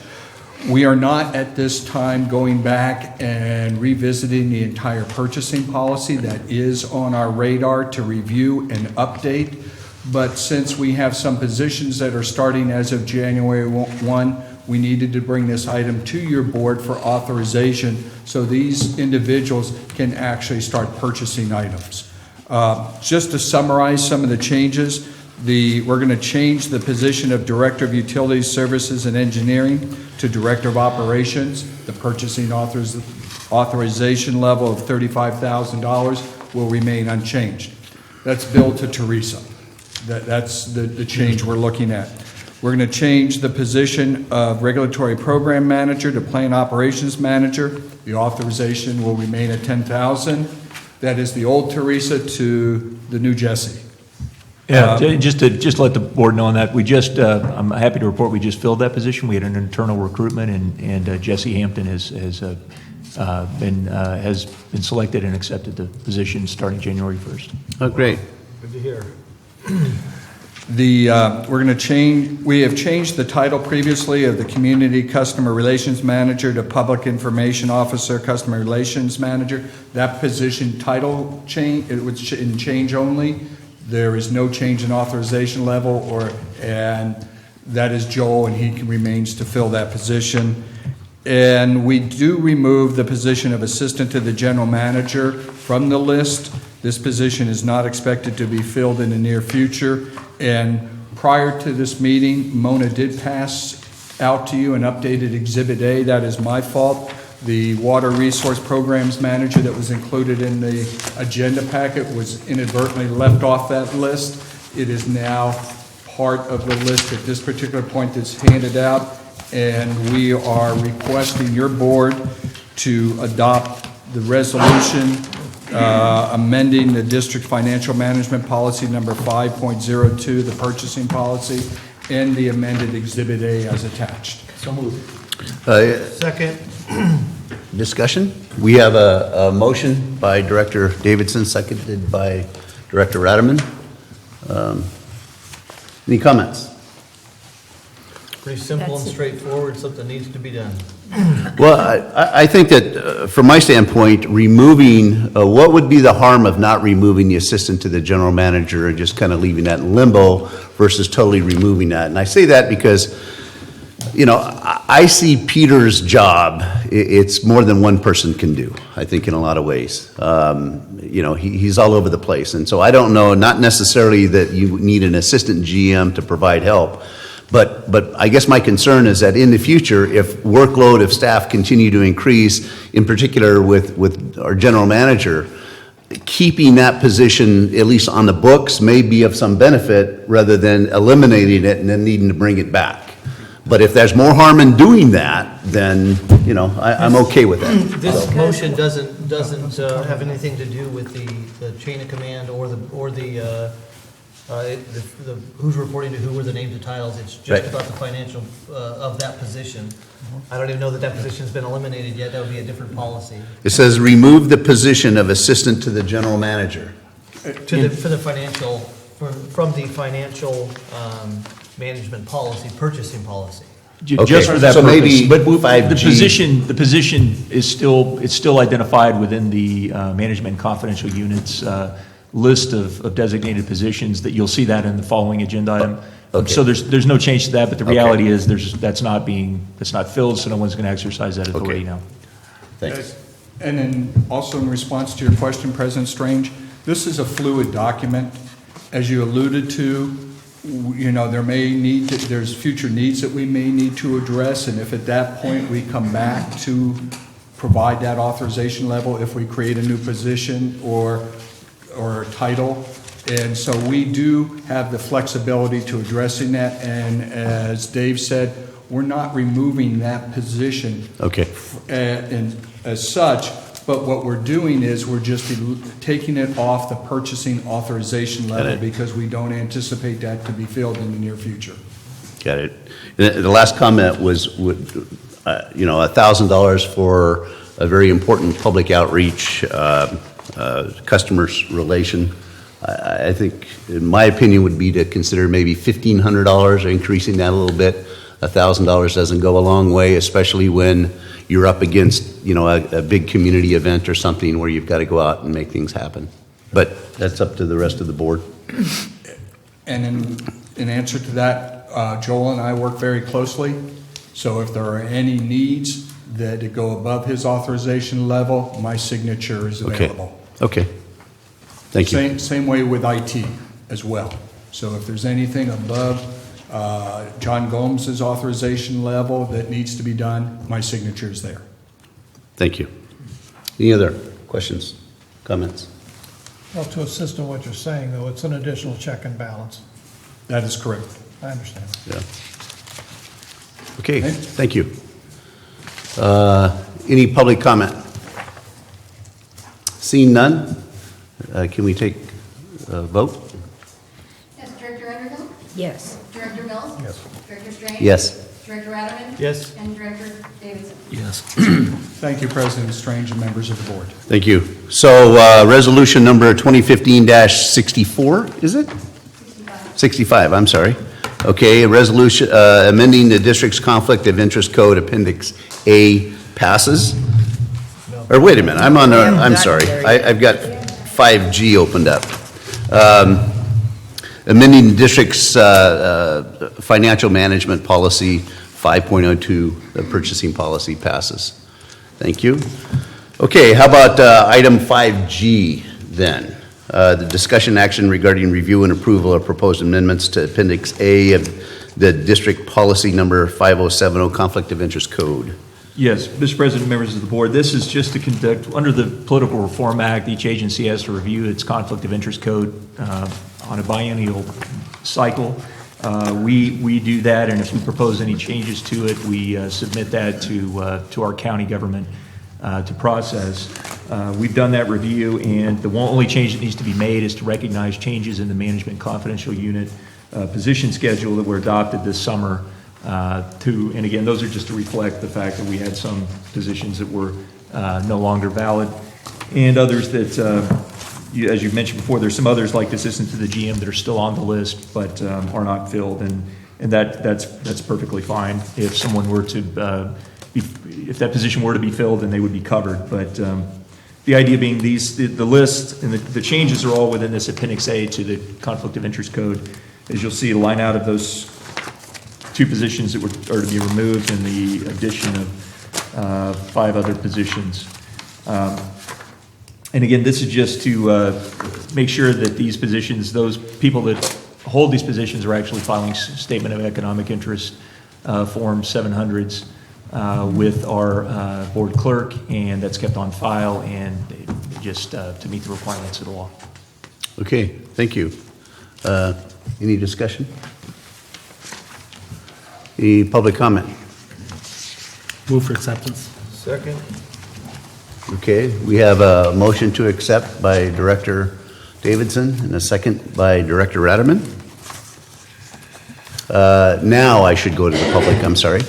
We are not at this time going back and revisiting the entire purchasing policy. That is on our radar to review and update. But since we have some positions that are starting as of January 1, we needed to bring this item to your board for authorization so these individuals can actually start purchasing items. Just to summarize some of the changes, we're going to change the position of Director of Utilities, Services, and Engineering to Director of Operations. The purchasing authorization level of $35,000 will remain unchanged. That's billed to Teresa. That's the change we're looking at. We're going to change the position of Regulatory Program Manager to Plant Operations Manager. The authorization will remain at $10,000. That is the old Teresa to the new Jesse. Yeah, just to let the board know on that, I'm happy to report we just filled that position. We had an internal recruitment, and Jesse Hampton has been selected and accepted the position starting January 1st. Oh, great. Good to hear. We have changed the title previously of the Community Customer Relations Manager to Public Information Officer, Customer Relations Manager. That position title change, it was in change only. There is no change in authorization level, and that is Joel, and he remains to fill that position. And we do remove the position of Assistant to the General Manager from the list. This position is not expected to be filled in the near future. And prior to this meeting, Mona did pass out to you an updated Exhibit A. That is my fault. The Water Resource Programs Manager that was included in the agenda packet was inadvertently left off that list. It is now part of the list at this particular point that's handed out, and we are requesting your board to adopt the resolution amending the district financial management policy number 5.02, the purchasing policy, and the amended Exhibit A as attached. So moved. Second. Discussion? We have a motion by Director Davidson, seconded by Director Rademan. Any comments? Pretty simple and straightforward, something needs to be done. Well, I think that from my standpoint, removing, what would be the harm of not removing the assistant to the general manager and just kind of leaving that in limbo versus totally removing that? And I say that because, I see Peter's job, it's more than one person can do, I think, in a lot of ways. He's all over the place. And so I don't know, not necessarily that you need an assistant GM to provide help, but I guess my concern is that in the future, if workload of staff continue to increase, in particular with our general manager, keeping that position at least on the books may be of some benefit rather than eliminating it and then needing to bring it back. But if there's more harm in doing that, then, I'm okay with that. This motion doesn't have anything to do with the chain of command or the who's reporting to who or the names and titles. It's just Right. about the financial of that position. I don't even know that position's been eliminated yet. That would be a different policy. It says remove the position of assistant to the general manager. From the financial management policy, purchasing policy. Just for that so purpose. maybe But 5G. the position is still identified within the management and confidential units list of designated positions. That you'll see that in the following agenda item. Okay. So there's no change to that, but the reality is that's not filled, so no one's going to exercise that authority now. Thanks. And then also in response to your question, President Strange, this is a fluid document. As you alluded to, there's future needs that we may need to address, and if at that point we come back to provide that authorization level, if we create a new position or title. And so we do have the flexibility to addressing that, and as Dave said, we're not removing that position. Okay. And as such, But what we're doing is we're just taking it off the purchasing authorization Got level it. because we don't anticipate that to be filled in the near future. Got it. The last comment was, $1,000 for a very important public outreach, customers relation. I think, in my opinion, would be to consider maybe $1,500, increasing that a little bit. $1,000 doesn't go a long way, especially when you're up against, a big community event or something where you've got to go out and make things happen. But that's up to the rest of the board. And in answer to that, Joel and I work very closely. So if there are any needs that go above his authorization level, my signature is available. Okay. Thank you. Same way with IT as well. So if there's anything above John Gomez's authorization level that needs to be done, my signature is there. Thank you. Any other questions, comments? Well, to assist in what you're saying, though, it's an additional check and balance. That is correct. I understand. Yeah. Okay, thank you. Any public comment? Seeing none, can we take a vote? Yes, Director Underhill? Yes. Director Mills? Yes. Director Strange? Yes. Director Ratterman? Yes. And Director Davidson? Yes. Thank you, President Strange and members of the board. Thank you. So, resolution number 2015-64, is it? 65, I'm sorry. Okay, a resolution amending the district's conflict of interest code, Appendix A passes. Or wait a minute, I'm sorry. I've got 5G opened up. Amending the district's financial management policy 5.02, the purchasing policy passes. Thank you. Okay, how about item 5G then? The discussion action regarding review and approval of proposed amendments to Appendix A of the district policy number 5070, conflict of interest code. Yes, Mr. President, members of the board, this is just to conduct, under the Political Reform Act, each agency has to review its conflict of interest code on a biennial cycle. We do that, and if we propose any changes to it, we submit that to our county government to process. We've done that review, and the only change that needs to be made is to recognize changes in the management confidential unit position schedule that were adopted this summer. And again, those are just to reflect the fact that we had some positions that were no longer valid, and others that, as you mentioned before, there's some others like assistant to the GM that are still on the list but are not filled, and that's perfectly fine. If someone were to if that position were to be filled, then they would be covered. But the idea being the list and the changes are all within this Appendix A to the Conflict of Interest Code. As you'll see, a line out of those two positions that are to be removed and the addition of 5 other positions. And again, this is just to make sure that these positions, those people that hold these positions are actually filing Statement of Economic Interest Form 700s with our board clerk, and that's kept on file and just to meet the requirements of the law. Okay, thank you. Any discussion? Any public comment? Move for acceptance. Second. Okay, we have a motion to accept by Director Davidson and a second by Director Ratterman. Now I should go to the public, I'm sorry.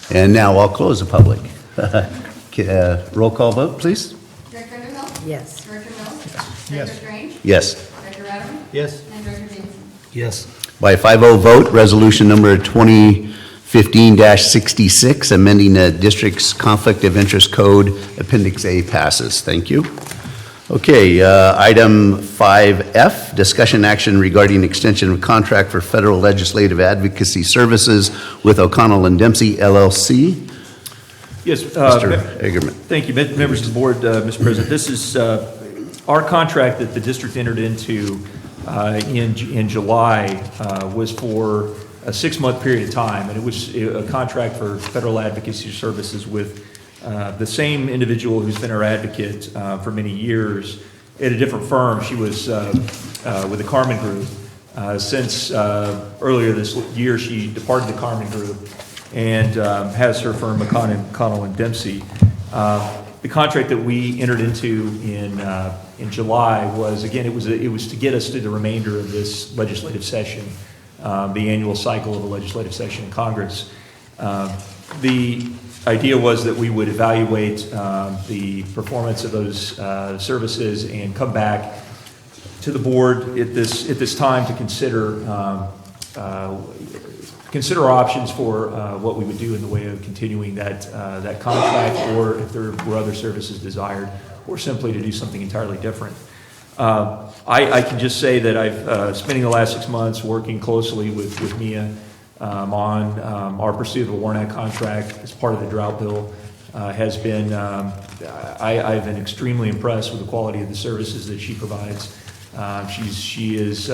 And now I'll close the public. Roll call vote, please. Director Underhill? Yes. Director Mills? Yes. Director Strange? Yes. Director Ratterman? Yes. And Director Davidson? Yes. By 5-0 vote, resolution number 2015-66, amending the district's conflict of interest code, Appendix A passes. Thank you. Okay, item 5F, discussion action regarding extension of contract for federal legislative advocacy services with O'Connell and Dempsey LLC. Yes, Mr. Egerman. Thank you, members of the board, Mr. President. This is our contract that the district entered into in July was for a 6-month period of time, and it was a contract for federal advocacy services with the same individual who's been our advocate for many years at a different firm. She was with the Carmen Group. Since earlier this year, she departed the Carmen Group and has her firm, O'Connell and Dempsey. The contract that we entered into in July was, again, it was to get us through the remainder of this legislative session, the annual cycle of a legislative session in Congress. The idea was that we would evaluate the performance of those services and come back to the board at this time to consider options for what we would do in the way of continuing that contract, or if there were other services desired, or simply to do something entirely different. I can just say that I've spending the last 6 months working closely with Mia on our pursuit of a WARNAC contract as part of the drought bill. Has been I've been extremely impressed with the quality of the services that she provides. She is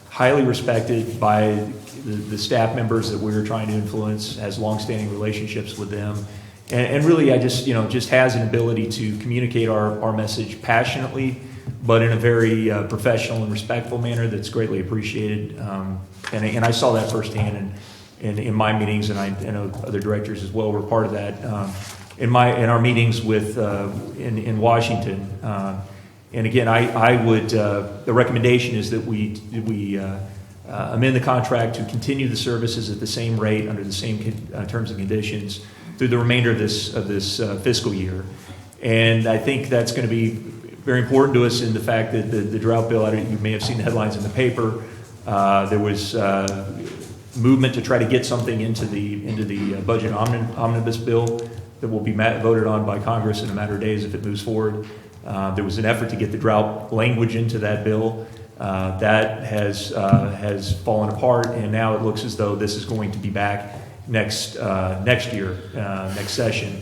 highly respected by the staff members that we're trying to influence, has longstanding relationships with them, and really, just has an ability to communicate our message passionately, but in a very professional and respectful manner that's greatly appreciated. And I saw that firsthand in my meetings, and I know other directors as well were part of that in our meetings with in Washington. And again, I would the recommendation is that we amend the contract to continue the services at the same rate under the same terms and conditions through the remainder of this fiscal year. And I think that's going to be very important to us in the fact that the drought bill, you may have seen the headlines in the paper, there was movement to try to get something into the budget omnibus bill that will be voted on by Congress in a matter of days if it moves forward. There was an effort to get the drought language into that bill. That has fallen apart, and now it looks as though this is going to be back next year, next session,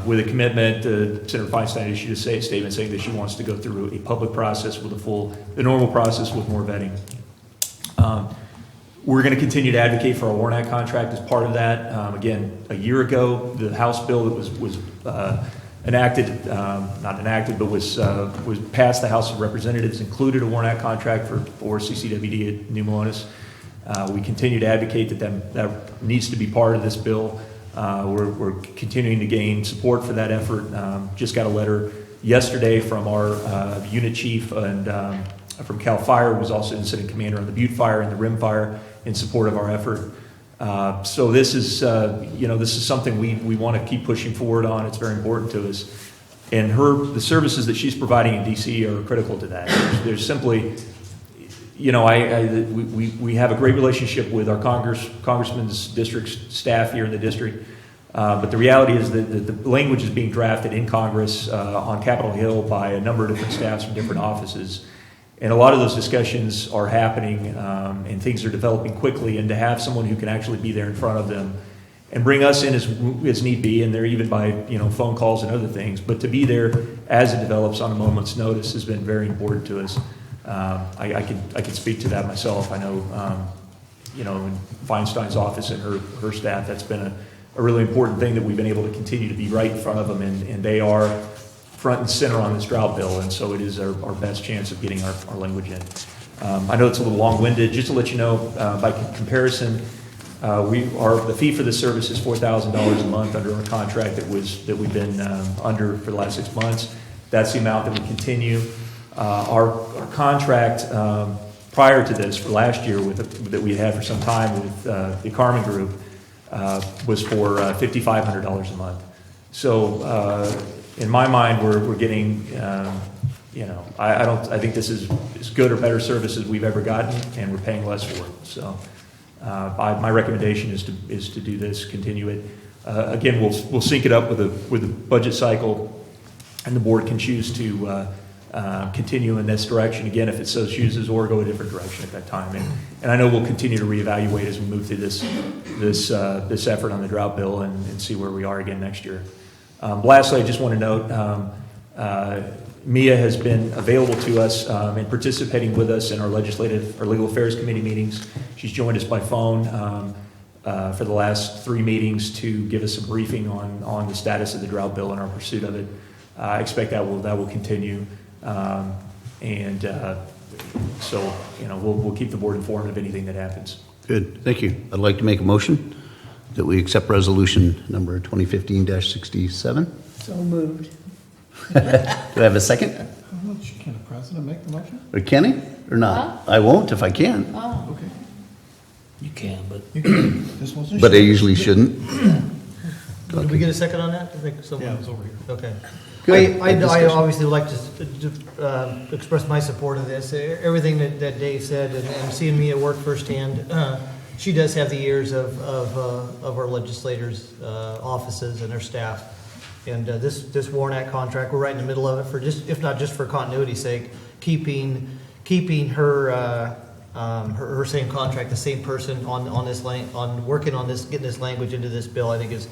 with a commitment. Senator Feinstein issued a statement saying that she wants to go through a public process with the normal process with more vetting. We're going to continue to advocate for our WARNAC contract as part of that. Again, a year ago, the House bill that was enacted, not enacted, but was passed the House of Representatives included a WARNAC contract for CCWD at New Melones. We continue to advocate that needs to be part of this bill. We're continuing to gain support for that effort. Just got a letter yesterday from our unit chief and from CAL FIRE, who was also incident commander on the Butte Fire and the Rim Fire, in support of our effort. So this is something we want to keep pushing forward on. It's very important to us, and the services that she's providing in DC are critical to that. There's simply, we have a great relationship with our congressman's district staff here in the district, but the reality is that the language is being drafted in Congress on Capitol Hill by a number of different staffs from different offices. And a lot of those discussions are happening, and things are developing quickly, and to have someone who can actually be there in front of them and bring us in as need be, and they're even by phone calls and other things, but to be there as it develops on a moment's notice has been very important to us. I can speak to that myself. I know, in Feinstein's office and her staff, that's been a really important thing that we've been able to continue to be right in front of them, and they are front and center on this drought bill, and so it is our best chance of getting our language in. I know it's a little long-winded. Just to let you know, by comparison, the fee for this service is $4,000 a month under our contract that we've been under for the last 6 months. That's the amount that we continue. Our contract prior to this for last year that we had for some time with the Carmen Group was for $5,500 a month. So in my mind, we're getting, I think this is as good or better service as we've ever gotten, and we're paying less for it. So my recommendation is to do this, continue it. Again, we'll sync it up with the budget cycle, and the board can choose to continue in this direction again if it so chooses, or go a different direction at that time. And I know we'll continue to reevaluate as we move through this effort on the drought bill and see where we are again next year. Lastly, I just want to note, Mia has been available to us and participating with us in our Legal Affairs Committee meetings. She's joined us by phone for the last 3 meetings to give us a briefing on the status of the drought bill and our pursuit of it. I expect that will continue, so we'll keep the board informed of anything that happens. Good, thank you. I'd like to make a motion that we accept resolution number 2015-67. So moved. Do I have a second? Can the president make the motion? Or can he, or not? I won't if I can, Oh. Okay. You can, but This wasn't but I sure. usually shouldn't. Did we get a second on that? I think someone was over here. Okay. Good. I Discussion. obviously would like to express my support of this. Everything that Dave said, and seeing me at work firsthand, she does have the ears of our legislators' offices and their staff. And this WARN Act contract, we're right in the middle of it for just, if not just for continuity's sake, keeping her her same contract, the same person on this on working on this, getting this language into this bill, I think is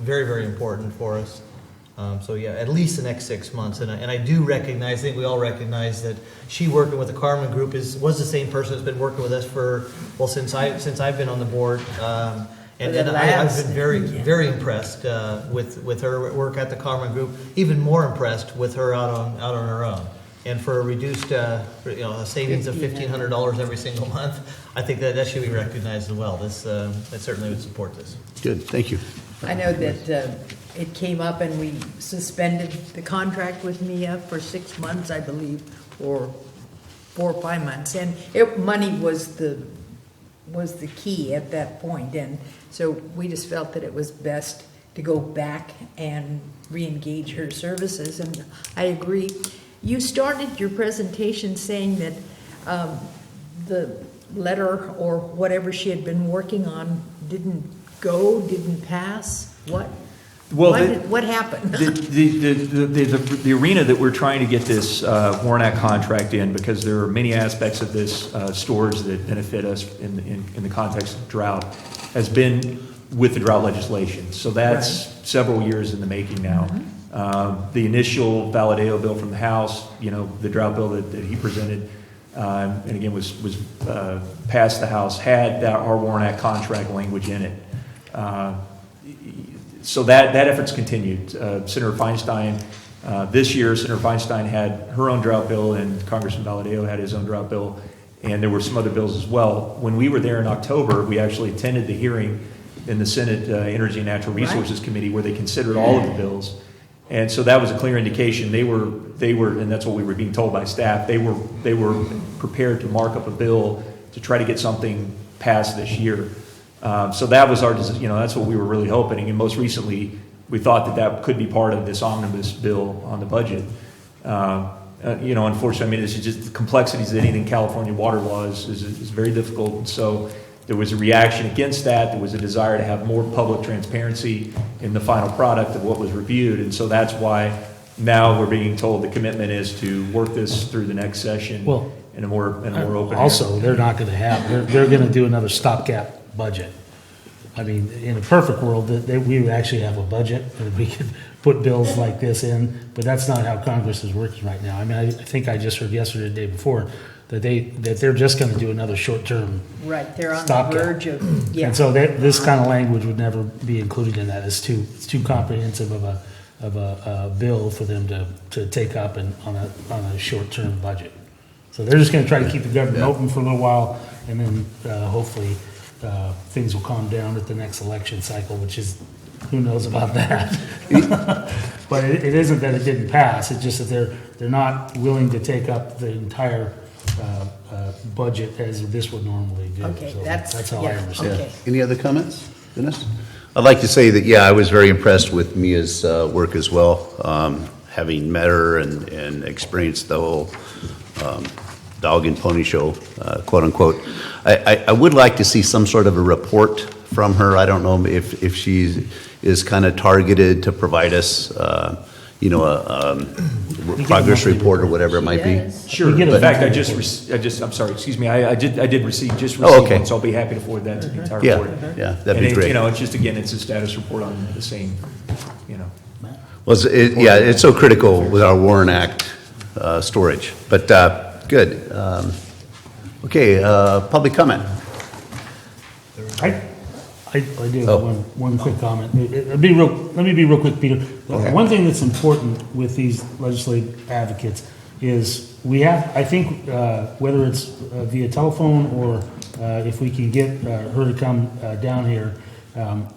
very, very important for us. So yeah, at least the next 6 months, and I do recognize, I think we all recognize that she working with the Carmen Group was the same person that's been working with us since I've been on the board. And I've been very, very impressed with her work at the Carmen Group. Even more impressed with her out on her own. And for a reduced, a savings of $1,500 every single month, I think that should be recognized as well. I certainly would support this. Good, thank you. I know that it came up and we suspended the contract with Mia for 6 months, I believe, or 4 or 5 months. And money was the key at that point. And so we just felt that it was best to go back and re-engage her services. And I agree. You started your presentation saying that the letter or whatever she had been working on didn't pass. What? Well, What happened? The arena that we're trying to get this WARN Act contract in, because there are many aspects of this storage that benefit us in the context of drought, has been with the drought legislation. So that's several years in the making now. The initial Valadeo bill from the House, the drought bill that he presented, and again was passed the House, had our WARN Act contract language in it. So that effort's continued. Senator Feinstein, this year, Senator Feinstein had her own drought bill, and Congressman Valadeo had his own drought bill, and there were some other bills as well. When we were there in October, we actually attended the hearing in the Senate Energy and Natural Resources Committee where they considered all of the bills. And so that was a clear indication. They were, and that's what we were being told by staff, they were prepared to mark up a bill to try to get something passed this year. So that was that's what we were really hoping. And most recently, we thought that could be part of this omnibus bill on the budget. Unfortunately, this is just the complexities that anything California water law is very difficult. And so there was a reaction against that. There was a desire to have more public transparency in the final product of what was reviewed. And so that's why now we're being told the commitment is to work this through the next session in a more open. Also, they're not going to have. They're going to do another stopgap budget. I mean, in a perfect world, we would actually have a budget and we could put bills like this in, but that's not how Congress is working right now. I mean, I think I just heard yesterday, the day before, that they're just going to do another short-term Right, they're on the stopgap. verge of, yeah. And so this kind of language would never be included in that. It's too comprehensive of a bill for them to take up on a short-term budget. So they're just going to try to keep the government open for a little while, and then hopefully things will calm down at the next election cycle, which is, who knows about that. But it isn't that it didn't pass, it's just that they're not willing to take up the entire budget as this would normally do. Okay, So that's how I understand. okay. Any other comments? Dennis? I'd like to say that, I was very impressed with Mia's work as well, having met her and experienced the whole dog and pony show, quote unquote. I would like to see some sort of a report from her. I don't know if she is kind of targeted to provide us, a progress report or whatever it might be. Sure. In fact, I'm sorry, excuse me, I did receive one, so I'll be happy to forward that to the entire board. Yeah, that'd be great. It's just, again, it's a status report on the same, Well, it's so critical with our WARN Act storage, but good. Okay, public comment. I do have one quick comment. Let me be real quick, Peter. Okay. One thing that's important with these legislative advocates is we have, I think, whether it's via telephone or if we can get her to come down here,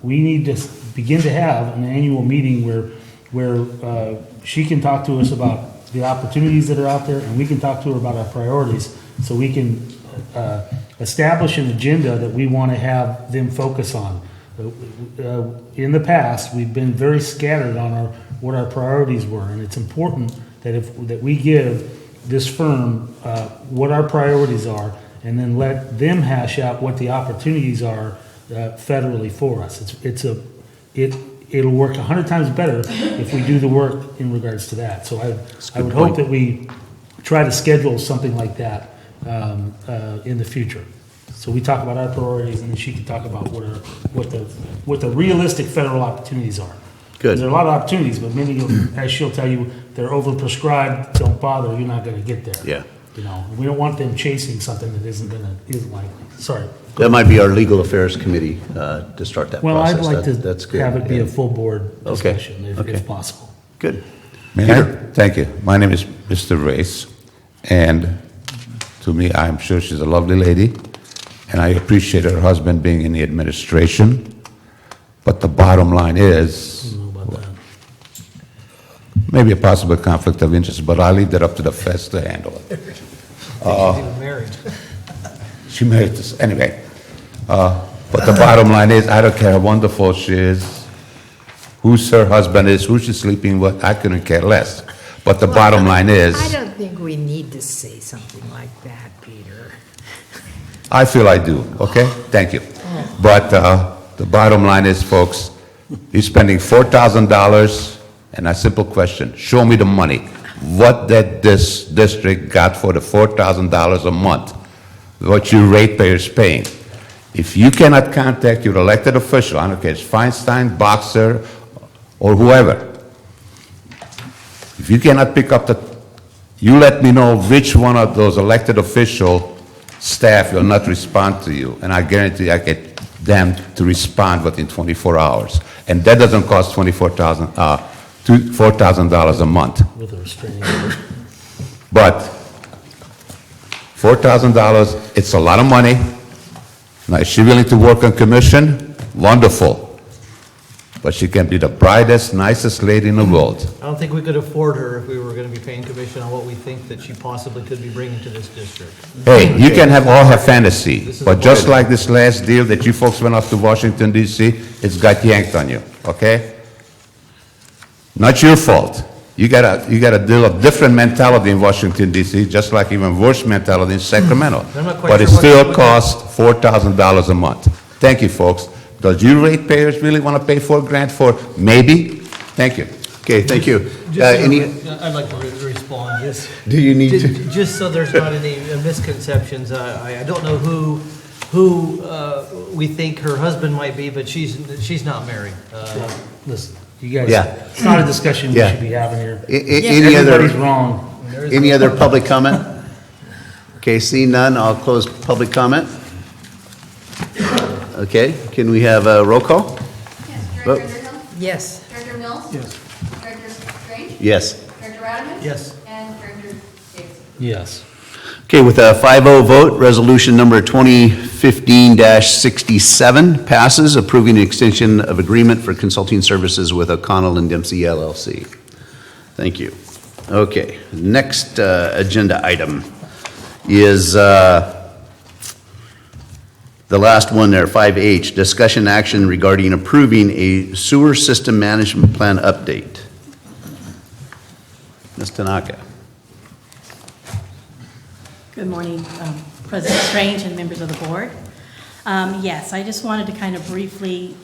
we need to begin to have an annual meeting where where she can talk to us about the opportunities that are out there, and we can talk to her about our priorities, so we can establish an agenda that we want to have them focus on. In the past, we've been very scattered on what our priorities were, and it's important that we give this firm what our priorities are, and then let them hash out what the opportunities are federally for us. It'll work 100 times better if we do the work in regards to that. So I would hope that we try to schedule something like that in the future. So we talk about our priorities, and then she can talk about what the realistic federal opportunities are. Good. There are a lot of opportunities, but many of them, as she'll tell you, they're overprescribed. Don't bother. You're not going to get there. Yeah. You know, we don't want them chasing something that isn't likely. Sorry. That might be our legal affairs committee to start that Well, process. I'd like to That's good. have it be Yeah. a full board discussion Okay. if possible. Good. Thank you. My name is Mr. Race, and to me, I'm sure she's a lovely lady, and I appreciate her husband being in the administration. But the bottom line is, maybe a possible conflict of interest, but I'll leave that up to the feds to handle it. She's even married. She married this, anyway. But the bottom line is, I don't care how wonderful she is, who her husband is, who she's sleeping with, I couldn't care less. But the bottom line is, I don't think we need to say something like that, Peter. I feel I do, okay? Thank you. But the bottom line is, folks, you're spending $4,000, and a simple question, show me the money. What did this district got for the $4,000 a month? What your ratepayers paying? If you cannot contact your elected official, I don't care, it's Feinstein, Boxer, or whoever, if you cannot pick up you let me know which one of those elected official staff will not respond to you, and I guarantee I get them to respond within 24 hours. And that doesn't cost $4,000 a month. With a restraining order. But $4,000, it's a lot of money. Now, is she willing to work on commission? Wonderful. But she can be the brightest, nicest lady in the world. I don't think we could afford her if we were going to be paying commission on what we think that she possibly could be bringing to this district. Hey, you can all have fantasy, This is but just important. like this last deal that you folks went off to Washington DC, it's got yanked on you, okay? Not your fault. You got a deal of different mentality in Washington DC, just like even worse mentality in Sacramento. I'm not quite But it sure what still you- costs $4,000 a month. Thank you, folks. Does you ratepayers really want to pay $4,000 for maybe? Thank you. Okay, thank you. I'd like to respond, just. Do you need to? Just so there's not any misconceptions, I don't know who we think her husband might be, but she's not married. Listen, you guys, Yeah. it's not a discussion we Yeah. should be having here. Any other? Everybody's wrong. Any other public comment? Okay, seeing none, I'll close public comment. Okay, can we have a roll call? Vote. Yes. Director Mills? Yes. Director Strange? Yes. Director Radaman? Yes. And Director Davis? Yes. Okay, with a 5-0 vote, resolution number 2015-67 passes, approving the extension of agreement for consulting services with O'Connell and Dempsey LLC. Thank you. Okay, next agenda item is the last one there, 5H, discussion action regarding approving a sewer system management plan update. Ms. Tanaka. Good morning, President Strange and members of the board. Yes, I just wanted to kind of briefly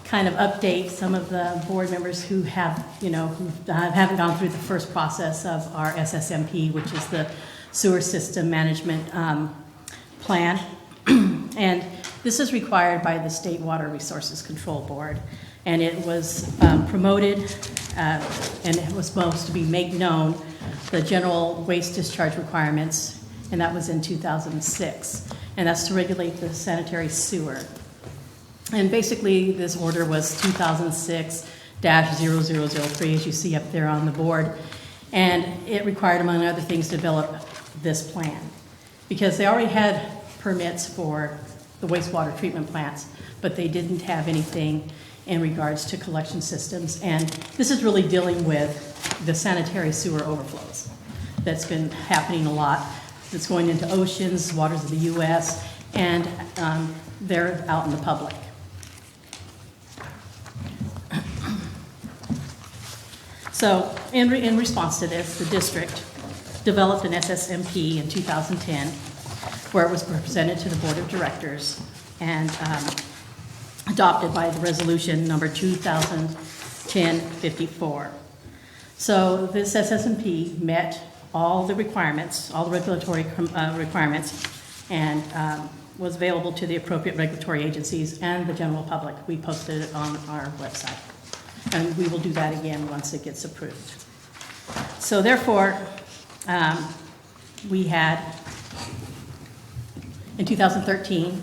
kind of update some of the board members who have, who haven't gone through the first process of our SSMP, which is the sewer system management plan. And this is required by the State Water Resources Control Board. And it was promoted, and it was supposed to be made known, the general waste discharge requirements, and that was in 2006. And that's to regulate the sanitary sewer. And basically, this order was 2006-0003, as you see up there on the board. And it required, among other things, to develop this plan. Because they already had permits for the wastewater treatment plants, but they didn't have anything in regards to collection systems. And this is really dealing with the sanitary sewer overflows that's been happening a lot. That's going into oceans, waters of the U.S., and they're out in the public. So in response to this, the district developed an SSMP in 2010, where it was presented to the board of directors and adopted by the resolution number 2010-54. So this SSMP met all the requirements, all the regulatory requirements, and was available to the appropriate regulatory agencies and the general public. We posted it on our website. And we will do that again once it gets approved. So therefore, we had, in 2013,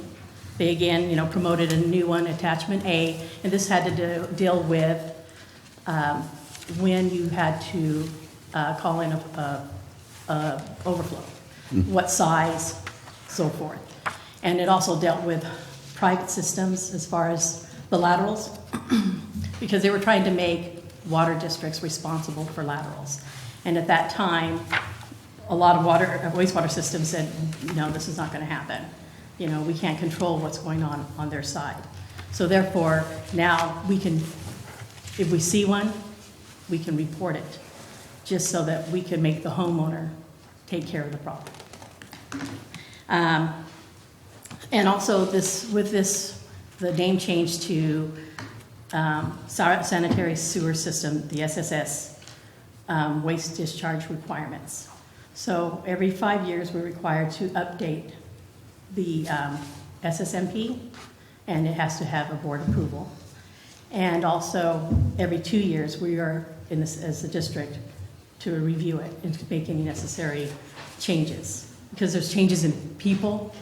they again, promoted a new one, Attachment A, and this had to deal with when you had to call in a overflow, what size, so forth. And it also dealt with private systems as far as the laterals, because they were trying to make water districts responsible for laterals. And at that time, a lot of wastewater systems said, no, this is not going to happen. We can't control what's going on their side. So therefore, now we can, if we see one, we can report it, just so that we can make the homeowner take care of the problem. And also the name change to sanitary sewer system, the SSS, waste discharge requirements. So every 5 years, we're required to update the SSMP, and it has to have a board approval. And also, every 2 years, we are, as a district, to review it and to make any necessary changes. Because there's changes in people,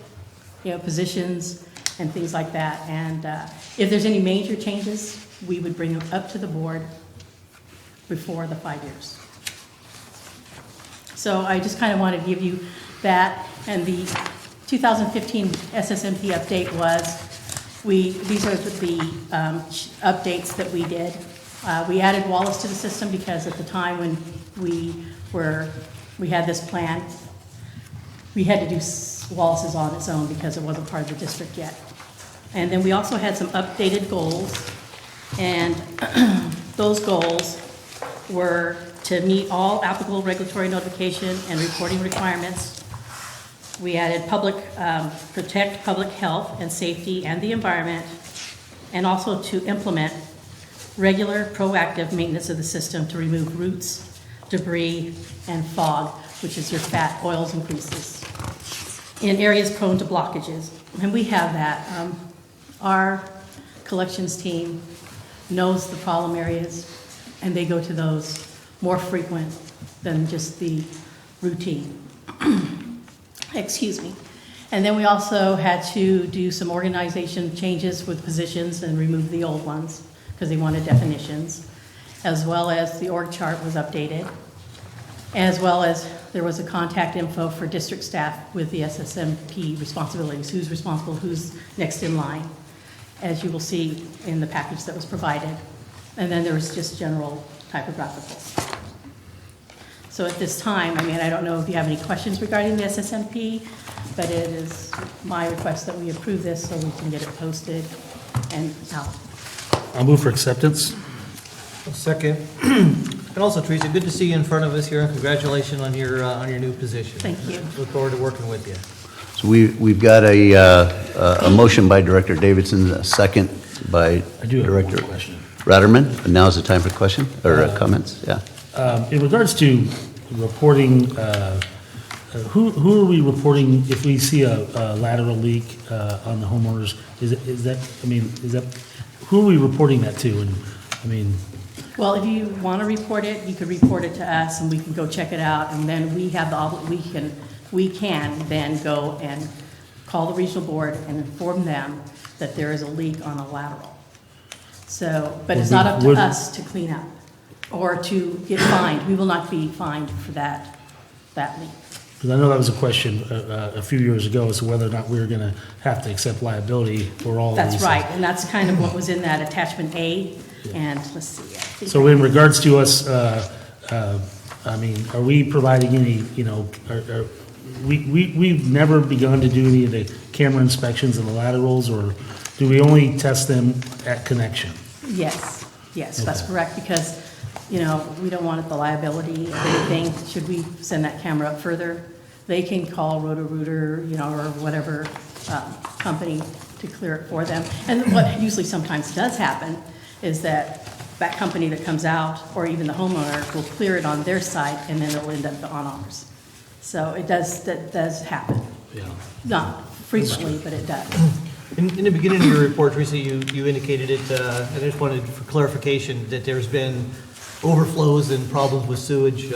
positions, and things like that. And if there's any major changes, we would bring them up to the board before the 5 years. So I just kind of want to give you that. And the 2015 SSMP update was, these are the updates that we did. We added Wallace to the system because at the time when we had this plan, we had to do Wallace's on its own because it wasn't part of the district yet. And then we also had some updated goals, and those goals were to meet all applicable regulatory notification and reporting requirements. We added protect public health and safety and the environment, and also to implement regular proactive maintenance of the system to remove roots, debris, and fog, which is your fat, oils, and greases, in areas prone to blockages. And we have that. Our collections team knows the problem areas, and they go to those more frequent than just the routine. Excuse me. And then we also had to do some organization changes with positions and remove the old ones because they wanted definitions, as well as the org chart was updated, as well as there was a contact info for district staff with the SSMP responsibilities, who's responsible, who's next in line, as you will see in the package that was provided. And then there was just general typographicals. So at this time, I don't know if you have any questions regarding the SSMP, but it is my request that we approve this so we can get it posted and out. I'll move for acceptance. Second. And also, Teresa, good to see you in front of us here. Congratulations on your new position. Thank you. Look forward to working with you. So we've got a motion by Director Davidson, a second by Director Ratterman. And now's the time for question or comments. Yeah. In regards to reporting, who are we reporting if we see a lateral leak on the homeowners? Is that who are we reporting that to? And well, if you want to report it, you could report it to us, and we can go check it out, and then we have we can then go and call the regional board and inform them that there is a leak on a lateral. So, but it's not up to us to clean up or to get fined. We will not be fined for that leak. Because I know that was a question a few years ago as to whether or not we were going to have to accept liability for all of these. That's right, and that's kind of what was in that attachment A, and let's see. I think So in regards to us, I mean, are we providing any, you know, we've never begun to do any of the camera inspections of the laterals, or do we only test them at connection? Yes, that's Okay. correct, because, you know, we don't want the liability of anything. Should we send that camera up further, they can call Roto-Rooter, you know, or whatever company to clear it for them. And what usually sometimes does happen is that that company that comes out, or even the homeowner, will clear it on their site, and then it'll end up on ours. So that does happen. Yeah. Not frequently, but it does. In the beginning of your report, Teresa, you indicated it, and I just wanted for clarification that there's been overflows and problems with sewage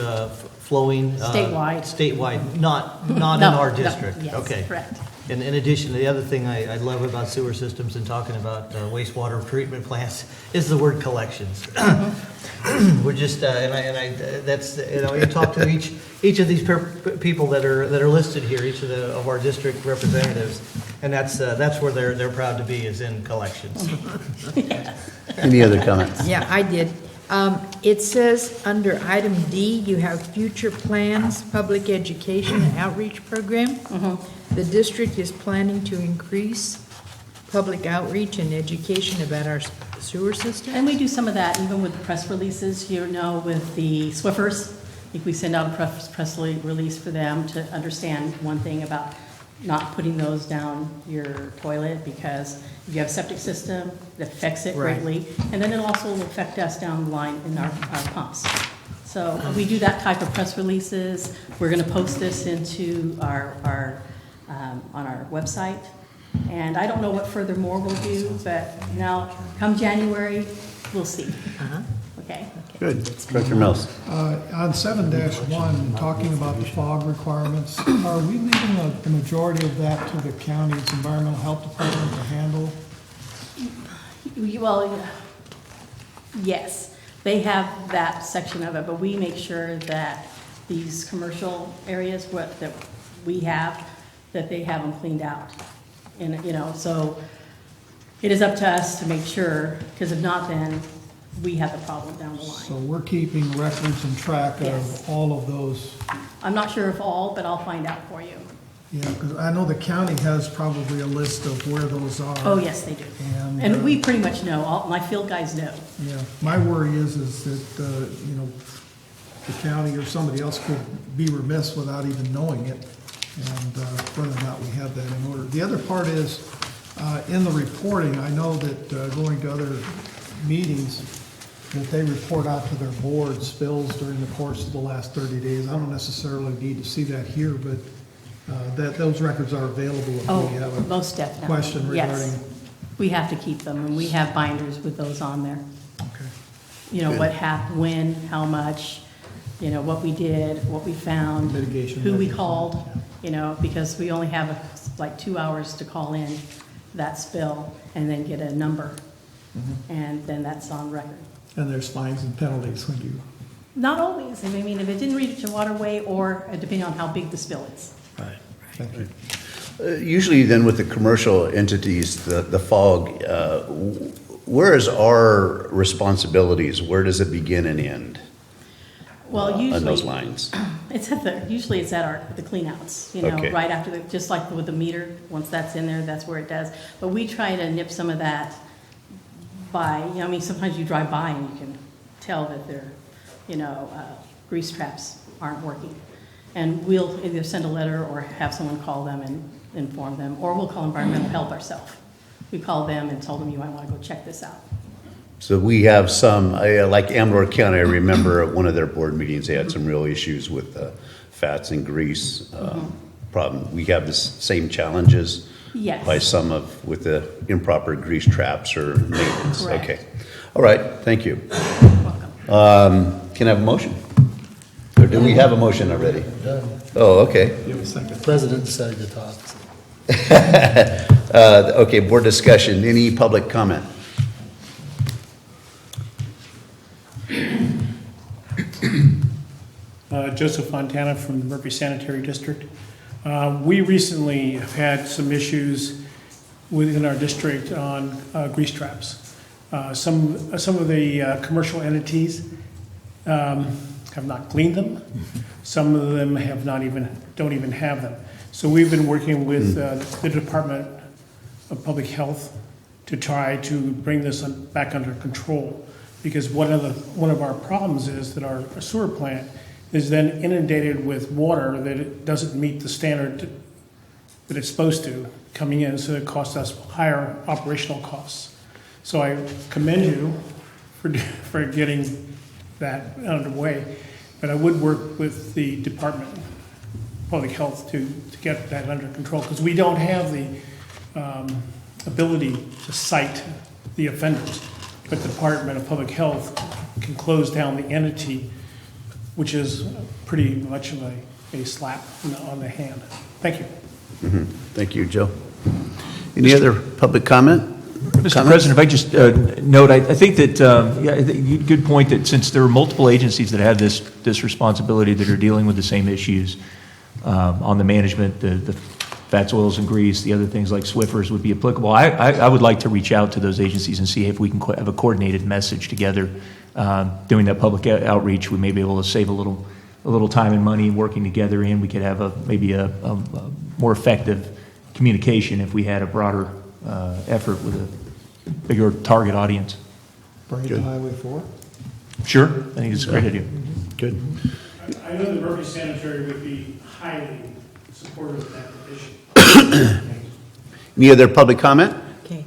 flowing. Statewide. Statewide, not in No, our no, district. yes, Okay. correct. And in addition, the other thing I love about sewer systems and talking about wastewater treatment plants is the word collections. We're just, that's, you know, you talk to each of these people that are listed here, each of our district representatives, and that's where they're proud to be, is in collections. Any other comments? Yeah, I did. It says under item D, you have future plans, public education and outreach program. The district is planning to increase public outreach and education about our sewer system. And we do some of that even with the press releases, you know, with the Swiffers. I think we send out a press release for them to understand one thing about not putting those down your toilet, because if you have a septic system, it affects it Right. greatly. And then it'll also affect us down the line in our pumps. So we do that type of press releases. We're going to post this into on our website. And I don't know what furthermore we'll do, but now, come January, we'll see. Okay? Good. Director Mills. On 7-1, talking about the fog requirements, are we leaving the majority of that to the county's environmental health department to handle? Well, yes, they have that section of it, but we make sure that these commercial areas that we have, that they have them cleaned out. And, you know, so it is up to us to make sure, because if not, then we have the problem down the line. So we're keeping records and track Yes. of all of those. I'm not sure if all, but I'll find out for you. Yeah, because I know the county has probably a list of where those are. Oh, yes, they do. And we pretty much know, all my field guys know. Yeah, my worry is that, you know, the county or somebody else could be remiss without even knowing it, and whether or not we have that in order. The other part is, in the reporting, I know that going to other meetings, that they report out to their board spills during the course of the last 30 days. I don't necessarily need to see that here, but that those records are available if we have a Most definitely. question regarding. Yes. We have to keep them, and we have binders with those on there. Okay. You know, Good. what happened, when, how much, you know, what we did, what we found. Mitigation Who we measures. called, you know, because we only have like 2 hours to call in that spill and then get a number. And then that's on record. And there's fines and penalties when you. Not always. I mean, if it didn't reach a waterway, or depending on how big the spill is. Right. Thank you. Usually then with the commercial entities, the fog, where is our responsibilities? Where does it begin and end? Well, usually. On those lines? Usually it's at the cleanouts, you know, Okay. right after just like with the meter, once that's in there, that's where it does. But we try to nip some of that by, you know, I mean, sometimes you drive by and you can tell that their, you know, grease traps aren't working. And we'll either send a letter or have someone call them and inform them, or we'll call environmental help ourselves. We call them and tell them, you might want to go check this out. So we have some, like Amador County, I remember at one of their board meetings, they had some real issues with fats and grease problem. We have the same challenges Yes. by some with the improper grease traps or maintenance. Correct. Okay. All right, thank you. Can I have a motion? Or do we have a motion already? Oh, okay. The president decided to talk. Okay, board discussion. Any public comment? Joseph Fontana from the Murphy Sanitary District. We recently have had some issues within our district on grease traps. Some of the commercial entities have not cleaned them. Some of them don't even have them. So we've been working with the Department of Public Health to try to bring this back under control. Because one of our problems is that our sewer plant is then inundated with water that it doesn't meet the standard that it's supposed to coming in, so it costs us higher operational costs. So I commend you for getting that underway, but I would work with the Department of Public Health to get that under control, because we don't have the ability to cite the offenders, but the Department of Public Health can close down the entity, which is pretty much of a slap on the hand. Thank you. Mhm. Thank you, Joe. Any other public comment? Mr. President, if I just note, I think that, good point, that since there are multiple agencies that have this responsibility that are dealing with the same issues on the management, the fats, oils, and grease, the other things like Swiffers would be applicable. I would like to reach out to those agencies and see if we can have a coordinated message together. Doing that public outreach, we may be able to save a little time and money working together, and we could have maybe a more effective communication if we had a broader effort with a bigger target audience. Bring it to Highway 4? Sure, I think it's a great idea. Good. I know the Murphy Sanitary would be highly supportive of that issue. Any other public comment? Okay,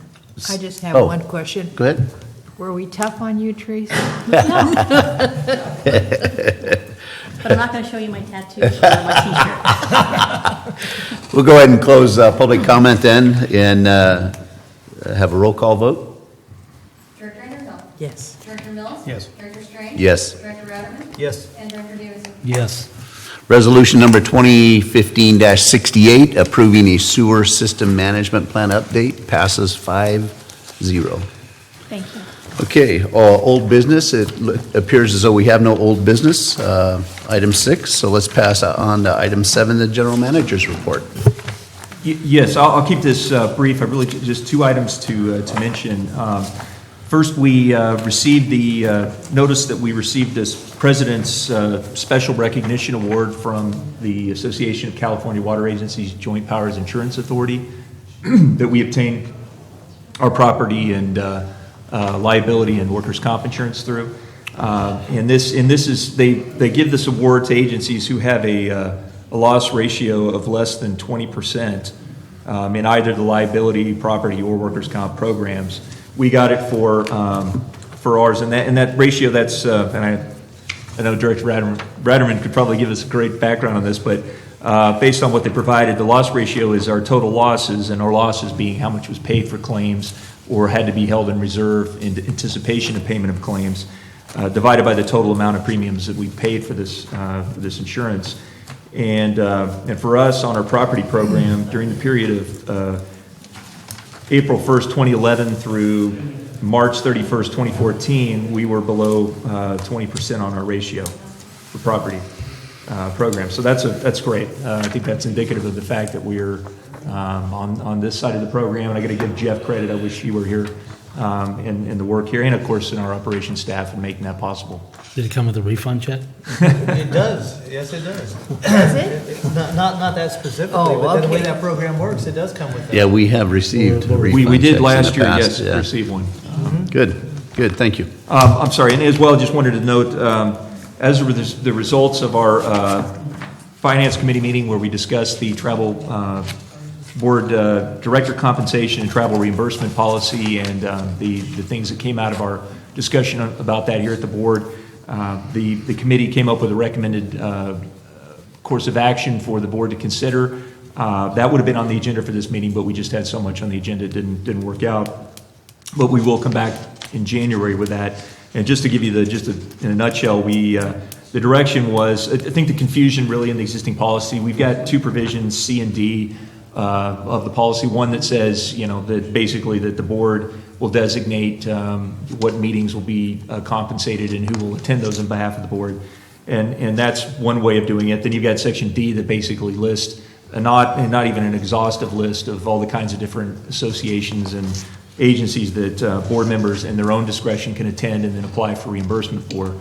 I just have Oh. one question. Go ahead. Were we tough on you, Teresa? But I'm not going to show you my tattoos or my T-shirt. We'll go ahead and close public comment then and have a roll call vote. Director Anderson. Yes. Director Mills. Yes. Director Strange. Yes. Director Ratterman. Yes. And Director Davidson. Yes. Resolution number 2015-68, approving a sewer system management plan update, passes 5-0. Thank you. Okay, old business. It appears as though we have no old business. Item 6, so let's pass on to item 7, the general manager's report. Yes, I'll keep this brief. I really just two items to mention. First, we received the notice that we received this President's Special Recognition Award from the Association of California Water Agencies Joint Powers Insurance Authority that we obtained our property and liability and workers' comp insurance through. And this is, they give this award to agencies who have a loss ratio of less than 20% in either the liability, property, or workers' comp programs. We got it for ours, and that ratio, that's and I know Director Ratterman could probably give us a great background on this, but based on what they provided, the loss ratio is our total losses, and our losses being how much was paid for claims or had to be held in reserve in anticipation of payment of claims, divided by the total amount of premiums that we paid for this insurance. And for us on our property program during the period of April 1st, 2011 through March 31st, 2014, we were below 20% on our ratio for property program. So that's great. I think that's indicative of the fact that we're on this side of the program. And I got to give Jeff credit. I wish you were here in the work here, and of course in our operations staff in making that possible. Did it come with a refund check? It does, yes, it does. Does it? Not that specifically, Oh, but the way okay. that program works, it does come with that. Yeah, we have received refund We did checks in last the year, past, yes, yeah. receive one. Good, thank you. I'm sorry, and as well, just wanted to note, as the results of our Finance Committee meeting where we discussed the travel board director compensation and travel reimbursement policy and the things that came out of our discussion about that here at the board, the committee came up with a recommended course of action for the board to consider. That would have been on the agenda for this meeting, but we just had so much on the agenda, it didn't work out. But we will come back in January with that. And just to give you in a nutshell, the direction was, I think the confusion really in the existing policy, we've got two provisions, C and D, of the policy. One that says, that basically that the board will designate what meetings will be compensated and who will attend those on behalf of the board. And that's one way of doing it. Then you've got section D that basically lists, not even an exhaustive list of all the kinds of different associations and agencies that board members in their own discretion can attend and then apply for reimbursement for.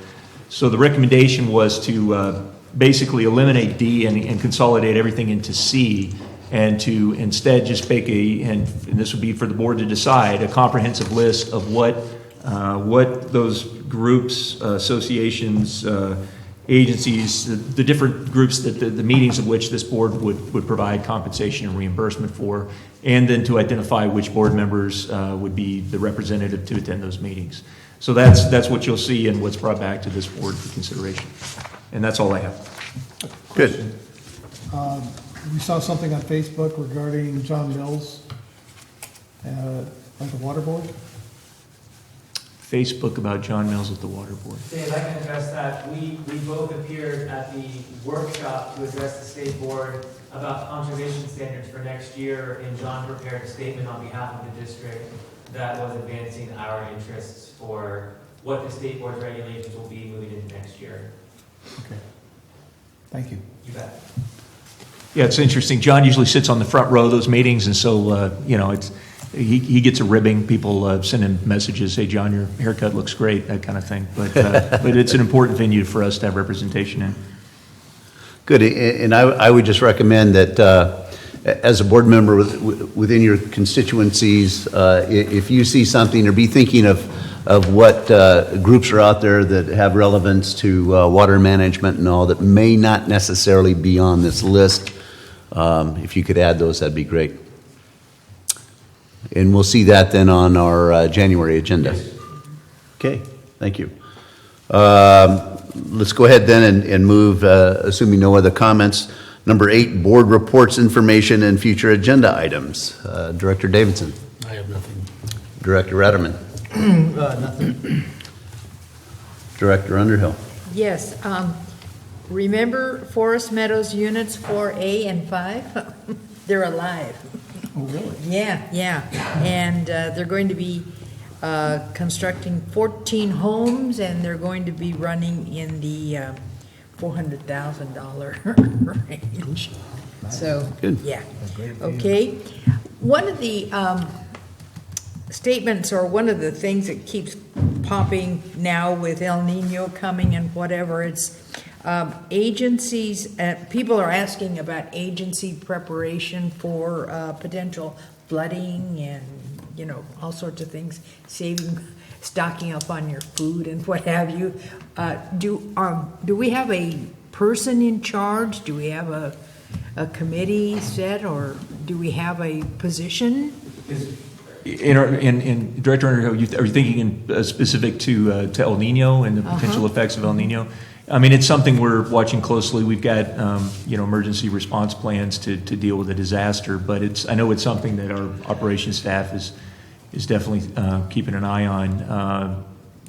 So the recommendation was to basically eliminate D and consolidate everything into C, and to instead just make and this would be for the board to decide, a comprehensive list of what those groups, associations, agencies, the different groups that the meetings of which this board would provide compensation and reimbursement for, and then to identify which board members would be the representative to attend those meetings. So that's what you'll see and what's brought back to this board for consideration. And that's all I have. Good. We saw something on Facebook regarding John Mills at the water board. Facebook about John Mills at the water board. Dave, I can address that. We both appeared at the workshop to address the state board about conservation standards for next year, and John prepared a statement on behalf of the district that was advancing our interests for what the state board's regulations will be moving into next year. Okay. Thank you. You bet. Yeah, it's interesting. John usually sits on the front row of those meetings, and so, he gets a ribbing. People send him messages, "Hey, John, your haircut looks great," that kind of thing. But it's an important venue for us to have representation in. Good, and I would just recommend that as a board member within your constituencies, if you see something or be thinking of what groups are out there that have relevance to water management and all that may not necessarily be on this list, if you could add those, that'd be great. And we'll see that then on our January agenda. Okay, thank you. Let's go ahead then and move, assuming no other comments. Number 8, board reports, information, and future agenda items. Director Davidson. I have nothing. Director Ratterman. Nothing. Director Underhill. Yes, remember Forest Meadows Units 4A and 5? They're alive. Oh, really? Yeah. And they're going to be constructing 14 homes, and they're going to be running in the $400,000 range. So, Good. yeah. Okay. One of the statements, or one of the things that keeps popping now with El Nino coming and whatever, it's agencies, people are asking about agency preparation for potential flooding and, all sorts of things, stocking up on your food and what have you. Do we have a person in charge? Do we have a committee set, or do we have a position? In Director Underhill, are you thinking specific to El Nino and the potential effects of El Nino? I mean, it's something we're watching closely. We've got, emergency response plans to deal with a disaster, but I know it's something that our operations staff is definitely keeping an eye on.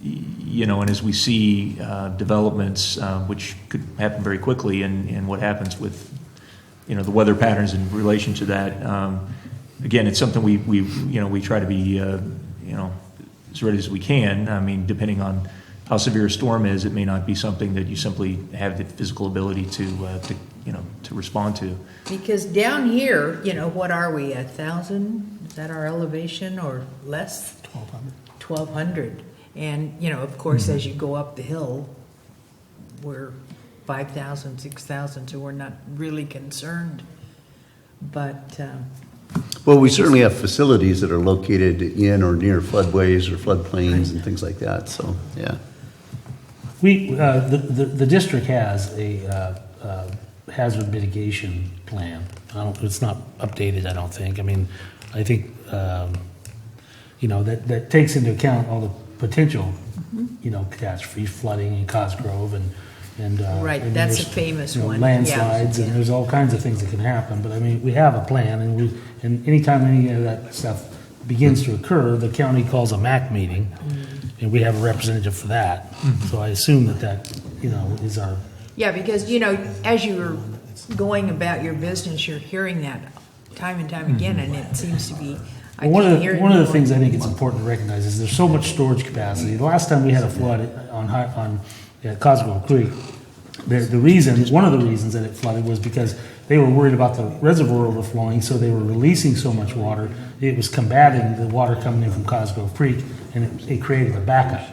And as we see developments, which could happen very quickly, and what happens with, the weather patterns in relation to that. Again, it's something we try to be, as ready as we can. I mean, depending on how severe a storm is, it may not be something that you simply have the physical ability to respond to. Because down here, what are we, 1,000? Is that our elevation, or less? 1,200. And, of course, as you go up the hill, we're 5,000, 6,000, so we're not really concerned. But Well, we certainly have facilities that are located in or near floodways or floodplains and things like that, so, yeah. The district has a hazard mitigation plan. It's not updated, I don't think. I mean, I think, that takes into account all the potential, catastrophes, flooding in Cosgrove and right, and that's there's, a famous one. landslides, Yeah. and there's all kinds of things that can happen. But I mean, we have a plan, and anytime any of that stuff begins to occur, the county calls a MAC meeting, and we have a representative for that. So I assume that is our. Yeah, because, as you're going about your business, you're hearing that time and time again, and it seems to be. One of the things I think it's important to recognize is there's so much storage capacity. The last time we had a flood at Cosgrove Creek, one of the reasons that it flooded was because they were worried about the reservoir overflowing, so they were releasing so much water. It was combating the water coming in from Cosgrove Creek, and it created a backup.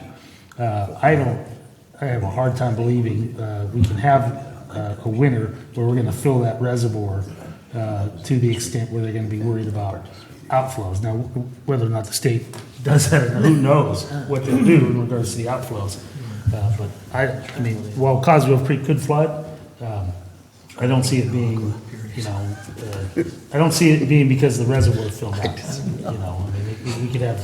I have a hard time believing we can have a winter where we're going to fill that reservoir to the extent where they're going to be worried about outflows. Now, whether or not the state does that, who knows what they'll do in regards to the outflows. But I mean, while Cosgrove Creek could flood, I don't see it being, I don't see it being because the reservoir filled out. I mean, we could have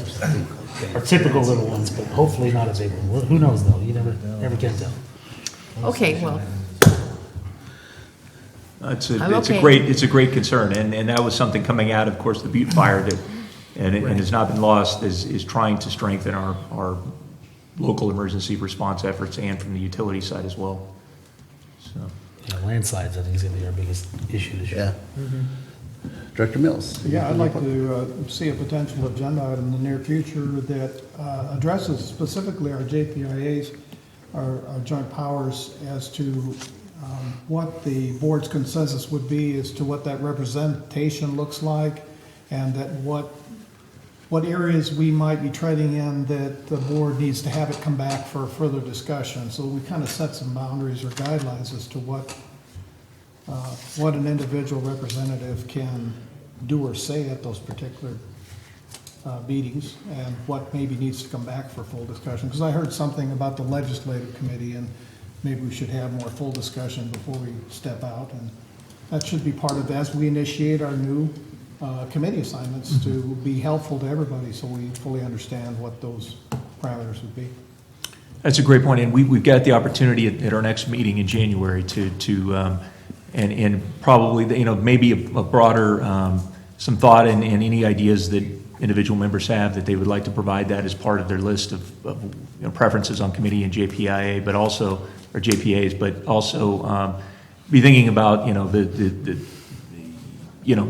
our typical little ones, but hopefully not a big one. Well, who knows though? You never can tell. Okay, well. It's a great concern, and that was something coming out, of course, the Butte fire that, and has not been lost, is trying to strengthen our local emergency response efforts and from the utility side as well. So. Yeah, landslides, I think, is going to be our biggest issue this year. Yeah. Director Mills. Yeah, I'd like to see a potential agenda item in the near future that addresses specifically our JPIAs, our joint powers, as to what the board's consensus would be as to what that representation looks like, and that what areas we might be treading in that the board needs to have it come back for further discussion. So we kind of set some boundaries or guidelines as to what an individual representative can do or say at those particular meetings, and what maybe needs to come back for full discussion. Because I heard something about the legislative committee, and maybe we should have more full discussion before we step out. And that should be part of, as we initiate our new committee assignments, to be helpful to everybody so we fully understand what those parameters would be. That's a great point, and we've got the opportunity at our next meeting in January to probably, maybe a broader, some thought and any ideas that individual members have that they would like to provide that as part of their list of preferences on committee and JPIA, but also, or JPAs, but also be thinking about,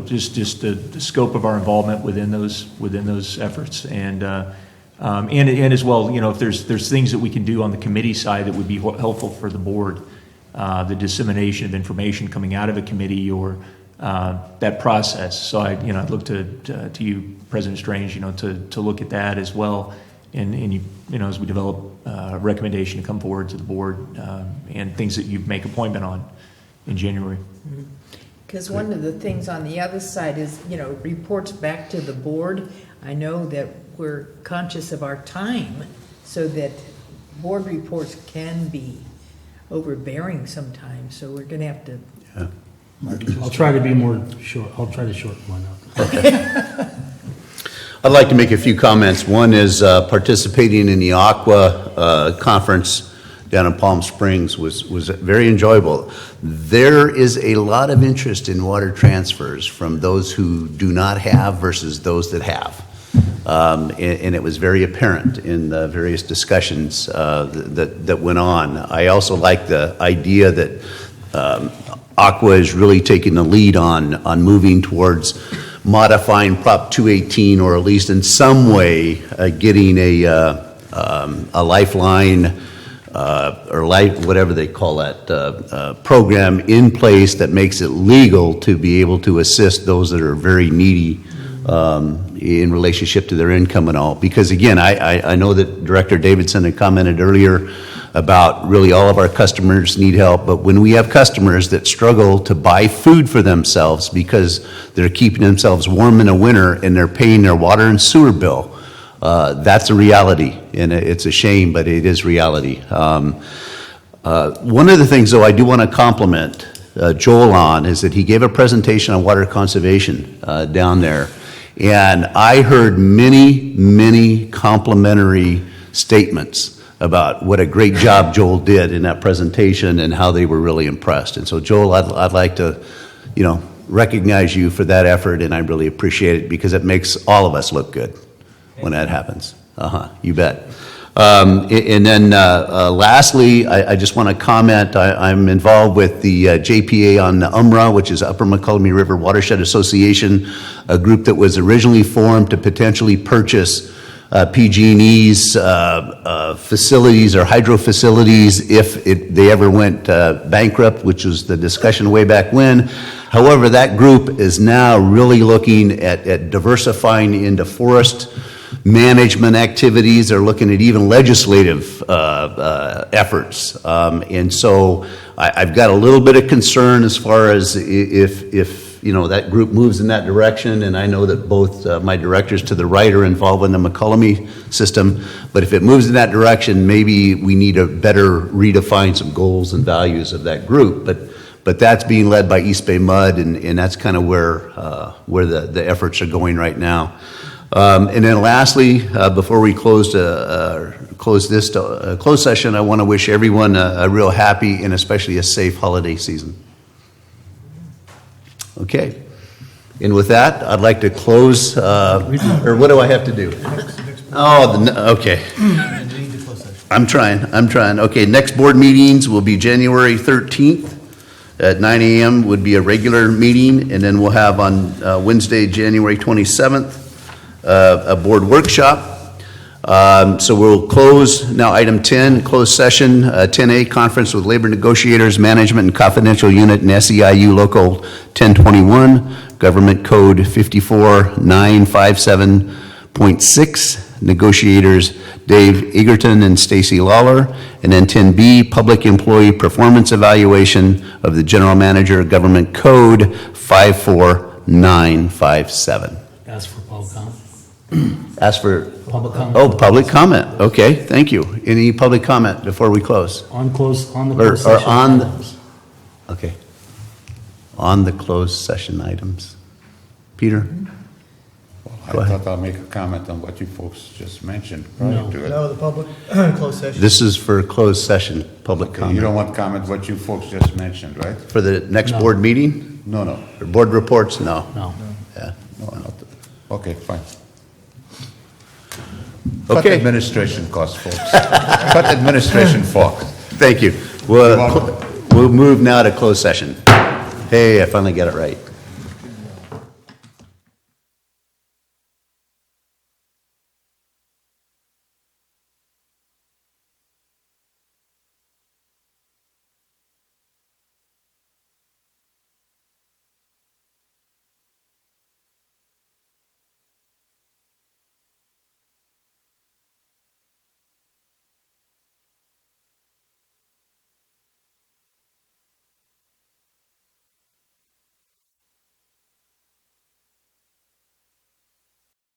just the scope of our involvement within those efforts, and as well, if there's things that we can do on the committee side that would be helpful for the board, the dissemination of information coming out of a committee or that process. So I'd look to you, President Strange, to look at that as well, and as we develop a recommendation to come forward to the board and things that you make appointment on in January. Because one of the things on the other side is, reports back to the board. I know that we're conscious of our time, so that board reports can be overbearing sometimes, so we're going to have to. Yeah. I'll try to be more short. I'll try to shorten mine up. Okay. I'd like to make a few comments. One is participating in the Aqua conference down in Palm Springs was very enjoyable. There is a lot of interest in water transfers from those who do not have versus those that have. And it was very apparent in the various discussions that went on. I also like the idea that Aqua is really taking the lead on moving towards modifying Prop 218, or at least in some way getting a lifeline or whatever they call that program in place that makes it legal to be able to assist those that are very needy in relationship to their income and all. Because again, I know that Director Davidson had commented earlier about really all of our customers need help, but when we have customers that struggle to buy food for themselves because they're keeping themselves warm in the winter and they're paying their water and sewer bill, that's a reality, and it's a shame, but it is reality. One of the things, though, I do want to compliment Joel on is that he gave a presentation on water conservation down there, and I heard many complimentary statements about what a great job Joel did in that presentation and how they were really impressed. And so, Joel, I'd like to, recognize you for that effort, and I really appreciate it because it makes all of us look good when that happens. You bet. And then lastly, I just want to comment, I'm involved with the JPA on UMRA, which is Upper McCullough River Watershed Association, a group that was originally formed to potentially purchase PG&E's facilities or hydro facilities if they ever went bankrupt, which was the discussion way back when. However, that group is now really looking at diversifying into forest management activities. They're looking at even legislative efforts. And so I've got a little bit of concern as far as if you know, that group moves in that direction, and I know that both my directors to the right are involved in the McCollum system, but if it moves in that direction, maybe we need to better redefine some goals and values of that group. But that's being led by East Bay Mud, and that's kind of where the efforts are going right now. And then lastly, before we close this closed session, I want to wish everyone a real happy and especially a safe holiday season. Okay. And with that, I'd like to close, or what do I have to do? Okay. I'm trying. Okay, next board meetings will be January 13th at 9 a.m. would be a regular meeting, and then we'll have on Wednesday, January 27th, a board workshop. So we'll close now. Item 10, closed session. 10A, conference with labor negotiators, management and confidential unit, and SEIU Local 1021, Government Code 54957.6. Negotiators Dave Egerton and Stacy Lawler. And then 10B, public employee performance evaluation of the general manager, Government Code 54957. Ask for public comment. Ask for Public comment. Oh, public comment. Okay, thank you. Any public comment before we close? On the closed session items. Okay. On the closed session items. Peter? I thought I'll make a comment on what you folks just mentioned prior to it. No, the public closed session. This is for closed session, public Okay, comment. you don't want to comment what you folks just mentioned, right? For the next board meeting? No. Or board reports? No. No. Yeah. No. Okay, fine. Cut Okay. administration costs, folks. Cut administration, folks. Thank you. We'll move now to closed session. Hey, I finally got it right.